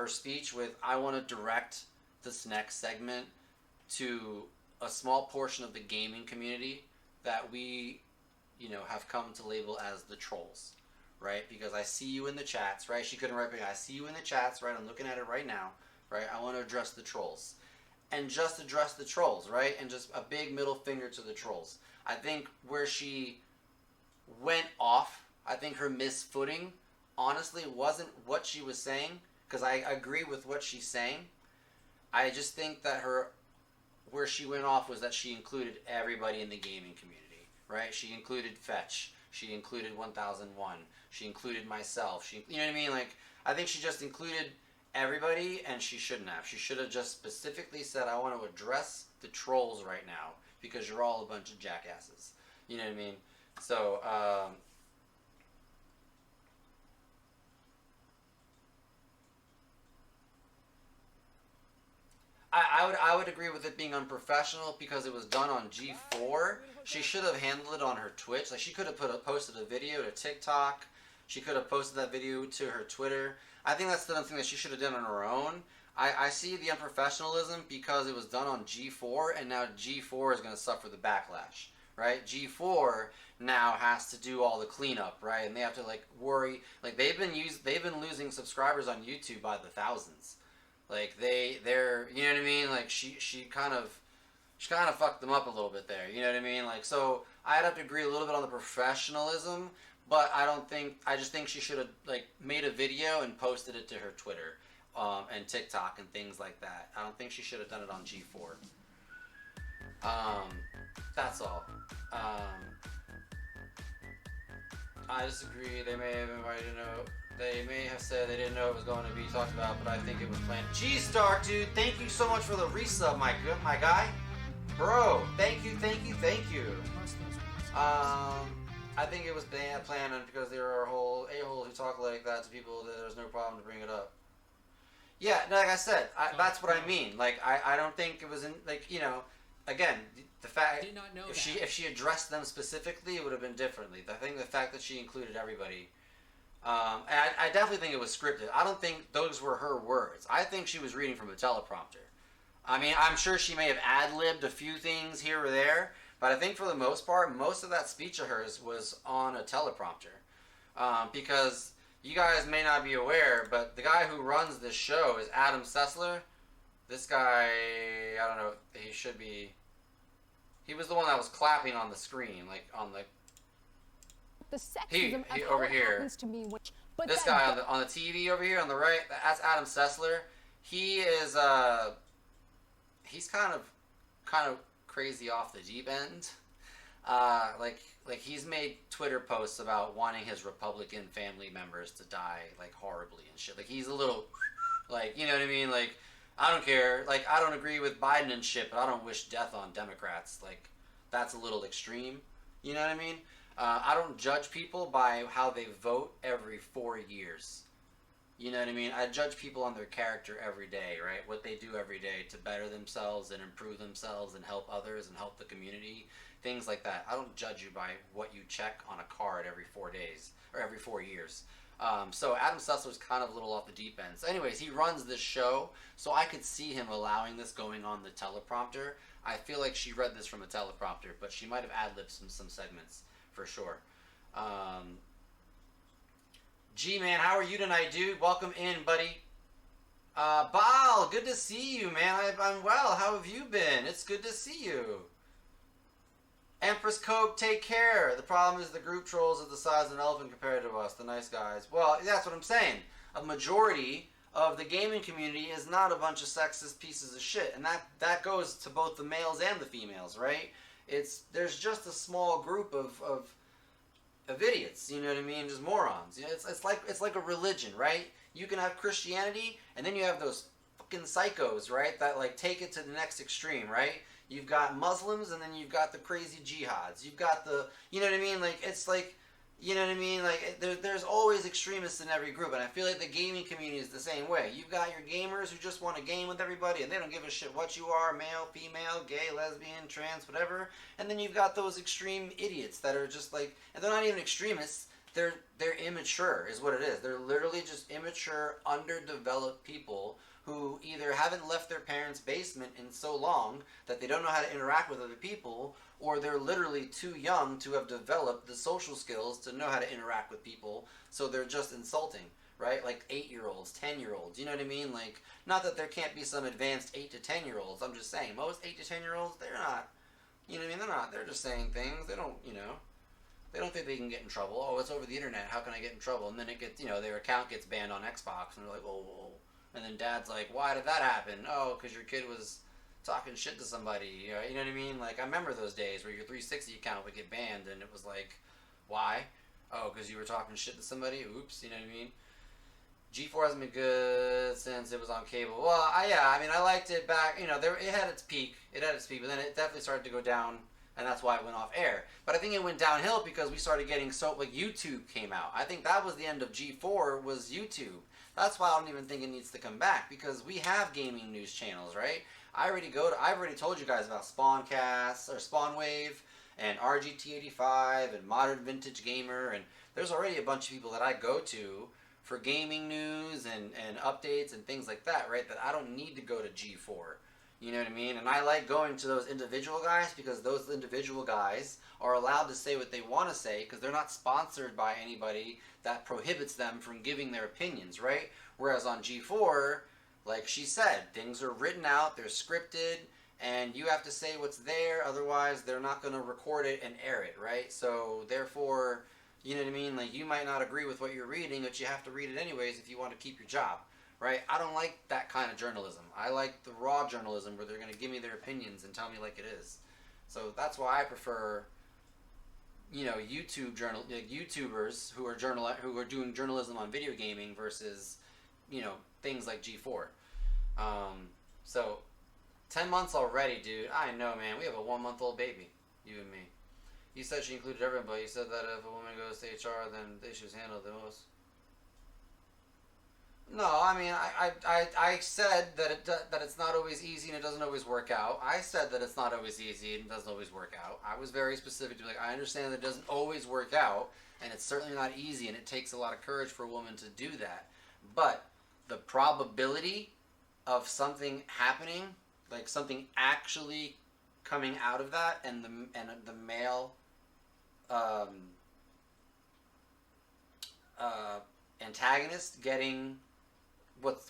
speech with, I want to direct this next segment to a small portion of the gaming community that we, you know, have come to label as the trolls, right? Because I see you in the chats, right? She couldn't write, but I see you in the chats, right? I'm looking at it right now, right? I want to address the trolls. And just address the trolls, right? And just a big middle finger to the trolls. I think where she went off, I think her misfooting, honestly, wasn't what she was saying, because I agree with what she's saying. I just think that where she went off was that she included everybody in the gaming community, right? She included Fetch. She included 1001. She included myself. You know what I mean? Like, I think she just included everybody, and she shouldn't have. She should have just specifically said, I want to address the trolls right now, because you're all a bunch of jackasses. You know what I mean? So, I would agree with it being unprofessional because it was done on G4. She should have handled it on her Twitch. Like, she could have posted a video to TikTok. She could have posted that video to her Twitter. I think that's the thing that she should have done on her own. I see the unprofessionalism because it was done on G4, and now G4 is going to suffer the backlash, right? G4 now has to do all the cleanup, right? And they have to like worry, like they've been losing subscribers on YouTube by the thousands. Like they're you know what I mean? Like she kind of fucked them up a little bit there. You know what I mean? Like, so I'd have to agree a little bit on the professionalism, but I just think she should have like made a video and posted it to her Twitter, and TikTok and things like that. I don't think she should have done it on G4. That's all. I disagree. They may have invited They may have said they didn't know it was going to be talked about, but I think it was planned. G-Star, dude, thank you so much for the resub, my guy. Bro, thank you. I think it was planned because there are whole a-holes who talk like that to people that there's no problem to bring it up. Yeah, like I said, that's what I mean. Like, I don't think it was in, like, you know, again, the fact, I did not know if she addressed them specifically, it would have been differently. I think the fact that she included everybody, and I definitely think it was scripted. I don't think those were her words. I think she was reading from a teleprompter. I mean, I'm sure she may have ad-libbed a few things here or there, but I think for the most part, most of that speech of hers was on a teleprompter. Because you guys may not be aware, but the guy who runs this show is Adam Sessler. This guy, I don't know, he should be... He was the one that was clapping on the screen, like, on the... The sexism he of over how it here. happens to me, but This guy on the TV over here on the right, that's Adam Sessler. He is, he's kind of crazy off the deep end. Like he's made Twitter posts about wanting his Republican family members to die, like, horribly and shit. Like, he's a little, like, you know what I mean? Like, I don't care. Like, I don't agree with Biden and shit, but I don't wish death on Democrats. Like, that's a little extreme. You know what I mean? I don't judge people by how they vote every 4 years. You know what I mean? I judge people on their character every day, right? What they do every day to better themselves and improve themselves and help others and help the community. Things like that. I don't judge you by what you check on a card every 4 days or every 4 years. So Adam Sessler's kind of a little off the deep end. So anyways, he runs this show, so I could see him allowing this going on the teleprompter. I feel like she read this from a teleprompter, but she might have ad-libbed some segments for sure. G-Man, how are you tonight, dude? Welcome in, buddy. Baal, good to see you, man. I'm well. How have you been? It's good to see you. Empress Coke, take care. The problem is the group trolls are the size of an elephant compared to us, the nice guys. Well, that's what I'm saying. A majority of the gaming community is not a bunch of sexist pieces of shit. And that goes to both the males and the females, right? There's just a small group of idiots, you know what I mean? Just morons. You know, it's like a religion, right? You can have Christianity, and then you have those fucking psychos, right? That like take it to the next extreme, right? You've got Muslims, and then you've got the crazy jihads. You've got the, you know what I mean? Like, it's like, you know what I mean? Like, there's always extremists in every group, and I feel like the gaming community is the same way. You've got your gamers who just want to game with everybody, and they don't give a shit what you are, male, female, gay, lesbian, trans, whatever. And then you've got those extreme idiots that are just like, and they're not even extremists. They're immature, is what it is. They're literally just immature, underdeveloped people who either haven't left their parents' basement in so long that they don't know how to interact with other people, or they're literally too young to have developed the social skills to know how to interact with people, so they're just insulting, right? Like 8-year-olds, 10-year-olds, you know what I mean? Like, not that there can't be some advanced 8 to 10-year-olds, I'm just saying, most 8 to 10-year-olds, they're not, you know what I mean? They're just saying things, they don't, you know, they don't think they can get in trouble. Oh, it's over the internet, how can I get in trouble? And then it gets, you know, their account gets banned on Xbox, and they're like, whoa. And then dad's like, why did that happen? Oh, because your kid was talking shit to somebody. You know what I mean? Like, I remember those days where your 360 account would get banned, and it was like, why? Oh, because you were talking shit to somebody? Oops, you know what I mean? G4 hasn't been good since it was on cable. Well, I liked it back, you know, it had its peak. It had its peak, but then it definitely started to go down, and that's why it went off air. But I think it went downhill because we started getting like, YouTube came out. I think that was the end of G4, was YouTube. That's why I don't even think it needs to come back, because we have gaming news channels, right? I've already told you guys about Spawncast, or Spawnwave, and RGT85, and Modern Vintage Gamer, and there's already a bunch of people that I go to for gaming news and updates and things like that, right? That I don't need to go to G4. You know what I mean? And I like going to those individual guys because those individual guys are allowed to say what they want to say because they're not sponsored by anybody that prohibits them from giving their opinions, right? Whereas on G4, like she said, things are written out, they're scripted, and you have to say what's there, otherwise they're not going to record it and air it, right? So therefore, you know what I mean? Like you might not agree with what you're reading, but you have to read it anyways if you want to keep your job. Right? I don't like that kind of journalism. I like the raw journalism where they're going to give me their opinions and tell me like it is. So that's why I prefer, you know, YouTubers who are doing journalism on video gaming versus, you know, things like G4. So 10 months already, dude. I know, man. We have a 1-month-old baby, you and me. You said she included everybody. You said that if a woman goes to HR, then the issues handled the most. No, I mean, I said that it's not always easy and it doesn't always work out. I said that it's not always easy and it doesn't always work out. I was very specific to like, I understand that it doesn't always work out and it's certainly not easy and it takes a lot of courage for a woman to do that. But the probability of something happening, like something actually coming out of that, and the male antagonist getting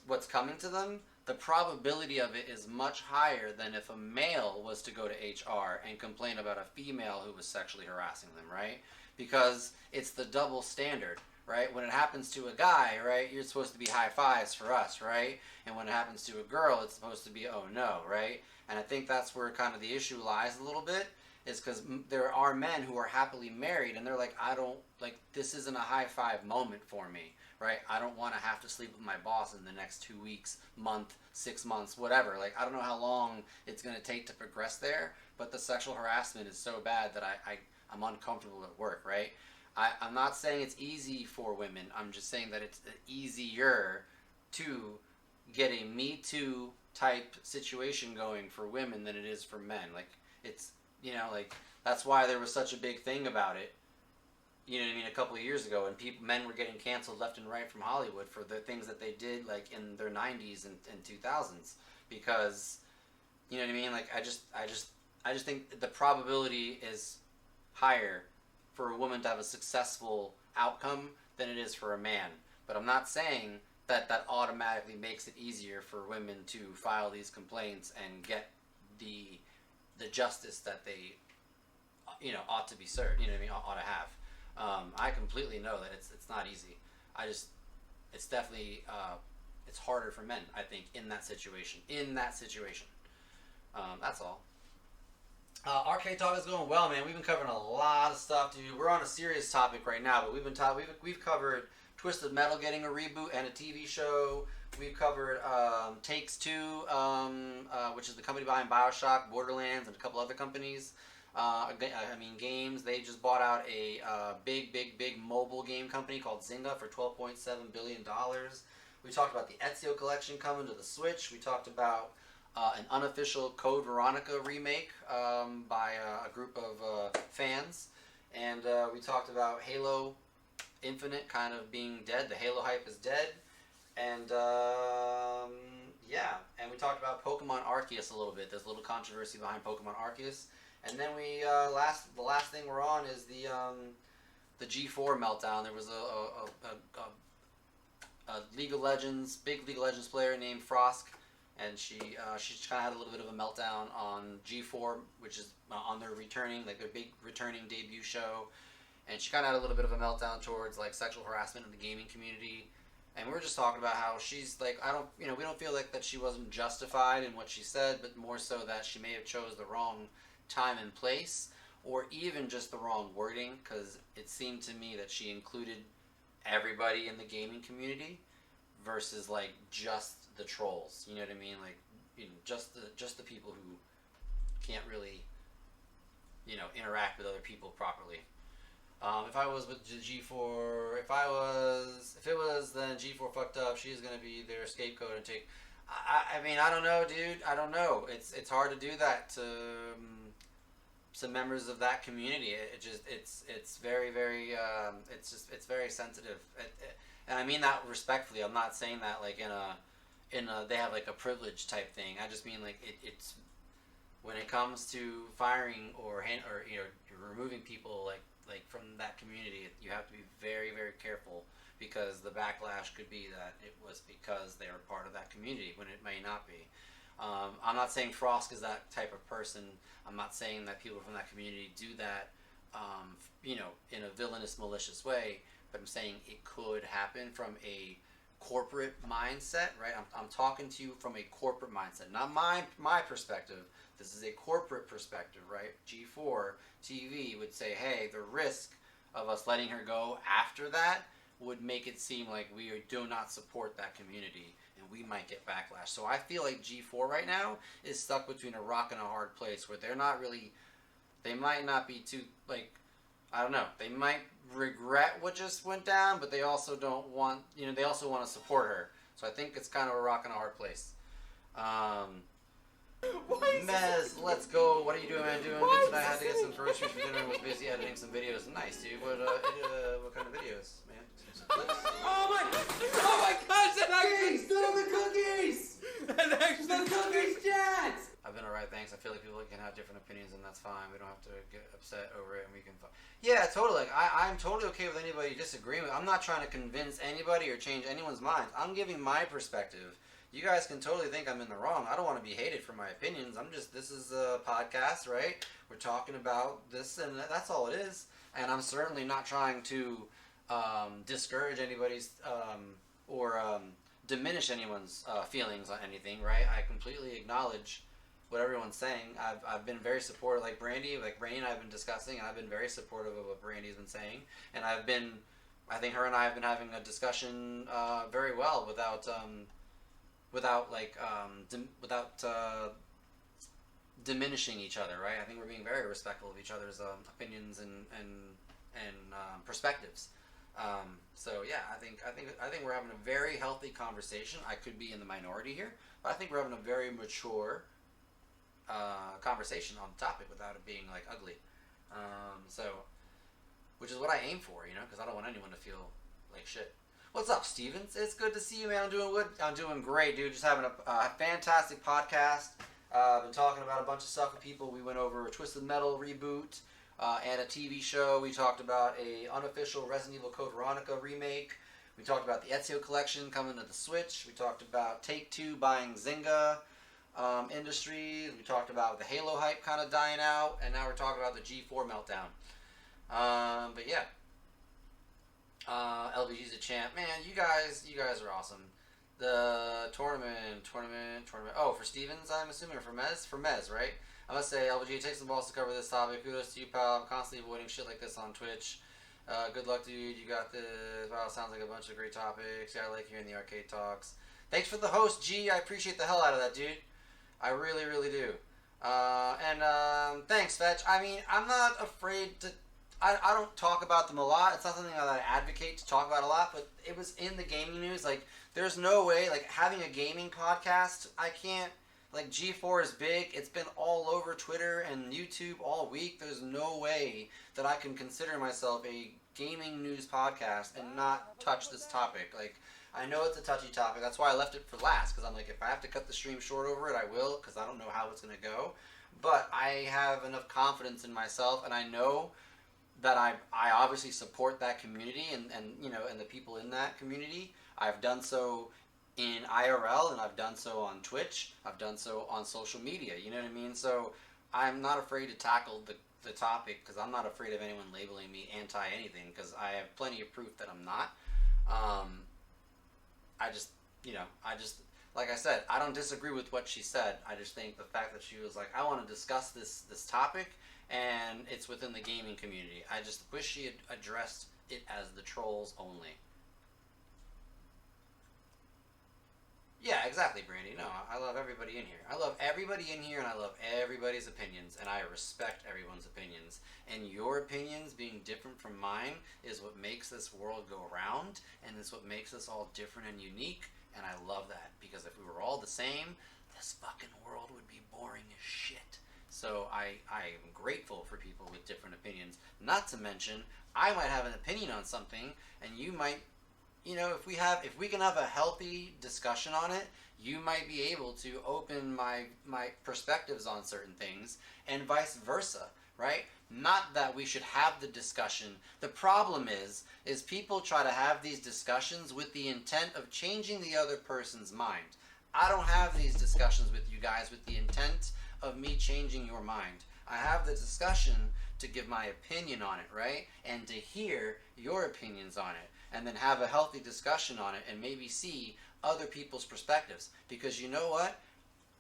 what's coming to them, the probability of it is much higher than if a male was to go to HR and complain about a female who was sexually harassing them, right? Because it's the double standard, right? When it happens to a guy, right, you're supposed to be high fives for us, right? And when it happens to a girl, it's supposed to be oh no, right? And I think that's where kind of the issue lies a little bit, is because there are men who are happily married and they're like, I don't, like, this isn't a high five moment for me, right? I don't want to have to sleep with my boss in the next 2 weeks, month, 6 months, whatever. Like, I don't know how long it's going to take to progress there, but the sexual harassment is so bad that I'm uncomfortable at work, right? I'm not saying it's easy for women. I'm just saying that it's easier to get a Me Too type situation going for women than it is for men. Like, it's, you know, like, that's why there was such a big thing about it, you know what I mean, a couple of years ago, and men were getting canceled left and right from Hollywood for the things that they did, like, in their 90s and 2000s, because, you know what I mean, like, I just think the probability is higher for a woman to have a successful outcome than it is for a man. But I'm not saying that that automatically makes it easier for women to file these complaints and get the justice that they, you know, ought to be served, you know what I mean, ought to have. I completely know that it's not easy. It's definitely, it's harder for men, I think, in that situation. That's all. Arcade Talk is going well, man. We've been covering a lot of stuff, dude. We're on a serious topic right now, but we've covered Twisted Metal getting a reboot and a TV show. We've covered Takes Two, which is the company behind Bioshock, Borderlands, and a couple other companies. Games. They just bought out a big mobile game company called Zynga for $12.7 billion. We talked about the Ezio collection coming to the Switch. We talked about an unofficial Code Veronica remake by a group of fans. And we talked about Halo Infinite kind of being dead. The Halo hype is dead. And and we talked about Pokemon Arceus a little bit. There's a little controversy behind Pokemon Arceus. And then the last thing we're on is the G4 meltdown. There was a League of Legends, big League of Legends player named Frosk, and she kind of had a little bit of a meltdown on G4, which is on their big returning debut show, and she kind of had a little bit of a meltdown towards like sexual harassment in the gaming community. And we were just talking about how she's like, we don't feel like that she wasn't justified in what she said, but more so that she may have chose the wrong time and place, or even just the wrong wording, because it seemed to me that she included everybody in the gaming community versus like just the trolls. You know what I mean? Like, you know, just the people who can't really, you know, interact with other people properly. If I was with the G4, if it was then G4 fucked up, she's gonna be their scapegoat and take. I mean, I don't know, dude. I don't know. It's hard to do that to some members of that community. It's very, very, it's very sensitive. and I mean that respectfully. I'm not saying that like in a they have like a privilege type thing. I just mean like it's when it comes to firing or removing people like from that community, you have to be very, very careful, because the backlash could be that it was because they were part of that community when it may not be. I'm not saying Frost is that type of person. I'm not saying that people from that community do that, in a villainous, malicious way. But I'm saying it could happen from a corporate mindset, right? I'm talking to you from a corporate mindset, not my perspective. This is a corporate perspective, right? G4TV would say, hey, the risk of us letting her go after that would make it seem like we do not support that community, and we might get backlash. So I feel like G4 right now is stuck between a rock and a hard place, where they might not be too, I don't know, they might regret what just went down, but they also don't want, they also want to support her. So I think it's kind of a rock and a hard place. Mez, let's go. What are you doing, man? Good today. I had to get some groceries for dinner and was busy editing some videos. Nice, dude. What kind of videos, man? Some clips? Oh my gosh, that actually stood on the cookies! That actually the cookies, chat! I've been alright, thanks. I feel like people can have different opinions, and that's fine. We don't have to get upset over it, and we can... Yeah, totally. I'm totally okay with anybody disagreeing. I'm not trying to convince anybody or change anyone's mind. I'm giving my perspective. You guys can totally think I'm in the wrong. I don't want to be hated for my opinions. This is a podcast, right? We're talking about this, and that's all it is. And I'm certainly not trying to discourage anybody's or diminish anyone's feelings on anything, right? I completely acknowledge what everyone's saying. I've been very supportive, like Brandy and I have been discussing, and I've been very supportive of what Brandy's been saying. And I think her and I have been having a discussion very well without diminishing each other, right? I think we're being very respectful of each other's opinions and perspectives. So yeah, I think we're having a very healthy conversation. I could be in the minority here, but I think we're having a very mature conversation on the topic without it being like ugly. So, which is what I aim for, because I don't want anyone to feel like shit. What's up, Stevens? It's good to see you, man. I'm doing good. I'm doing great, dude. Just having a fantastic podcast. Been talking about a bunch of stuff with people. We went over a Twisted Metal reboot and a TV show. We talked about a unofficial Resident Evil Code Veronica remake. We talked about the Ezio collection coming to the Switch. We talked about Take-Two buying Zynga Industries. We talked about the Halo hype kind of dying out, and now we're talking about the G4 meltdown. But yeah. LVG's a champ. Man, you guys are awesome. The tournament. Oh, for Stevens, I'm assuming, or for Mez? For Mez, right? I must say, LVG takes the balls to cover this topic. Kudos to you, pal. I'm constantly avoiding shit like this on Twitch. Good luck, dude. You got this. Wow, sounds like a bunch of great topics. Yeah, I like hearing the arcade talks. Thanks for the host, G. I appreciate the hell out of that, dude. I really, really do. Thanks, Fetch. I mean, I'm not afraid to... I don't talk about them a lot. It's not something that I advocate to talk about a lot, but it was in the gaming news. Like, there's no way, like, having a gaming podcast, I can't, like, G4 is big. It's been all over Twitter and YouTube all week. There's no way that I can consider myself a gaming news podcast and not touch this topic. Like, I know it's a touchy topic. That's why I left it for last, because I'm like, if I have to cut the stream short over it, I will, because I don't know how it's going to go. But I have enough confidence in myself, and I know that I obviously support that community and the people in that community. I've done so in IRL, and I've done so on Twitch. I've done so on social media. You know what I mean? So I'm not afraid to tackle the topic, because I'm not afraid of anyone labeling me anti-anything, because I have plenty of proof that I'm not. I just, like I said, I don't disagree with what she said. I just think the fact that she was like, I want to discuss this topic, and it's within the gaming community. I just wish she had addressed it as the trolls only. Yeah, exactly, Brandy. No, I love everybody in here. I love everybody in here, and I love everybody's opinions, and I respect everyone's opinions. And your opinions being different from mine is what makes this world go around, and it's what makes us all different and unique, and I love that. Because if we were all the same, this fucking world would be boring as shit. So I am grateful for people with different opinions. Not to mention, I might have an opinion on something, and you might you know, if we can have a healthy discussion on it, you might be able to open my perspectives on certain things, and vice versa, right? Not that we should have the discussion. The problem is people try to have these discussions with the intent of changing the other person's mind. I don't have these discussions with you guys with the intent of me changing your mind. I have the discussion to give my opinion on it, right? And to hear your opinions on it, and then have a healthy discussion on it, and maybe see other people's perspectives. Because you know what?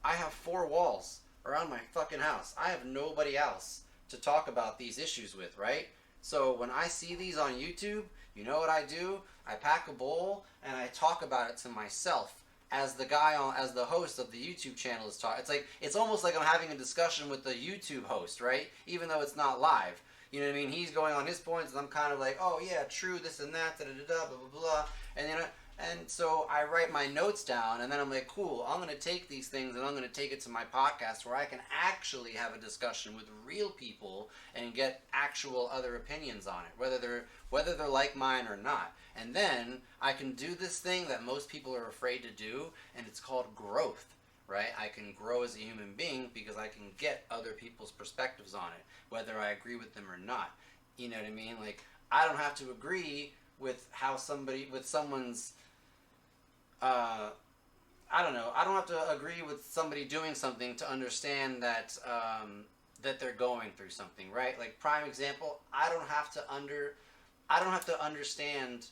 I have 4 walls around my fucking house. I have nobody else to talk about these issues with, right? So when I see these on YouTube, you know what I do? I pack a bowl and I talk about it to myself as the host of the YouTube channel is talking. It's almost like I'm having a discussion with the YouTube host, right? Even though it's not live. You know what I mean? He's going on his points and I'm kind of like, oh yeah, true, this and that, da da da, blah blah blah. And you know, and so I write my notes down, and then I'm like, cool, I'm going to take these things and I'm going to take it to my podcast where I can actually have a discussion with real people and get actual other opinions on it, whether they're like mine or not. And then I can do this thing that most people are afraid to do, and it's called growth, right? I can grow as a human being because I can get other people's perspectives on it, whether I agree with them or not. You know what I mean? Like, I don't have to agree with someone's I don't know. I don't have to agree with somebody doing something to understand that that they're going through something, right? Like, prime example, I don't have to understand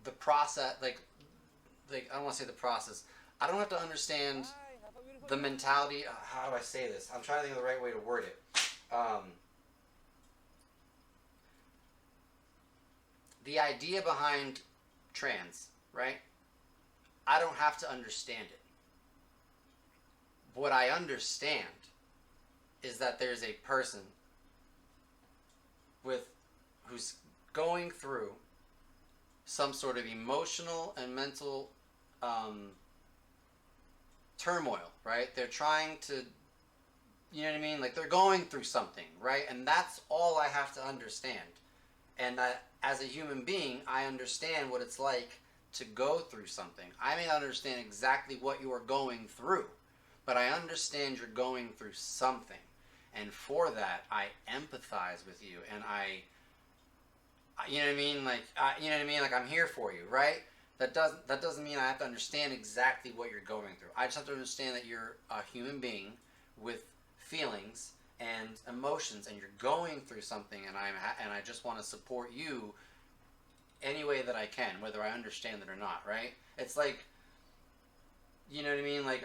the process. Like I don't want to say the process. I don't have to understand the mentality. How do I say this? I'm trying to think of the right way to word it. The idea behind trans, right? I don't have to understand it. What I understand is that there's a person who's going through some sort of emotional and mental turmoil, right? They're trying to, you know what I mean? Like, they're going through something, right? And that's all I have to understand. And that, as a human being, I understand what it's like to go through something. I may not understand exactly what you are going through, but I understand you're going through something. And for that, I empathize with you, and you know what I mean? Like, you know what I mean? Like, I'm here for you, right? That doesn't mean I have to understand exactly what you're going through. I just have to understand that you're a human being with feelings and emotions, and you're going through something, and I just want to support you any way that I can, whether I understand it or not, right? It's like, you know what I mean? Like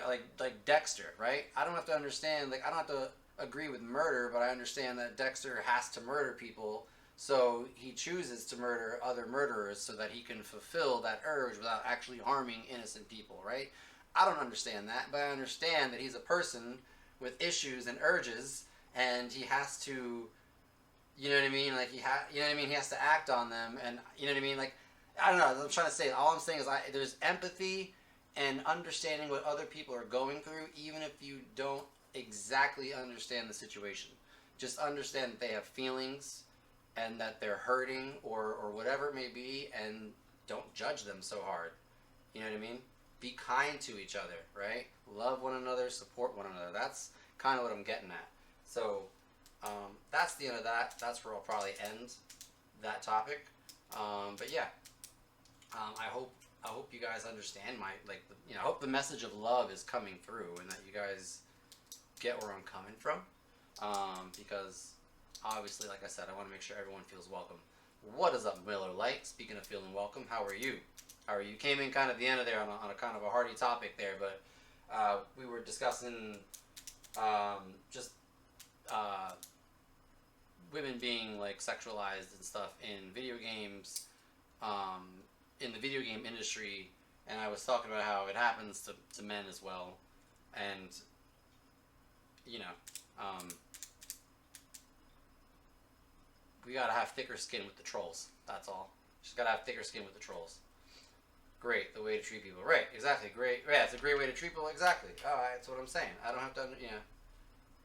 Dexter, right? I don't have to understand, like, I don't have to agree with murder, but I understand that Dexter has to murder people, so he chooses to murder other murderers so that he can fulfill that urge without actually harming innocent people, right? I don't understand that, but I understand that he's a person with issues and urges, and he has to, you know what I mean? Like, you know what I mean? He has to act on them, and you know what I mean? Like, I don't know. I'm trying to say, all I'm saying is there's empathy and understanding what other people are going through, even if you don't exactly understand the situation. Just understand that they have feelings and that they're hurting or whatever it may be, and don't judge them so hard. You know what I mean? Be kind to each other, right? Love one another, support one another. That's kind of what I'm getting at. So that's the end of that. That's where I'll probably end that topic. But yeah, I hope you guys understand I hope the message of love is coming through, and that you guys get where I'm coming from. Because obviously, like I said, I want to make sure everyone feels welcome. What is up, Miller Light? Speaking of feeling welcome, how are you? You came in kind of at the end of there on a kind of a hearty topic there, but we were discussing women being like sexualized and stuff in video games, in the video game industry, and I was talking about how it happens to men as well, and you know, we gotta have thicker skin with the trolls. That's all. Just gotta have thicker skin with the trolls. Great, the way to treat people. Right, exactly. Great. Yeah, it's a great way to treat people. Exactly. That's what I'm saying. I don't have to,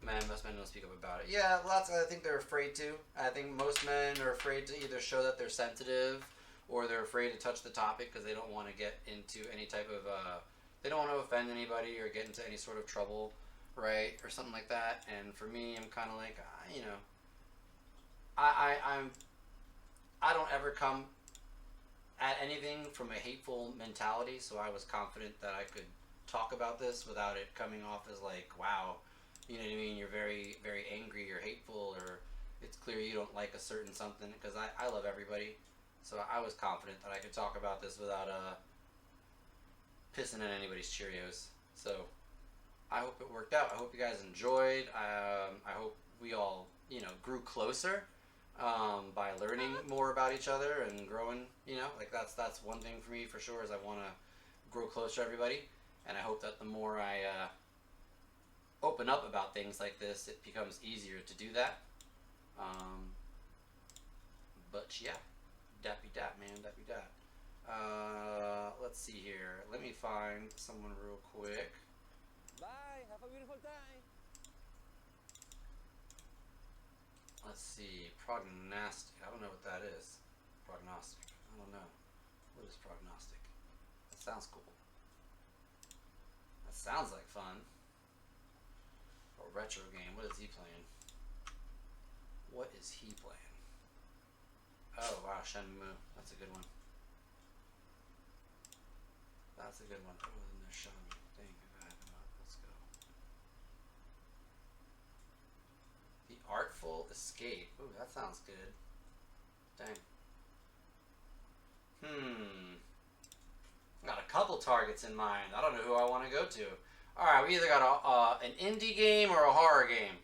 Most men don't speak up about it. Yeah, lots. I think they're afraid to. I think most men are afraid to either show that they're sensitive, or they're afraid to touch the topic because they don't want to get into any type of. They don't want to offend anybody or get into any sort of trouble, right, or something like that. And for me, I'm kind of like, you know, I don't ever come at anything from a hateful mentality, so I was confident that I could talk about this without it coming off as like, wow, you know what I mean, you're very, very angry or hateful, or it's clear you don't like a certain something, because I love everybody, so I was confident that I could talk about this without pissing in anybody's Cheerios. So I hope it worked out. I hope you guys enjoyed. I hope we all, you know, grew closer by learning more about each other and growing, you know, like that's one thing for me for sure, is I want to grow closer to everybody, and I hope that the more I open up about things like this, it becomes easier to do that. But yeah, dappy dap, man, dappy dap. Let's see here. Let me find someone real quick. Bye. Have a beautiful time. Let's see. Prognostic. I don't know what that is. Prognostic. I don't know. What is prognostic? That sounds cool. That sounds like fun. A retro game. What is he playing? What is he playing? Oh, wow. Shenmue. That's a good one. That's a good one. Oh, and they're showing me. Dang, I got him up. Let's go. The Artful Escape. Ooh, that sounds good. Dang. Got a couple targets in mind. I don't know who I want to go to. Alright, we either got an indie game or a horror game.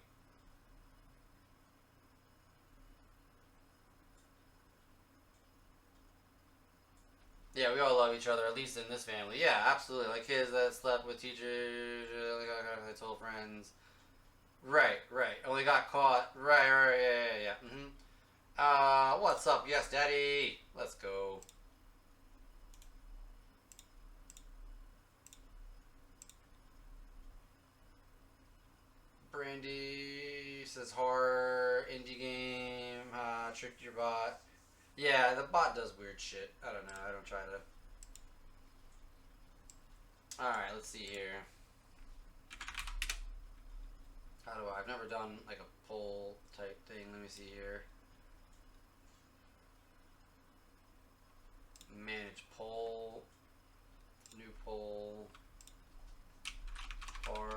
Yeah, we all love each other, at least in this family. Yeah, absolutely. Like kids that slept with teachers, they told friends. Right. Only got caught. Right, yeah. What's up? Yes, Daddy. Let's go. Brandy says horror, indie game, tricked your bot. Yeah, the bot does weird shit. I don't know. I don't try to. Alright, let's see here. How do I've never done like a poll type thing. Let me see here. Manage poll. New poll. Or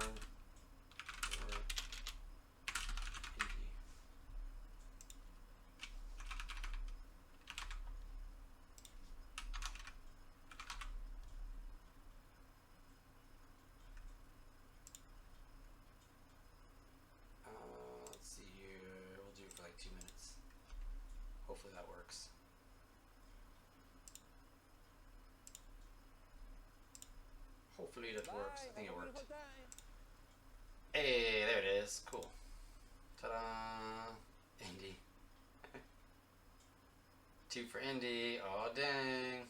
let's see here. We'll do it for like 2 minutes. Hopefully that works. Hopefully that works. I think it worked. Hey, there it is. Cool. Ta-da! Indy. 2 for Indy. Oh, dang.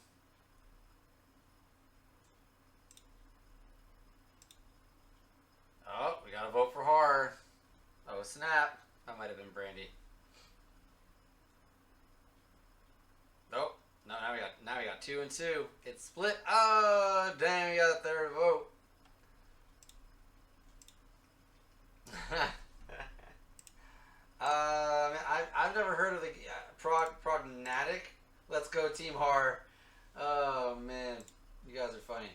Oh, we gotta vote for horror. Oh, snap. That might have been Brandy. Nope. No, now we got 2 and 2. It's split. Oh, dang, we got a third vote. I've never heard of the prognatic. Let's go, Team Horror. Oh man, you guys are funny.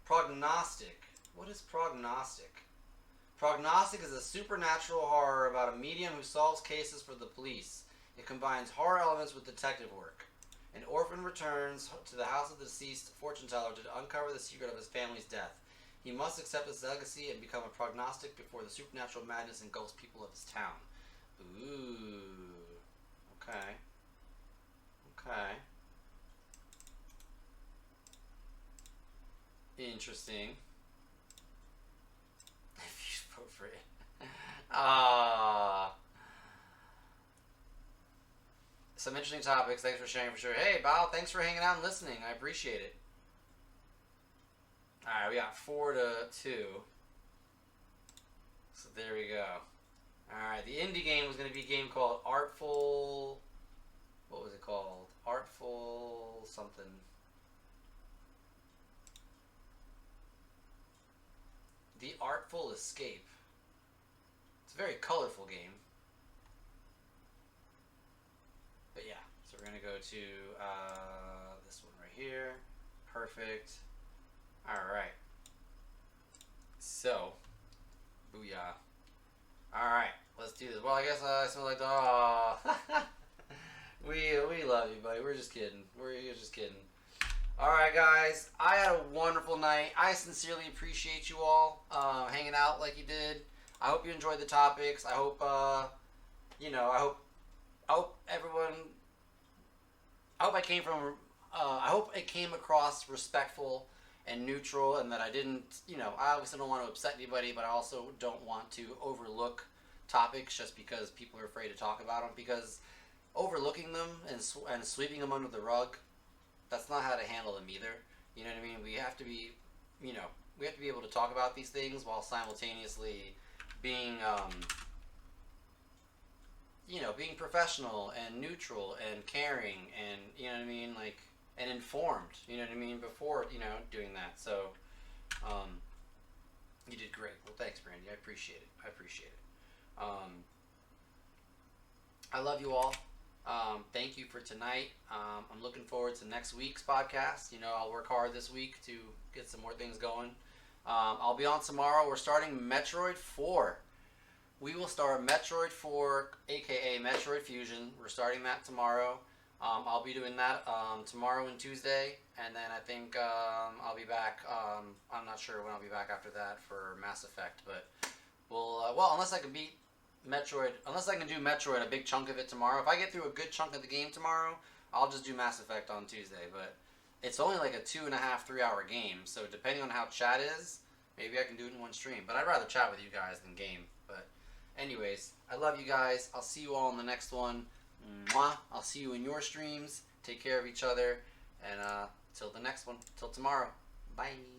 Prognostic. What is prognostic? Prognostic is a supernatural horror about a medium who solves cases for the police. It combines horror elements with detective work. An orphan returns to the house of the deceased fortune teller to uncover the secret of his family's death. He must accept his legacy and become a prognostic before the supernatural madness engulfs people of his town. Ooh. Okay. Okay. Interesting. If you vote for it. Some interesting topics. Thanks for sharing for sure. Hey, Bao, thanks for hanging out and listening. I appreciate it. Alright, we got 4 to 2. So there we go. Alright, the indie game was going to be a game called Artful... What was it called? Artful something. The Artful Escape. It's a very colorful game. But yeah, so we're going to go to this one right here. Perfect. Alright. So, booyah. Alright, let's do this. Well, I guess I smell like the... Aww. We love you, buddy. We're just kidding. We're just kidding. Alright, guys. I had a wonderful night. I sincerely appreciate you all hanging out like you did. I hope you enjoyed the topics. I hope, you know, I hope everyone... I hope I hope it came across respectful and neutral, and that I didn't, you know, I obviously don't want to upset anybody, but I also don't want to overlook topics just because people are afraid to talk about them, because overlooking them and sweeping them under the rug, that's not how to handle them either. You know what I mean? We have to be, you know, we have to be able to talk about these things while simultaneously being, you know, being professional and neutral and caring and, you know what I mean, like, and informed, you know what I mean, before, you know, doing that. So, you did great. Well, thanks, Brandy. I appreciate it. I appreciate it. I love you all. Thank you for tonight. I'm looking forward to next week's podcast. You know, I'll work hard this week to get some more things going. I'll be on tomorrow. We're starting Metroid 4. We will start Metroid 4, aka Metroid Fusion. We're starting that tomorrow. I'll be doing that tomorrow and Tuesday, and then I think I'll be back. I'm not sure when I'll be back after that for Mass Effect, but we'll well, unless I can beat Metroid, unless I can do Metroid a big chunk of it tomorrow. If I get through a good chunk of the game tomorrow, I'll just do Mass Effect on Tuesday. But it's only like a 2.5, 3-hour game, so depending on how chat is, maybe I can do it in one stream. But I'd rather chat with you guys than game. But anyways, I love you guys. I'll see you all in the next one. Mwah. I'll see you in your streams. Take care of each other. And till the next one. Till tomorrow. Bye.